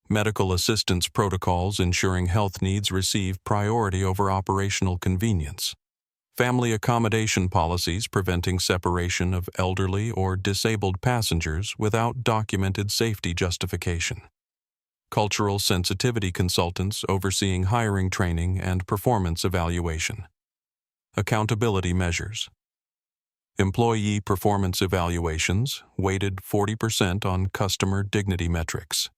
Medical assistance protocols ensuring health needs receive priority over operational convenience. Family accommodation policies preventing separation of elderly or disabled passengers without documented safety justification. Cultural sensitivity consultants overseeing hiring training and performance evaluation. Accountability measures. Employee performance evaluations, weighted 40% on customer dignity metrics.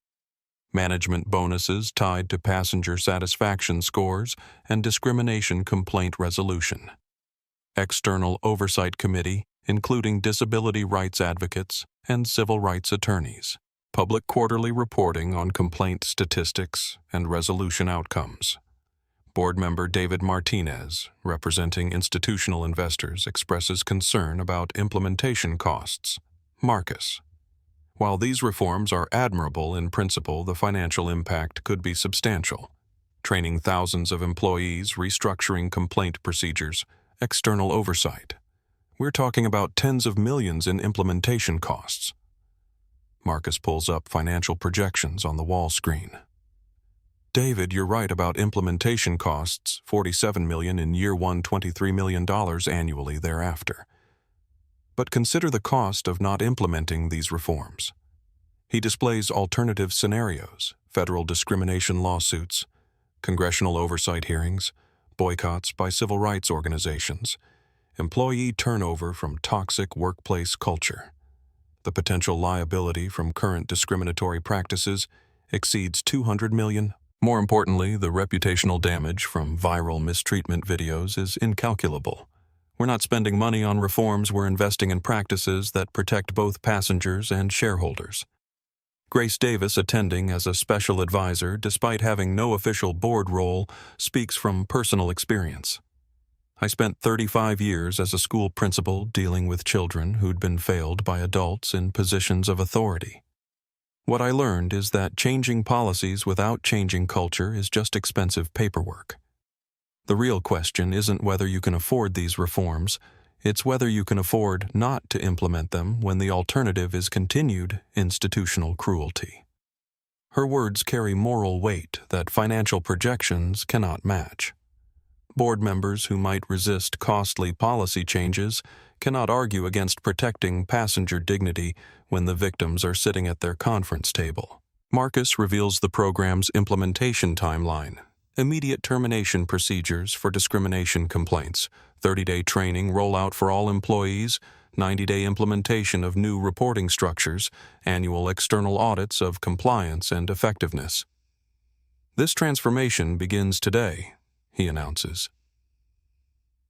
Management bonuses tied to passenger satisfaction scores and discrimination complaint resolution. External oversight committee, including disability rights advocates and civil rights attorneys. Public quarterly reporting on complaint statistics and resolution outcomes. Board member David Martinez, representing institutional investors, expresses concern about implementation costs. Marcus. While these reforms are admirable in principle, the financial impact could be substantial. Training thousands of employees, restructuring complaint procedures, external oversight. We're talking about tens of millions in implementation costs. Marcus pulls up financial projections on the wall screen. David, you're right about implementation costs, $47 million in year one, $23 million annually thereafter. But consider the cost of not implementing these reforms. He displays alternative scenarios, federal discrimination lawsuits, congressional oversight hearings, boycotts by civil rights organizations, employee turnover from toxic workplace culture. The potential liability from current discriminatory practices exceeds $200 million. More importantly, the reputational damage from viral mistreatment videos is incalculable. We're not spending money on reforms, we're investing in practices that protect both passengers and shareholders. Grace Davis, attending as a special advisor despite having no official board role, speaks from personal experience. I spent 35 years as a school principal dealing with children who'd been failed by adults in positions of authority. What I learned is that changing policies without changing culture is just expensive paperwork. The real question isn't whether you can afford these reforms, it's whether you can afford not to implement them when the alternative is continued institutional cruelty. Her words carry moral weight that financial projections cannot match. Board members who might resist costly policy changes cannot argue against protecting passenger dignity when the victims are sitting at their conference table. Marcus reveals the program's implementation timeline, immediate termination procedures for discrimination complaints, 30-day training rollout for all employees, 90-day implementation of new reporting structures, annual external audits of compliance and effectiveness. This transformation begins today, he announces.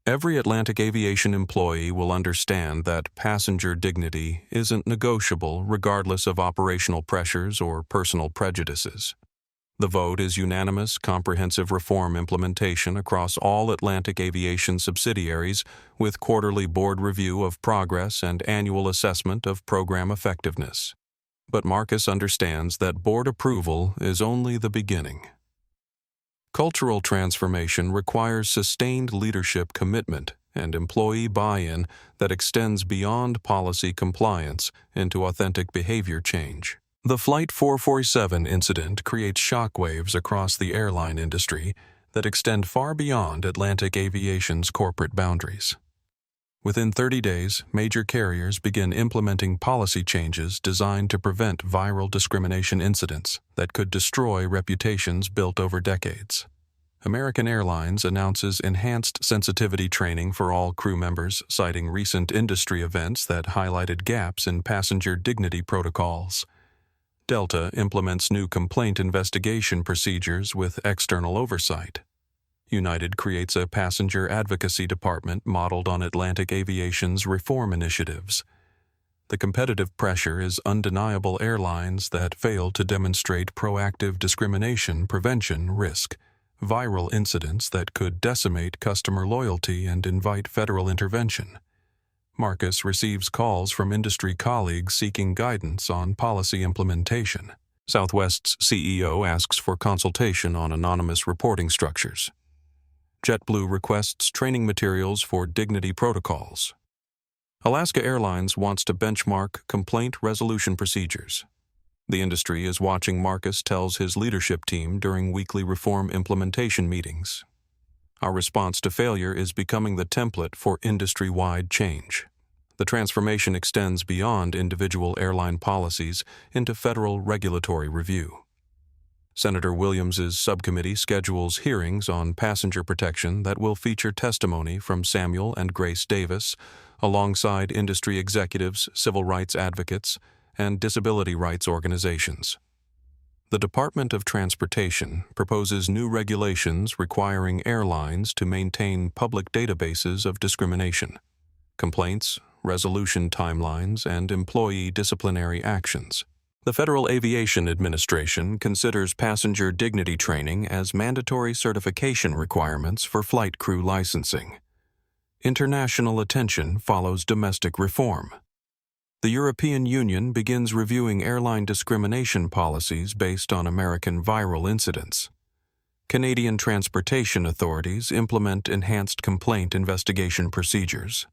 Every Atlantic Aviation employee will understand that passenger dignity isn't negotiable regardless of operational pressures or personal prejudices. The vote is unanimous, comprehensive reform implementation across all Atlantic Aviation subsidiaries with quarterly board review of progress and annual assessment of program effectiveness. But Marcus understands that board approval is only the beginning. Cultural transformation requires sustained leadership commitment and employee buy-in that extends beyond policy compliance into authentic behavior change. The Flight 447 incident creates shockwaves across the airline industry that extend far beyond Atlantic Aviation's corporate boundaries. Within 30 days, major carriers begin implementing policy changes designed to prevent viral discrimination incidents that could destroy reputations built over decades. American Airlines announces enhanced sensitivity training for all crew members, citing recent industry events that highlighted gaps in passenger dignity protocols. Delta implements new complaint investigation procedures with external oversight. United creates a passenger advocacy department modeled on Atlantic Aviation's reform initiatives. The competitive pressure is undeniable. Airlines that fail to demonstrate proactive discrimination prevention risk viral incidents that could decimate customer loyalty and invite federal intervention. Marcus receives calls from industry colleagues seeking guidance on policy implementation. Southwest's CEO asks for consultation on anonymous reporting structures. JetBlue requests training materials for dignity protocols. Alaska Airlines wants to benchmark complaint resolution procedures. The industry is watching, Marcus tells his leadership team during weekly reform implementation meetings. Our response to failure is becoming the template for industry-wide change. The transformation extends beyond individual airline policies into federal regulatory review. Senator Williams's subcommittee schedules hearings on passenger protection that will feature testimony from Samuel and Grace Davis, alongside industry executives, civil rights advocates, and disability rights organizations. The Department of Transportation proposes new regulations requiring airlines to maintain public databases of discrimination, complaints, resolution timelines, and employee disciplinary actions. The Federal Aviation Administration considers passenger dignity training as mandatory certification requirements for flight crew licensing. International attention follows domestic reform. The European Union begins reviewing airline discrimination policies based on American viral incidents. Canadian transportation authorities implement enhanced complaint investigation procedures.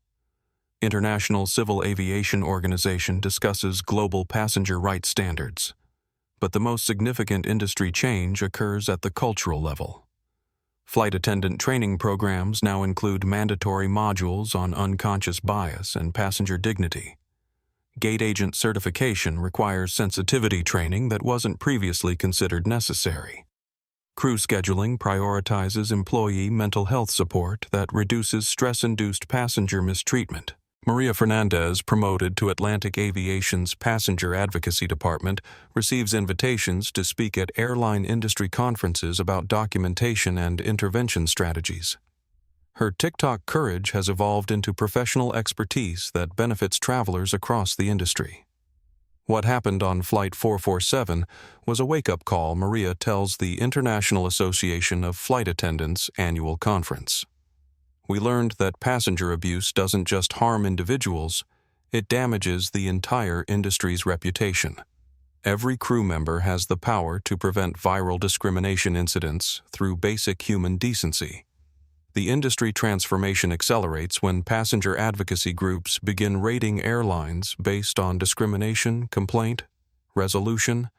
International Civil Aviation Organization discusses global passenger rights standards. But the most significant industry change occurs at the cultural level. Flight attendant training programs now include mandatory modules on unconscious bias and passenger dignity. Gate agent certification requires sensitivity training that wasn't previously considered necessary. Crew scheduling prioritizes employee mental health support that reduces stress-induced passenger mistreatment. Maria Fernandez, promoted to Atlantic Aviation's Passenger Advocacy Department, receives invitations to speak at airline industry conferences about documentation and intervention strategies. Her TikTok courage has evolved into professional expertise that benefits travelers across the industry. What happened on Flight 447 was a wake-up call, Maria tells the International Association of Flight Attendants annual conference. We learned that passenger abuse doesn't just harm individuals, it damages the entire industry's reputation. Every crew member has the power to prevent viral discrimination incidents through basic human decency. The industry transformation accelerates when passenger advocacy groups begin rating airlines based on discrimination, complaint, resolution,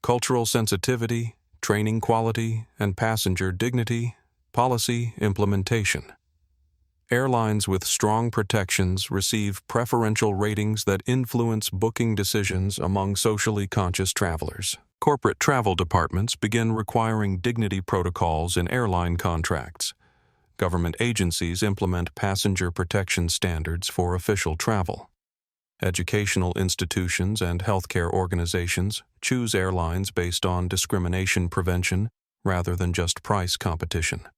cultural sensitivity, training quality, and passenger dignity, policy implementation. Airlines with strong protections receive preferential ratings that influence booking decisions among socially conscious travelers. Corporate travel departments begin requiring dignity protocols in airline contracts. Government agencies implement passenger protection standards for official travel. Educational institutions and healthcare organizations choose airlines based on discrimination prevention rather than just price competition.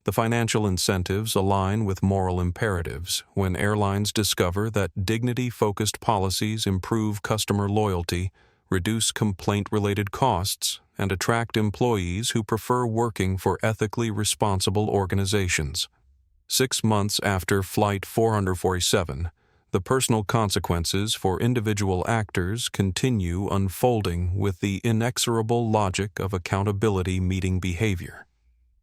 The financial incentives align with moral imperatives when airlines discover that dignity-focused policies improve customer loyalty, reduce complaint-related costs, and attract employees who prefer working for ethically responsible organizations. 6 months after Flight 447, the personal consequences for individual actors continue unfolding with the inexorable logic of accountability meeting behavior.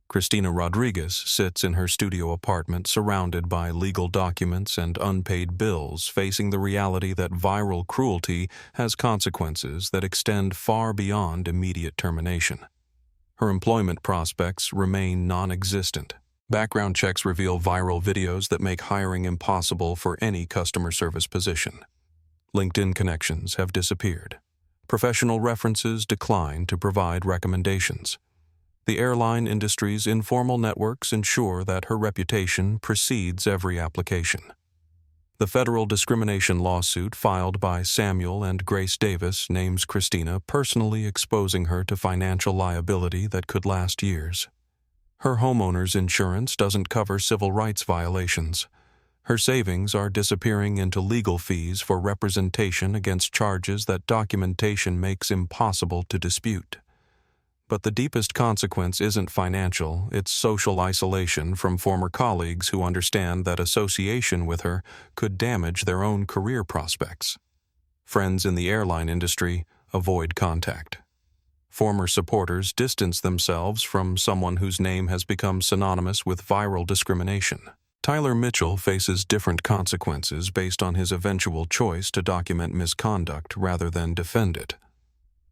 Cristina Rodriguez sits in her studio apartment surrounded by legal documents and unpaid bills, facing the reality that viral cruelty has consequences that extend far beyond immediate termination. Her employment prospects remain non-existent. Background checks reveal viral videos that make hiring impossible for any customer service position. LinkedIn connections have disappeared. Professional references decline to provide recommendations. The airline industry's informal networks ensure that her reputation precedes every application. The federal discrimination lawsuit filed by Samuel and Grace Davis names Cristina, personally exposing her to financial liability that could last years. Her homeowner's insurance doesn't cover civil rights violations. Her savings are disappearing into legal fees for representation against charges that documentation makes impossible to dispute. But the deepest consequence isn't financial, it's social isolation from former colleagues who understand that association with her could damage their own career prospects. Friends in the airline industry avoid contact. Former supporters distance themselves from someone whose name has become synonymous with viral discrimination. Tyler Mitchell faces different consequences based on his eventual choice to document misconduct rather than defend it.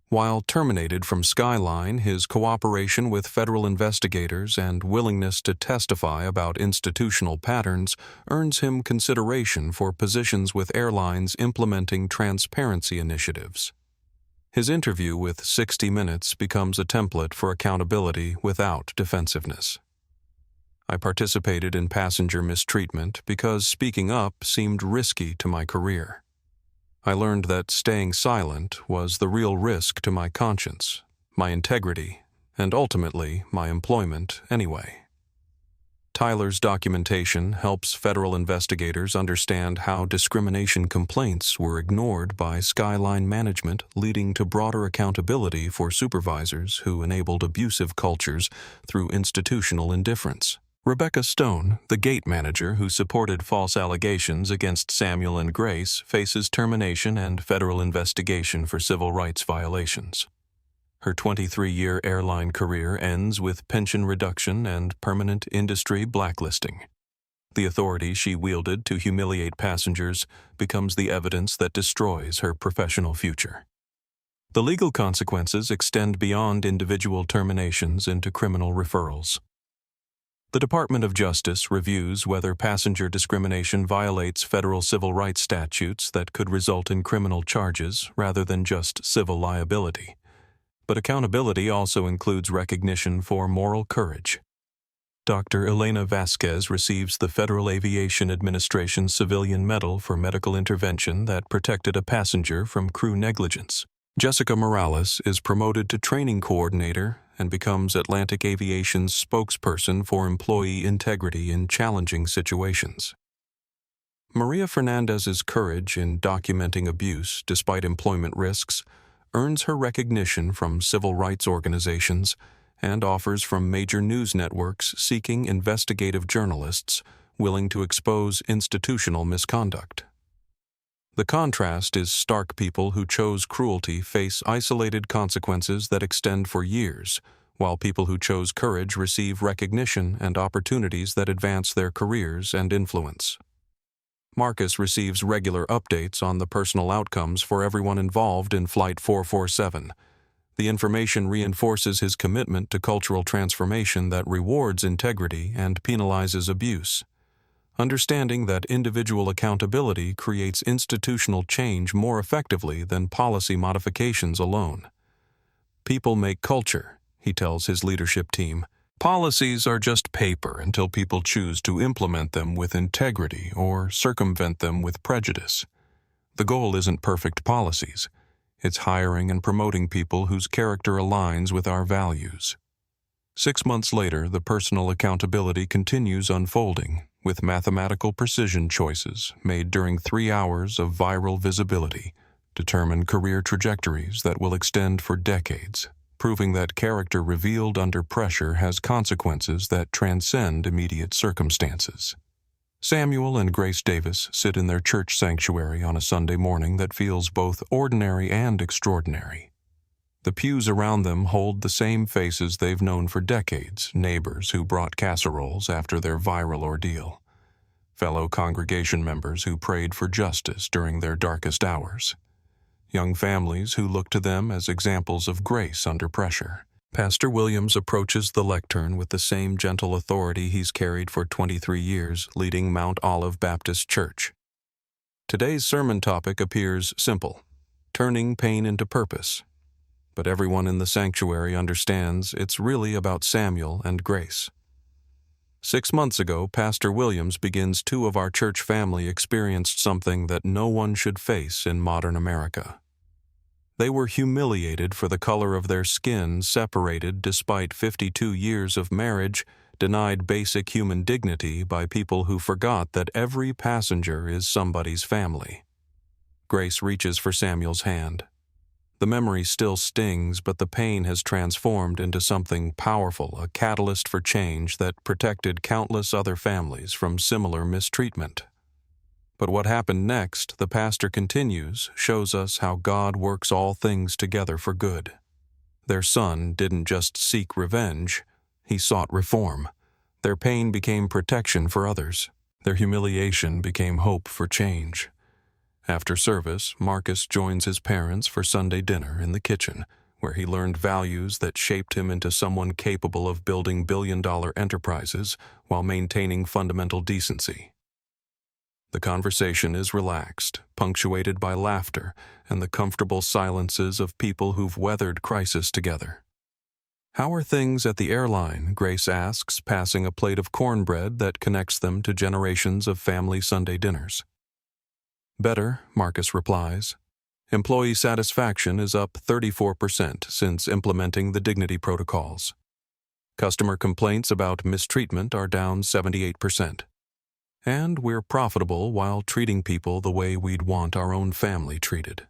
While terminated from Skyline, his cooperation with federal investigators and willingness to testify about institutional patterns earns him consideration for positions with airlines implementing transparency initiatives. His interview with 60 Minutes becomes a template for accountability without defensiveness. I participated in passenger mistreatment because speaking up seemed risky to my career. I learned that staying silent was the real risk to my conscience, my integrity, and ultimately my employment anyway. Tyler's documentation helps federal investigators understand how discrimination complaints were ignored by Skyline management, leading to broader accountability for supervisors who enabled abusive cultures through institutional indifference. Rebecca Stone, the gate manager who supported false allegations against Samuel and Grace, faces termination and federal investigation for civil rights violations. Her 23-year airline career ends with pension reduction and permanent industry blacklisting. The authority she wielded to humiliate passengers becomes the evidence that destroys her professional future. The legal consequences extend beyond individual terminations into criminal referrals. The Department of Justice reviews whether passenger discrimination violates federal civil rights statutes that could result in criminal charges rather than just civil liability. But accountability also includes recognition for moral courage. Dr. Elena Vasquez receives the Federal Aviation Administration Civilian Medal for medical intervention that protected a passenger from crew negligence. Jessica Morales is promoted to training coordinator and becomes Atlantic Aviation's spokesperson for employee integrity in challenging situations. Maria Fernandez's courage in documenting abuse despite employment risks earns her recognition from civil rights organizations and offers from major news networks seeking investigative journalists willing to expose institutional misconduct. The contrast is stark. People who chose cruelty face isolated consequences that extend for years, while people who chose courage receive recognition and opportunities that advance their careers and influence. Marcus receives regular updates on the personal outcomes for everyone involved in Flight 447. The information reinforces his commitment to cultural transformation that rewards integrity and penalizes abuse. Understanding that individual accountability creates institutional change more effectively than policy modifications alone. People make culture, he tells his leadership team. Policies are just paper until people choose to implement them with integrity or circumvent them with prejudice. The goal isn't perfect policies. It's hiring and promoting people whose character aligns with our values. 6 months later, the personal accountability continues unfolding, with mathematical precision choices made during 3 hours of viral visibility determine career trajectories that will extend for decades, proving that character revealed under pressure has consequences that transcend immediate circumstances. Samuel and Grace Davis sit in their church sanctuary on a Sunday morning that feels both ordinary and extraordinary. The pews around them hold the same faces they've known for decades, neighbors who brought casseroles after their viral ordeal, fellow congregation members who prayed for justice during their darkest hours, young families who look to them as examples of grace under pressure. Pastor Williams approaches the lectern with the same gentle authority he's carried for 23 years, leading Mount Olive Baptist Church. Today's sermon topic appears simple: turning pain into purpose. But everyone in the sanctuary understands it's really about Samuel and Grace. 6 months ago, Pastor Williams begins 2 of our church family experienced something that no one should face in modern America. They were humiliated for the color of their skin, separated despite 52 years of marriage, denied basic human dignity by people who forgot that every passenger is somebody's family. Grace reaches for Samuel's hand. The memory still stings, but the pain has transformed into something powerful, a catalyst for change that protected countless other families from similar mistreatment. But what happened next, the pastor continues, shows us how God works all things together for good. Their son didn't just seek revenge, he sought reform. Their pain became protection for others. Their humiliation became hope for change. After service, Marcus joins his parents for Sunday dinner in the kitchen, where he learned values that shaped him into someone capable of building billion-dollar enterprises while maintaining fundamental decency. The conversation is relaxed, punctuated by laughter and the comfortable silences of people who've weathered crisis together. "How are things at the airline?" Grace asks, passing a plate of cornbread that connects them to generations of family Sunday dinners. "Better," Marcus replies. "Employee satisfaction is up 34% since implementing the dignity protocols. Customer complaints about mistreatment are down 78%. And we're profitable while treating people the way we'd want our own family treated."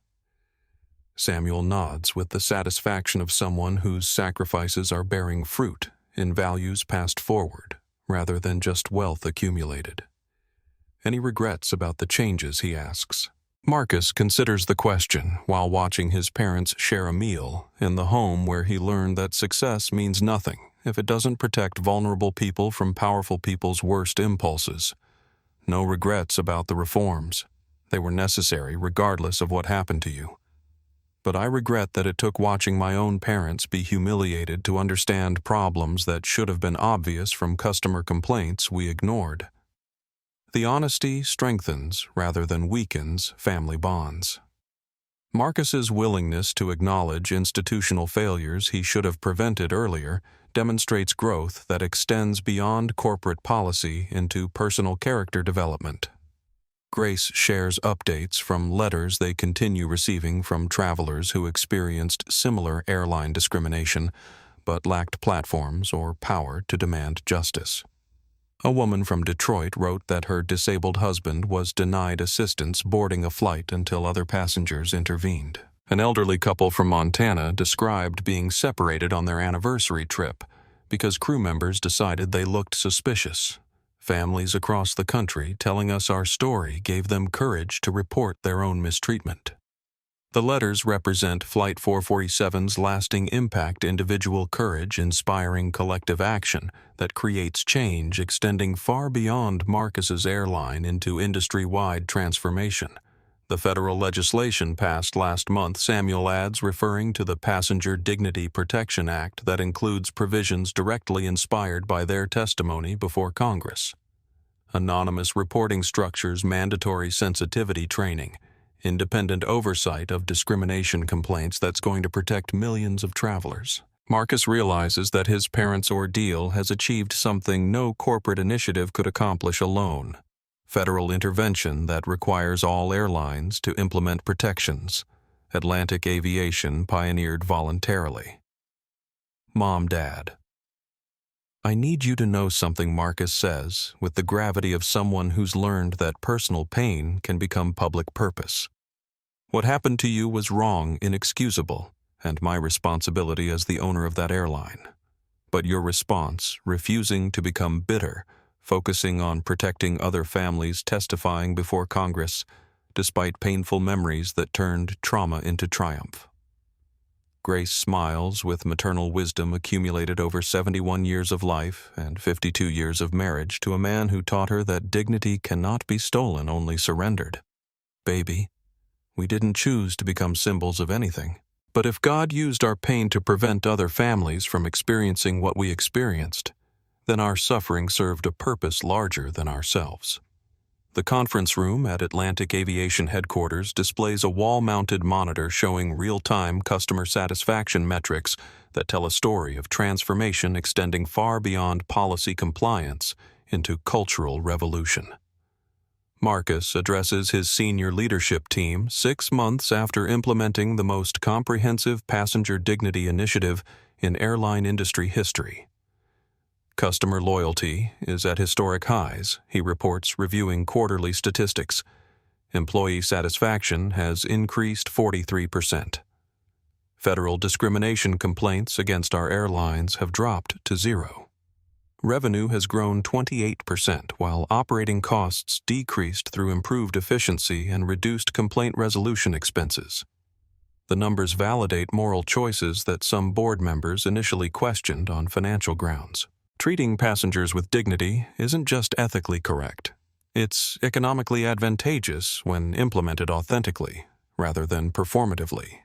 Samuel nods with the satisfaction of someone whose sacrifices are bearing fruit in values passed forward, rather than just wealth accumulated. "Any regrets about the changes?" he asks. Marcus considers the question while watching his parents share a meal in the home where he learned that success means nothing if it doesn't protect vulnerable people from powerful people's worst impulses. No regrets about the reforms. They were necessary regardless of what happened to you. But I regret that it took watching my own parents be humiliated to understand problems that should have been obvious from customer complaints we ignored. The honesty strengthens rather than weakens family bonds. Marcus's willingness to acknowledge institutional failures he should have prevented earlier demonstrates growth that extends beyond corporate policy into personal character development. Grace shares updates from letters they continue receiving from travelers who experienced similar airline discrimination but lacked platforms or power to demand justice. A woman from Detroit wrote that her disabled husband was denied assistance boarding a flight until other passengers intervened. An elderly couple from Montana described being separated on their anniversary trip because crew members decided they looked suspicious. Families across the country telling us our story gave them courage to report their own mistreatment. The letters represent Flight 447's lasting impact, individual courage inspiring collective action that creates change extending far beyond Marcus's airline into industry-wide transformation. The federal legislation passed last month, Samuel adds, referring to the Passenger Dignity Protection Act that includes provisions directly inspired by their testimony before Congress. Anonymous reporting structures, mandatory sensitivity training, independent oversight of discrimination complaints that's going to protect millions of travelers. Marcus realizes that his parents' ordeal has achieved something no corporate initiative could accomplish alone: federal intervention that requires all airlines to implement protections. Atlantic Aviation pioneered voluntarily. Mom, Dad. I need you to know something, Marcus says, with the gravity of someone who's learned that personal pain can become public purpose. What happened to you was wrong, inexcusable, and my responsibility as the owner of that airline. But your response, refusing to become bitter, focusing on protecting other families, testifying before Congress, despite painful memories that turned trauma into triumph. Grace smiles with maternal wisdom accumulated over 71 years of life and 52 years of marriage to a man who taught her that dignity cannot be stolen, only surrendered. Baby, we didn't choose to become symbols of anything. But if God used our pain to prevent other families from experiencing what we experienced, then our suffering served a purpose larger than ourselves. The conference room at Atlantic Aviation Headquarters displays a wall-mounted monitor showing real-time customer satisfaction metrics that tell a story of transformation extending far beyond policy compliance into cultural revolution. Marcus addresses his senior leadership team 6 months after implementing the most comprehensive passenger dignity initiative in airline industry history. Customer loyalty is at historic highs, he reports, reviewing quarterly statistics. Employee satisfaction has increased 43%. Federal discrimination complaints against our airlines have dropped to 0. Revenue has grown 28%, while operating costs decreased through improved efficiency and reduced complaint resolution expenses. The numbers validate moral choices that some board members initially questioned on financial grounds. Treating passengers with dignity isn't just ethically correct. It's economically advantageous when implemented authentically, rather than performatively.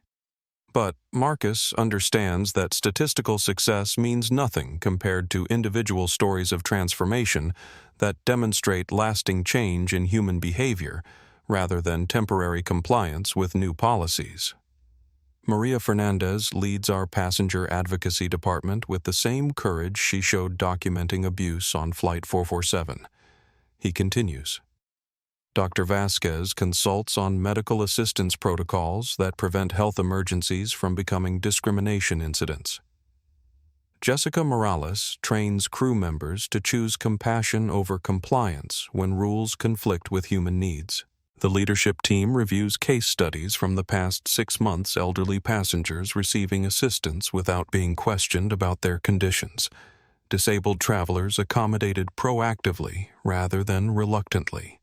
But Marcus understands that statistical success means nothing compared to individual stories of transformation that demonstrate lasting change in human behavior, rather than temporary compliance with new policies. Maria Fernandez leads our passenger advocacy department with the same courage she showed documenting abuse on Flight 447. He continues. Dr. Vasquez consults on medical assistance protocols that prevent health emergencies from becoming discrimination incidents. Jessica Morales trains crew members to choose compassion over compliance when rules conflict with human needs. The leadership team reviews case studies from the past 6 months, elderly passengers receiving assistance without being questioned about their conditions. Disabled travelers accommodated proactively rather than reluctantly.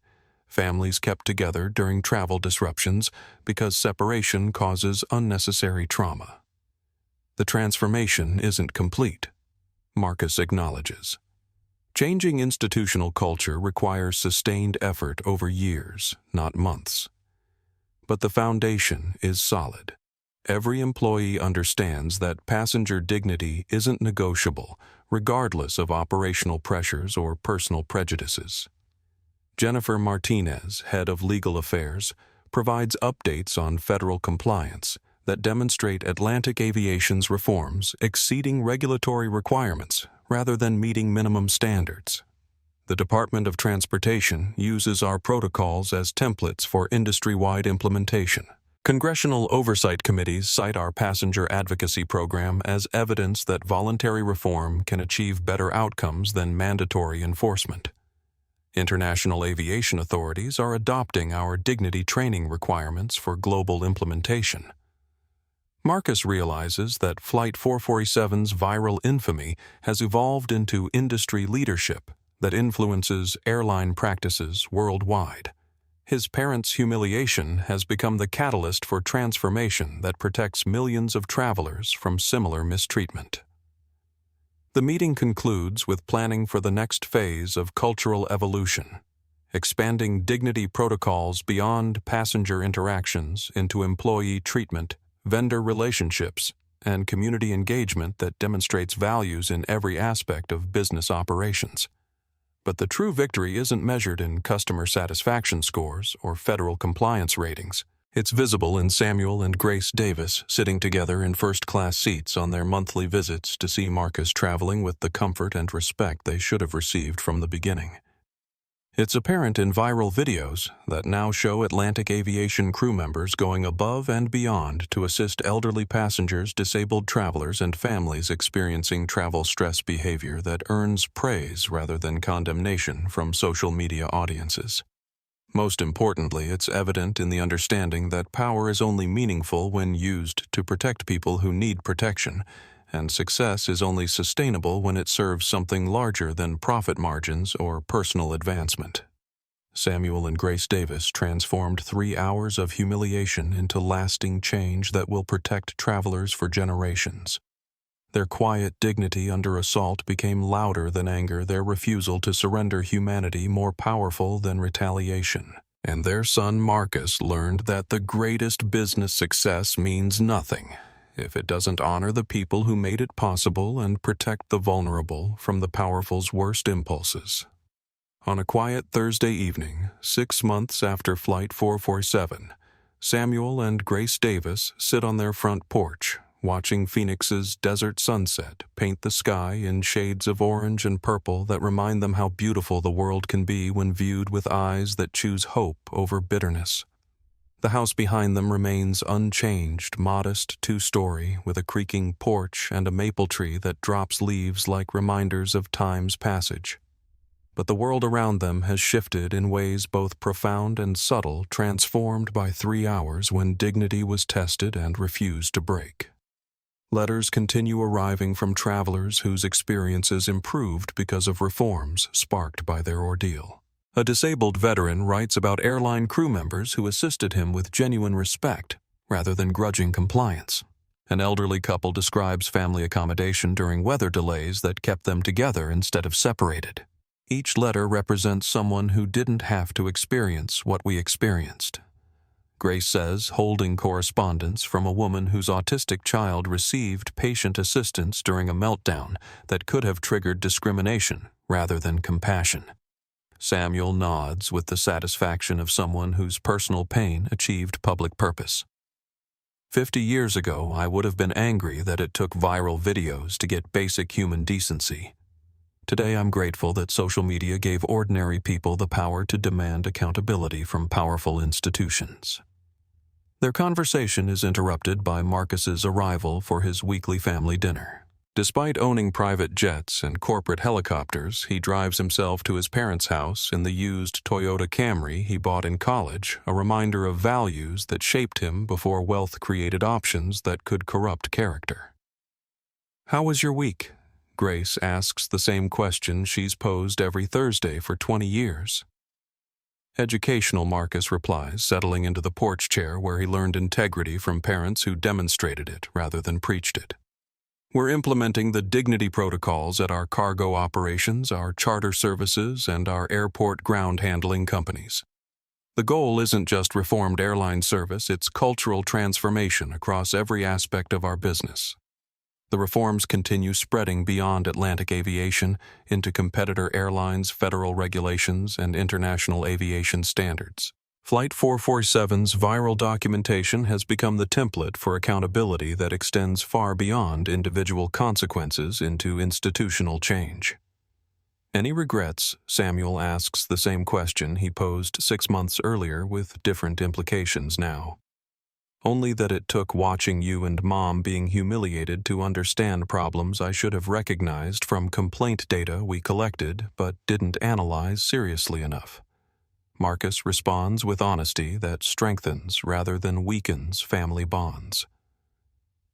Families kept together during travel disruptions because separation causes unnecessary trauma. The transformation isn't complete, Marcus acknowledges. Changing institutional culture requires sustained effort over years, not months. But the foundation is solid. Every employee understands that passenger dignity isn't negotiable, regardless of operational pressures or personal prejudices. Jennifer Martinez, head of legal affairs, provides updates on federal compliance that demonstrate Atlantic Aviation's reforms exceeding regulatory requirements rather than meeting minimum standards. The Department of Transportation uses our protocols as templates for industry-wide implementation. Congressional oversight committees cite our passenger advocacy program as evidence that voluntary reform can achieve better outcomes than mandatory enforcement. International aviation authorities are adopting our dignity training requirements for global implementation. Marcus realizes that Flight 447's viral infamy has evolved into industry leadership that influences airline practices worldwide. His parents' humiliation has become the catalyst for transformation that protects millions of travelers from similar mistreatment. The meeting concludes with planning for the next phase of cultural evolution, expanding dignity protocols beyond passenger interactions into employee treatment, vendor relationships, and community engagement that demonstrates values in every aspect of business operations. But the true victory isn't measured in customer satisfaction scores or federal compliance ratings. It's visible in Samuel and Grace Davis sitting together in first-class seats on their monthly visits to see Marcus traveling with the comfort and respect they should have received from the beginning. It's apparent in viral videos that now show Atlantic aviation crew members going above and beyond to assist elderly passengers, disabled travelers, and families experiencing travel stress behavior that earns praise rather than condemnation from social media audiences. Most importantly, it's evident in the understanding that power is only meaningful when used to protect people who need protection, and success is only sustainable when it serves something larger than profit margins or personal advancement. Samuel and Grace Davis transformed 3 hours of humiliation into lasting change that will protect travelers for generations. Their quiet dignity under assault became louder than anger, their refusal to surrender humanity more powerful than retaliation. And their son Marcus learned that the greatest business success means nothing if it doesn't honor the people who made it possible and protect the vulnerable from the powerful's worst impulses. On a quiet Thursday evening, 6 months after Flight 447, Samuel and Grace Davis sit on their front porch, watching Phoenix's desert sunset paint the sky in shades of orange and purple that remind them how beautiful the world can be when viewed with eyes that choose hope over bitterness. The house behind them remains unchanged, modest 2-story, with a creaking porch and a maple tree that drops leaves like reminders of time's passage. But the world around them has shifted in ways both profound and subtle, transformed by 3 hours when dignity was tested and refused to break. Letters continue arriving from travelers whose experiences improved because of reforms sparked by their ordeal. A disabled veteran writes about airline crew members who assisted him with genuine respect rather than grudging compliance. An elderly couple describes family accommodation during weather delays that kept them together instead of separated. Each letter represents someone who didn't have to experience what we experienced. Grace says, holding correspondence from a woman whose autistic child received patient assistance during a meltdown that could have triggered discrimination rather than compassion. Samuel nods with the satisfaction of someone whose personal pain achieved public purpose. 50 years ago, I would have been angry that it took viral videos to get basic human decency. Today, I'm grateful that social media gave ordinary people the power to demand accountability from powerful institutions. Their conversation is interrupted by Marcus's arrival for his weekly family dinner. Despite owning private jets and corporate helicopters, he drives himself to his parents' house in the used Toyota Camry he bought in college, a reminder of values that shaped him before wealth created options that could corrupt character. "How was your week?" Grace asks the same question she's posed every Thursday for 20 years. Educational, Marcus replies, settling into the porch chair where he learned integrity from parents who demonstrated it rather than preached it. "We're implementing the dignity protocols at our cargo operations, our charter services, and our airport ground handling companies. The goal isn't just reformed airline service, it's cultural transformation across every aspect of our business." The reforms continue spreading beyond Atlantic aviation into competitor airlines, federal regulations, and international aviation standards. Flight 447's viral documentation has become the template for accountability that extends far beyond individual consequences into institutional change. "Any regrets?" Samuel asks the same question he posed 6 months earlier with different implications now. "Only that it took watching you and Mom being humiliated to understand problems I should have recognized from complaint data we collected but didn't analyze seriously enough." Marcus responds with honesty that strengthens rather than weakens family bonds.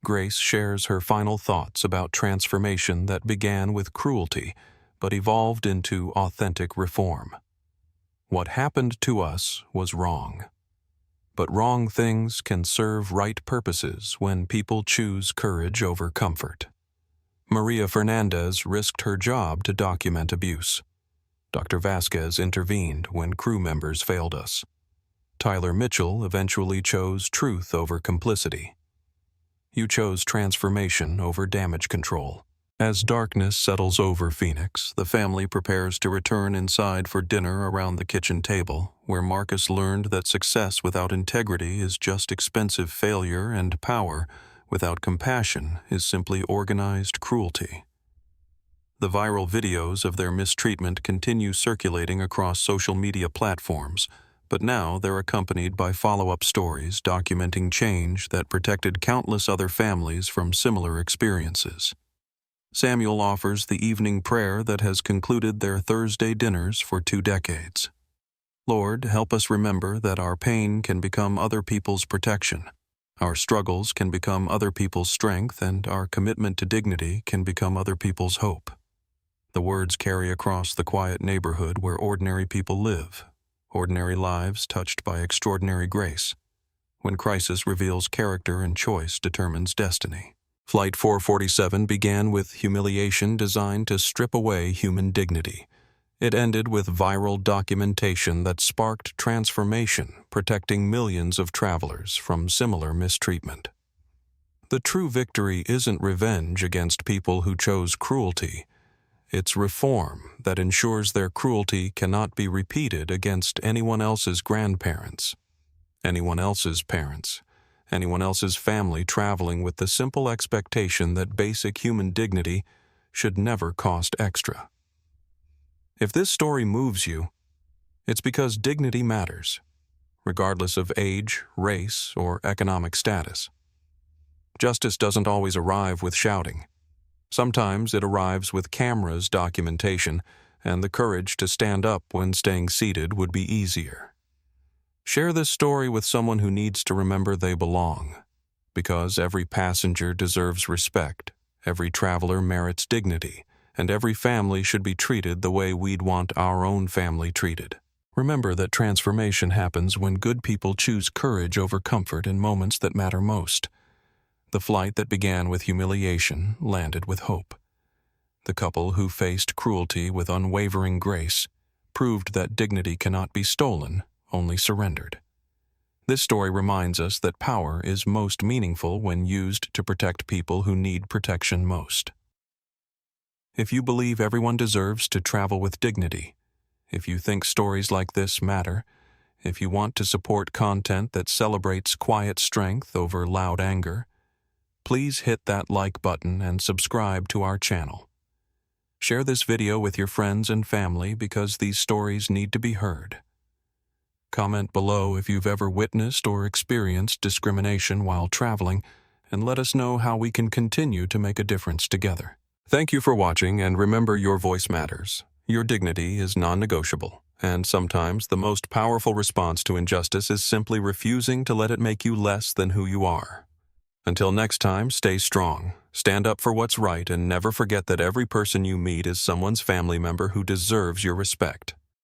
Grace shares her final thoughts about transformation that began with cruelty but evolved into authentic reform. "What happened to us was wrong. But wrong things can serve right purposes when people choose courage over comfort." Maria Fernandez risked her job to document abuse. Dr. Vasquez intervened when crew members failed us. Tyler Mitchell eventually chose truth over complicity. You chose transformation over damage control. As darkness settles over Phoenix, the family prepares to return inside for dinner around the kitchen table, where Marcus learned that success without integrity is just expensive failure and power without compassion is simply organized cruelty. The viral videos of their mistreatment continue circulating across social media platforms, but now they're accompanied by follow-up stories documenting change that protected countless other families from similar experiences. Samuel offers the evening prayer that has concluded their Thursday dinners for 2 decades. Lord, help us remember that our pain can become other people's protection, our struggles can become other people's strength, and our commitment to dignity can become other people's hope. The words carry across the quiet neighborhood where ordinary people live, ordinary lives touched by extraordinary grace. When crisis reveals character and choice determines destiny. Flight 447 began with humiliation designed to strip away human dignity. It ended with viral documentation that sparked transformation, protecting millions of travelers from similar mistreatment. The true victory isn't revenge against people who chose cruelty. It's reform that ensures their cruelty cannot be repeated against anyone else's grandparents, anyone else's parents, anyone else's family traveling with the simple expectation that basic human dignity should never cost extra. If this story moves you, it's because dignity matters, regardless of age, race, or economic status. Justice doesn't always arrive with shouting. Sometimes it arrives with cameras, documentation, and the courage to stand up when staying seated would be easier. Share this story with someone who needs to remember they belong, because every passenger deserves respect, every traveler merits dignity, and every family should be treated the way we'd want our own family treated. Remember that transformation happens when good people choose courage over comfort in moments that matter most. The flight that began with humiliation landed with hope. The couple who faced cruelty with unwavering grace proved that dignity cannot be stolen, only surrendered. This story reminds us that power is most meaningful when used to protect people who need protection most. If you believe everyone deserves to travel with dignity, if you think stories like this matter, if you want to support content that celebrates quiet strength over loud anger, please hit that like button and subscribe to our channel. Share this video with your friends and family because these stories need to be heard. Comment below if you've ever witnessed or experienced discrimination while traveling, and let us know how we can continue to make a difference together. Thank you for watching, and remember, your voice matters. Your dignity is non-negotiable, and sometimes the most powerful response to injustice is simply refusing to let it make you less than who you are. Until next time, stay strong, stand up for what's right, and never forget that every person you meet is someone's family member who deserves your respect.